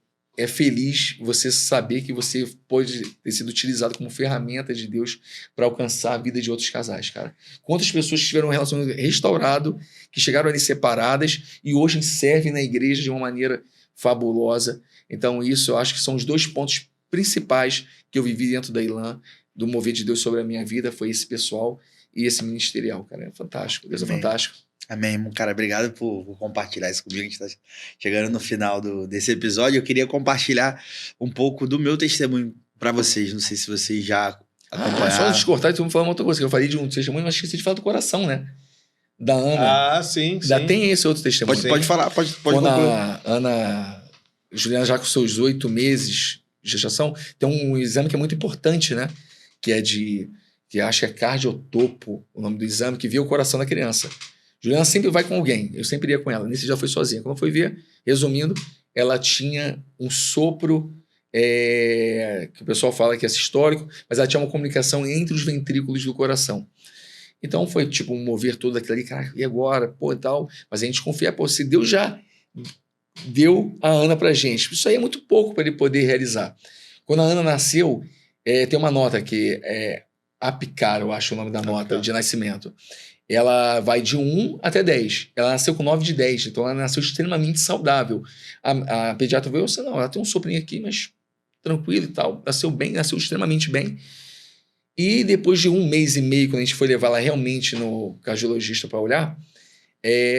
feliz você saber que você pode ter sido utilizado como ferramenta de Deus para alcançar a vida de outros casais, cara. Quantas pessoas tiveram um relacionamento restaurado, que chegaram ali separadas e hoje servem na igreja de uma maneira fabulosa. Então isso eu acho que são os 2 pontos principais que eu vivi dentro da Ilan, do mover de Deus sobre a minha vida, foi esse pessoal e esse ministerial, cara. É fantástico, Deus é fantástico. Amém, irmão. Cara, obrigado por compartilhar isso comigo. A gente tá chegando no final desse episódio. Eu queria compartilhar um pouco do meu testemunho para vocês. Não sei se vocês já acompanharam. Só antes de cortar, tu me falou uma outra coisa, que eu falei de um testemunho, mas esqueci de falar do coração, né? Da Ana. Ah, sim. Já tem esse outro testemunho. Pode falar, pode concluir. A Ana, Juliana, já com seus 8 meses de gestação, tem um exame que é muito importante, né? Que é de que acho que é cardiotopo, o nome do exame, que vê o coração da criança. Juliana sempre vai com alguém, eu sempre ia com ela. Nesse dia foi sozinha. Quando foi ver, resumindo, ela tinha um sopro, que o pessoal fala que é sistólico, mas ela tinha uma comunicação entre os ventrículos do coração. Então foi tipo um mover todo aquilo ali, cara, e agora? Pô, e tal. Mas a gente confia, pô, se Deus já deu a Ana pra gente, isso aí é muito pouco para ele poder realizar. Quando a Ana nasceu, tem uma nota que é Apicar, eu acho o nome da nota de nascimento. Ela vai de 1 até 10. Ela nasceu com 9 de 10, então ela nasceu extremamente saudável. A pediatra veio, não, ela tem um soprinho aqui, mas tranquilo e tal. Nasceu bem, nasceu extremamente bem. E depois de 1 mês e meio, quando a gente foi levar ela realmente no cardiologista para olhar,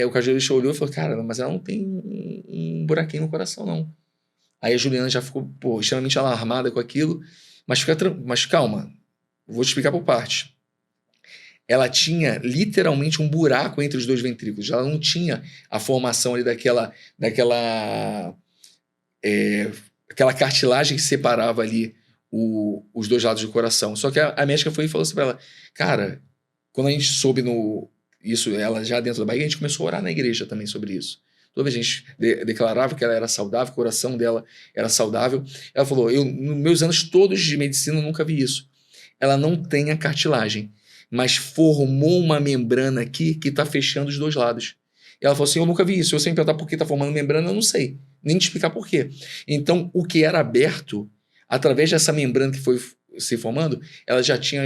o cardiologista olhou e falou, cara, mas ela não tem um buraquinho no coração, não. Aí a Juliana já ficou, pô, extremamente alarmada com aquilo, mas calma, vou te explicar por parte. Ela tinha literalmente um buraco entre os 2 ventrículos, ela não tinha a formação ali daquela cartilagem que separava ali os 2 lados do coração. Só que a médica foi e falou assim pra ela, cara, quando a gente soube isso, ela já dentro da barriga, a gente começou a orar na igreja também sobre isso. Toda vez a gente declarava que ela era saudável, que o coração dela era saudável. Ela falou, nos meus anos todos de medicina, eu nunca vi isso. Ela não tem a cartilagem, mas formou uma membrana aqui que está fechando os 2 lados. E ela falou assim, eu nunca vi isso. Se você me perguntar por que está formando membrana, eu não sei. Nem te explicar por quê. Então, o que era aberto, através dessa membrana que foi se formando, ela já tinha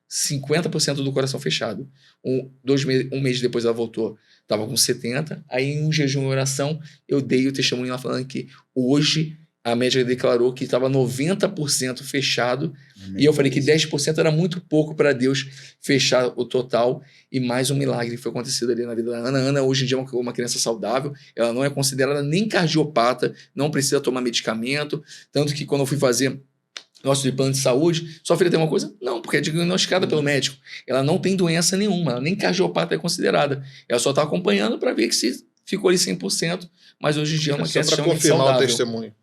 50% do coração fechado. Um mês depois ela voltou, estava com 70%. Aí, em um jejum e oração, eu dei o testemunho lá falando que hoje a médica declarou que estava 90% fechado. E eu falei que 10% era muito pouco para Deus fechar o total. E mais um milagre foi acontecido ali na vida da Ana. A Ana hoje em dia é uma criança saudável. Ela não é considerada nem cardiopata, não precisa tomar medicamento. Tanto que quando eu fui fazer nosso plano de saúde, sua filha tem uma coisa? Não, porque é diagnosticada pelo médico. Ela não tem doença nenhuma, ela nem cardiopata é considerada. Ela só está acompanhando para ver que se ficou ali 100%, mas hoje em dia é uma criança para confirmar saudável. O testemunho.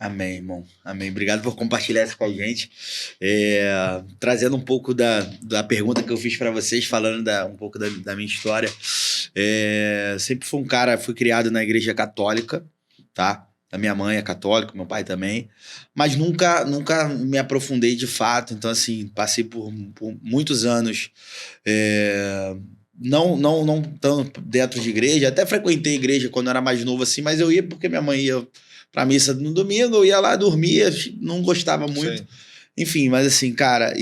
Amém, irmão. Amém. Obrigado por compartilhar isso com a gente. Trazendo um pouco da pergunta que eu fiz para vocês, falando um pouco da minha história. Sempre fui criado na igreja católica, tá? A minha mãe é católica, meu pai também. Mas nunca me aprofundei de fato. Então, assim, passei por muitos anos não tanto dentro de igreja. Até frequentei igreja quando eu era mais novo, assim, mas eu ia porque minha mãe ia pra missa no domingo, eu ia lá, dormia, não gostava muito. Sim. Enfim, mas assim, cara,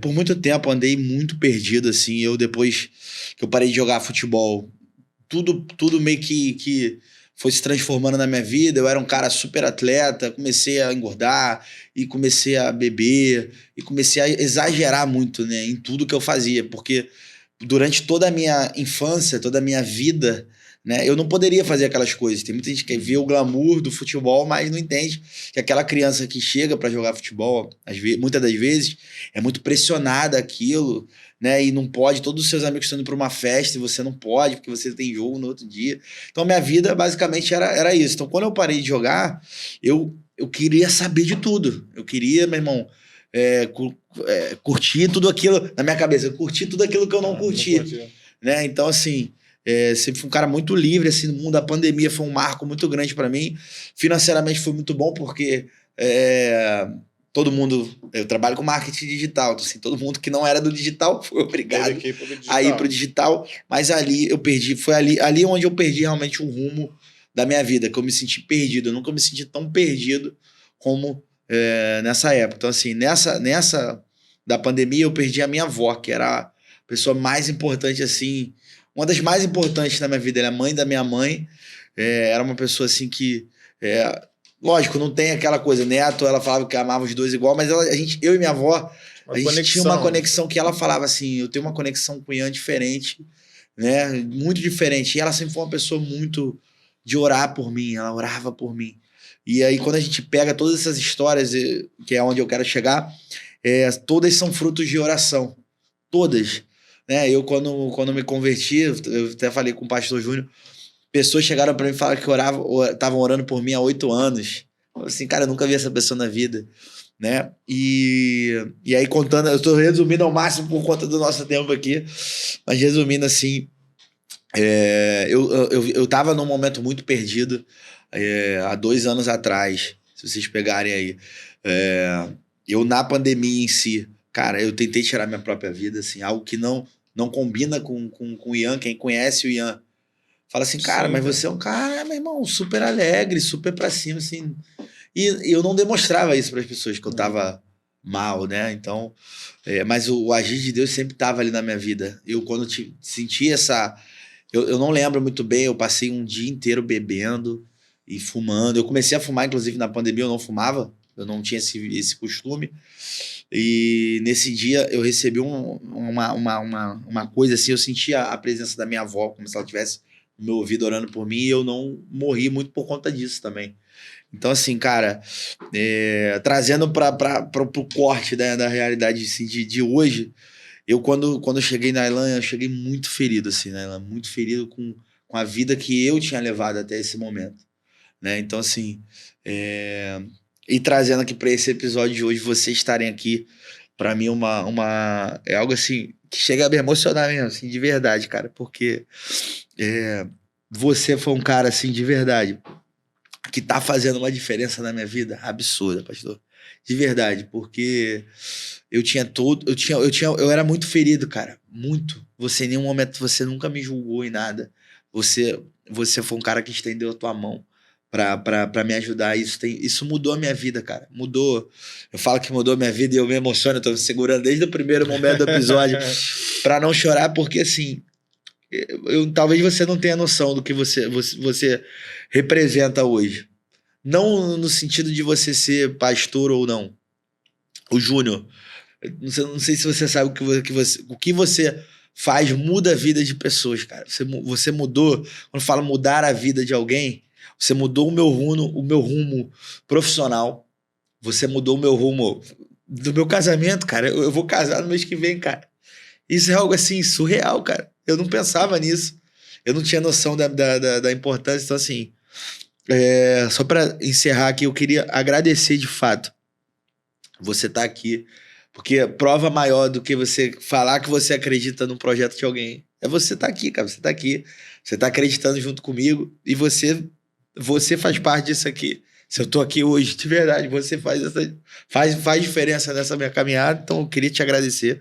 por muito tempo andei muito perdido, assim. Eu, depois que eu parei de jogar futebol, tudo meio que foi se transformando na minha vida. Eu era um cara super atleta, comecei a engordar e comecei a beber e comecei a exagerar muito, né, em tudo que eu fazia, porque durante toda a minha infância, toda a minha vida, né, eu não poderia fazer aquelas coisas. Tem muita gente que vê o glamour do futebol, mas não entende que aquela criança que chega para jogar futebol, muitas das vezes, é muito pressionada aquilo, né, e não pode. Todos os seus amigos estão indo para uma festa e você não pode, porque você tem jogo no outro dia. Então, minha vida basicamente era isso. Então, quando eu parei de jogar, eu queria saber de tudo. Eu queria, meu irmão, curtir tudo aquilo na minha cabeça. Eu curti tudo aquilo que eu não curti. Né? Então, assim, sempre fui um cara muito livre, assim, no mundo da pandemia foi um marco muito grande para mim. Financeiramente foi muito bom, porque todo mundo... Eu trabalho com marketing digital, então, assim, todo mundo que não era do digital foi obrigado a ir pro digital. Mas ali eu perdi, foi ali onde eu perdi realmente um rumo da minha vida, que eu me senti perdido. Eu nunca me senti tão perdido como nessa época. Então, assim, nessa da pandemia, eu perdi a minha avó, que era a pessoa mais importante, assim, uma das mais importantes na minha vida. Ela é a mãe da minha mãe. Era uma pessoa, assim, que... lógico, não tem aquela coisa, neto, ela falava que amava os dois igual, mas eu e minha avó, a gente tinha uma conexão que ela falava assim, eu tenho uma conexão com o Ian diferente, né, muito diferente. E ela sempre foi uma pessoa muito de orar por mim, ela orava por mim. E aí, quando a gente pega todas essas histórias, que é onde eu quero chegar, todas são frutos de oração. Todas. Né? Eu, quando me converti, eu até falei com o pastor Júnior, pessoas chegaram para mim e falaram que estavam orando por mim há 8 anos. Assim, cara, eu nunca vi essa pessoa na vida, né? E aí contando, eu tô resumindo ao máximo por conta do nosso tempo aqui, mas resumindo assim, eu tava num momento muito perdido, há 2 anos atrás, se vocês pegarem aí, eu na pandemia em si, cara, eu tentei tirar minha própria vida, assim, algo que não combina com o Ian. Quem conhece o Ian fala assim, cara, Sim, mas cara. você é um cara, meu irmão, super alegre, super pra cima, assim. E eu não demonstrava isso para as pessoas, que eu tava mal, né? Então, mas o agir de Deus sempre tava ali na minha vida. Eu, quando senti essa. Eu não lembro muito bem, eu passei um dia inteiro bebendo e fumando. Eu comecei a fumar, inclusive, na pandemia, eu não fumava, eu não tinha esse costume. E nesse dia eu recebi uma coisa assim, eu senti a presença da minha avó, como se ela tivesse no meu ouvido orando por mim, e eu não morri muito por conta disso também. Então, assim, cara, trazendo pro corte, né, da realidade assim, de hoje, eu quando eu cheguei na Irlanda, eu cheguei muito ferido, assim, na Irlanda, muito ferido com a vida que eu tinha levado até esse momento, né? Então, assim, e trazendo aqui para esse episódio de hoje, vocês estarem aqui, para mim, é algo assim que chega a me emocionar mesmo, assim, de verdade, cara, porque você foi um cara, assim, de verdade, que tá fazendo uma diferença na minha vida absurda, pastor. De verdade, porque eu era muito ferido, cara, muito. Você em nenhum momento, você nunca me julgou em nada. Você foi um cara que estendeu a tua mão pra me ajudar. Isso mudou a minha vida, cara. Mudou. Eu falo que mudou a minha vida e eu me emociono, eu tô me segurando desde o primeiro momento do episódio pra não chorar, porque assim, talvez você não tenha noção do que você representa hoje. Não no sentido de você ser pastor ou não. O Júnior, não sei se você sabe o que você faz muda a vida de pessoas, cara. Você mudou, quando fala mudar a vida de alguém, você mudou o meu rumo profissional. Você mudou o meu rumo do meu casamento, cara. Eu vou casar no mês que vem, cara. Isso é algo assim, surreal, cara. Eu não pensava nisso. Eu não tinha noção da importância. Então, assim, só para encerrar aqui, eu queria agradecer de fato você tá aqui, porque prova maior do que você falar que você acredita no projeto de alguém é você tá aqui, cara. Você tá aqui, você tá acreditando junto comigo e você faz parte disso aqui. Se eu tô aqui hoje, de verdade, você faz diferença nessa minha caminhada. Então eu queria te agradecer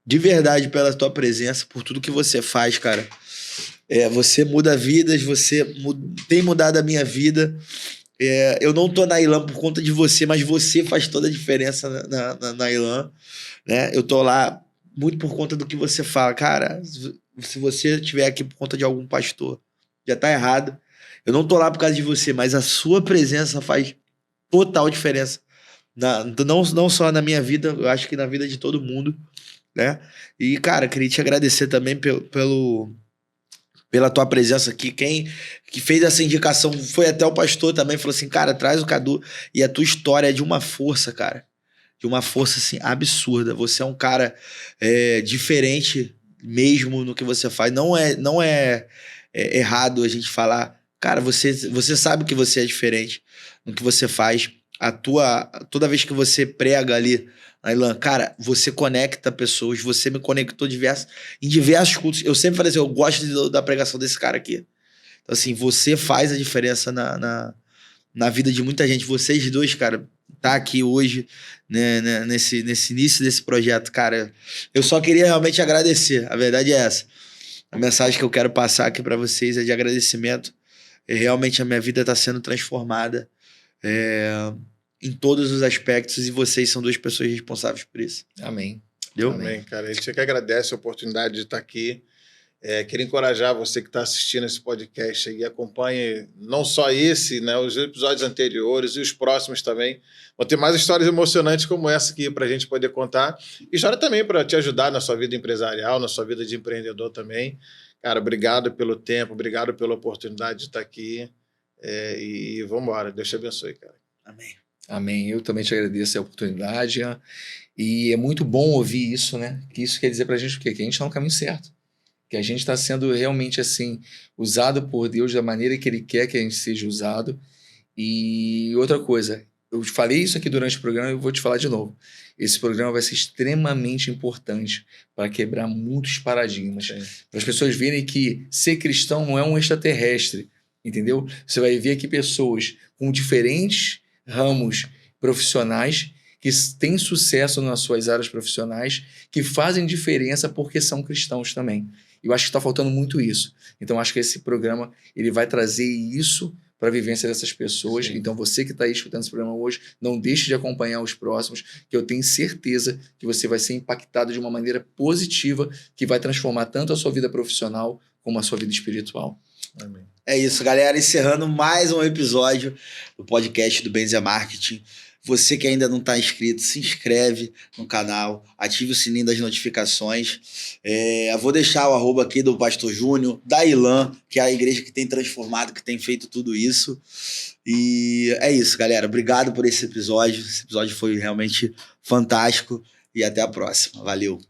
de verdade pela tua presença, por tudo que você faz, cara. Você muda vidas, tem mudado a minha vida. Eu não tô na Ilan por conta de você, mas você faz toda a diferença na Ilan, né? Eu tô lá muito por conta do que você fala. Cara, se você estiver aqui por conta de algum pastor, já tá errado. Eu não tô lá por causa de você, mas a sua presença faz total diferença. Não só na minha vida, eu acho que na vida de todo mundo, né? E, cara, queria te agradecer também pela tua presença aqui. Quem que fez essa indicação foi até o pastor também, falou assim, cara, traz o Cadu, e a tua história é de uma força, cara, de uma força, assim, absurda. Você é um cara diferente mesmo no que você faz. Não é errado a gente falar, cara, você sabe que você é diferente no que você faz. Toda vez que você prega ali, Ilan, cara, você conecta pessoas, você me conectou em diversos cultos. Eu sempre falei assim, eu gosto da pregação desse cara aqui. Então, assim, você faz a diferença na vida de muita gente. Vocês dois, cara, tá aqui hoje, né, nesse início desse projeto, cara. Eu só queria realmente agradecer. A verdade é essa. A mensagem que eu quero passar aqui para vocês é de agradecimento. Realmente a minha vida tá sendo transformada. Em todos os aspectos, e vocês são duas pessoas responsáveis por isso. Amém. Entendeu? Amém, cara. A gente que agradece a oportunidade de estar aqui. Queria encorajar você que está assistindo esse podcast e acompanhe não só esse, né, os episódios anteriores e os próximos também. Vão ter mais histórias emocionantes como essa aqui para a gente poder contar. E história também para te ajudar na sua vida empresarial, na sua vida de empreendedor também. Cara, obrigado pelo tempo, obrigado pela oportunidade de estar aqui. E vamos embora. Deus te abençoe, cara. Amém. Amém. Eu também te agradeço a oportunidade. E é muito bom ouvir isso, né? Que isso quer dizer pra gente o quê? Que a gente está no caminho certo. Que a gente está sendo realmente, assim, usado por Deus da maneira que Ele quer que a gente seja usado. E outra coisa, eu falei isso aqui durante o programa e eu vou te falar de novo. Esse programa vai ser extremamente importante para quebrar muitos paradigmas. Para as pessoas verem que ser cristão não é um extraterrestre, entendeu? Você vai ver aqui pessoas com diferentes ramos profissionais que têm sucesso nas suas áreas profissionais, que fazem diferença porque são cristãos também. Eu acho que está faltando muito isso. Então, acho que esse programa ele vai trazer isso para a vivência dessas pessoas. Sim. Então, você que está aí escutando esse programa hoje, não deixe de acompanhar os próximos, que eu tenho certeza que você vai ser impactado de uma maneira positiva, que vai transformar tanto a sua vida profissional como a sua vida espiritual. Amém. É isso, galera. Encerrando mais um episódio do podcast do Benzer Marketing. Você que ainda não está inscrito, se inscreve no canal, ative o sininho das notificações. Eu vou deixar o arroba aqui do Pastor Júnior, da Ilan, que é a igreja que tem transformado, que tem feito tudo isso. E é isso, galera. Obrigado por esse episódio. Esse episódio foi realmente fantástico. E até a próxima. Valeu.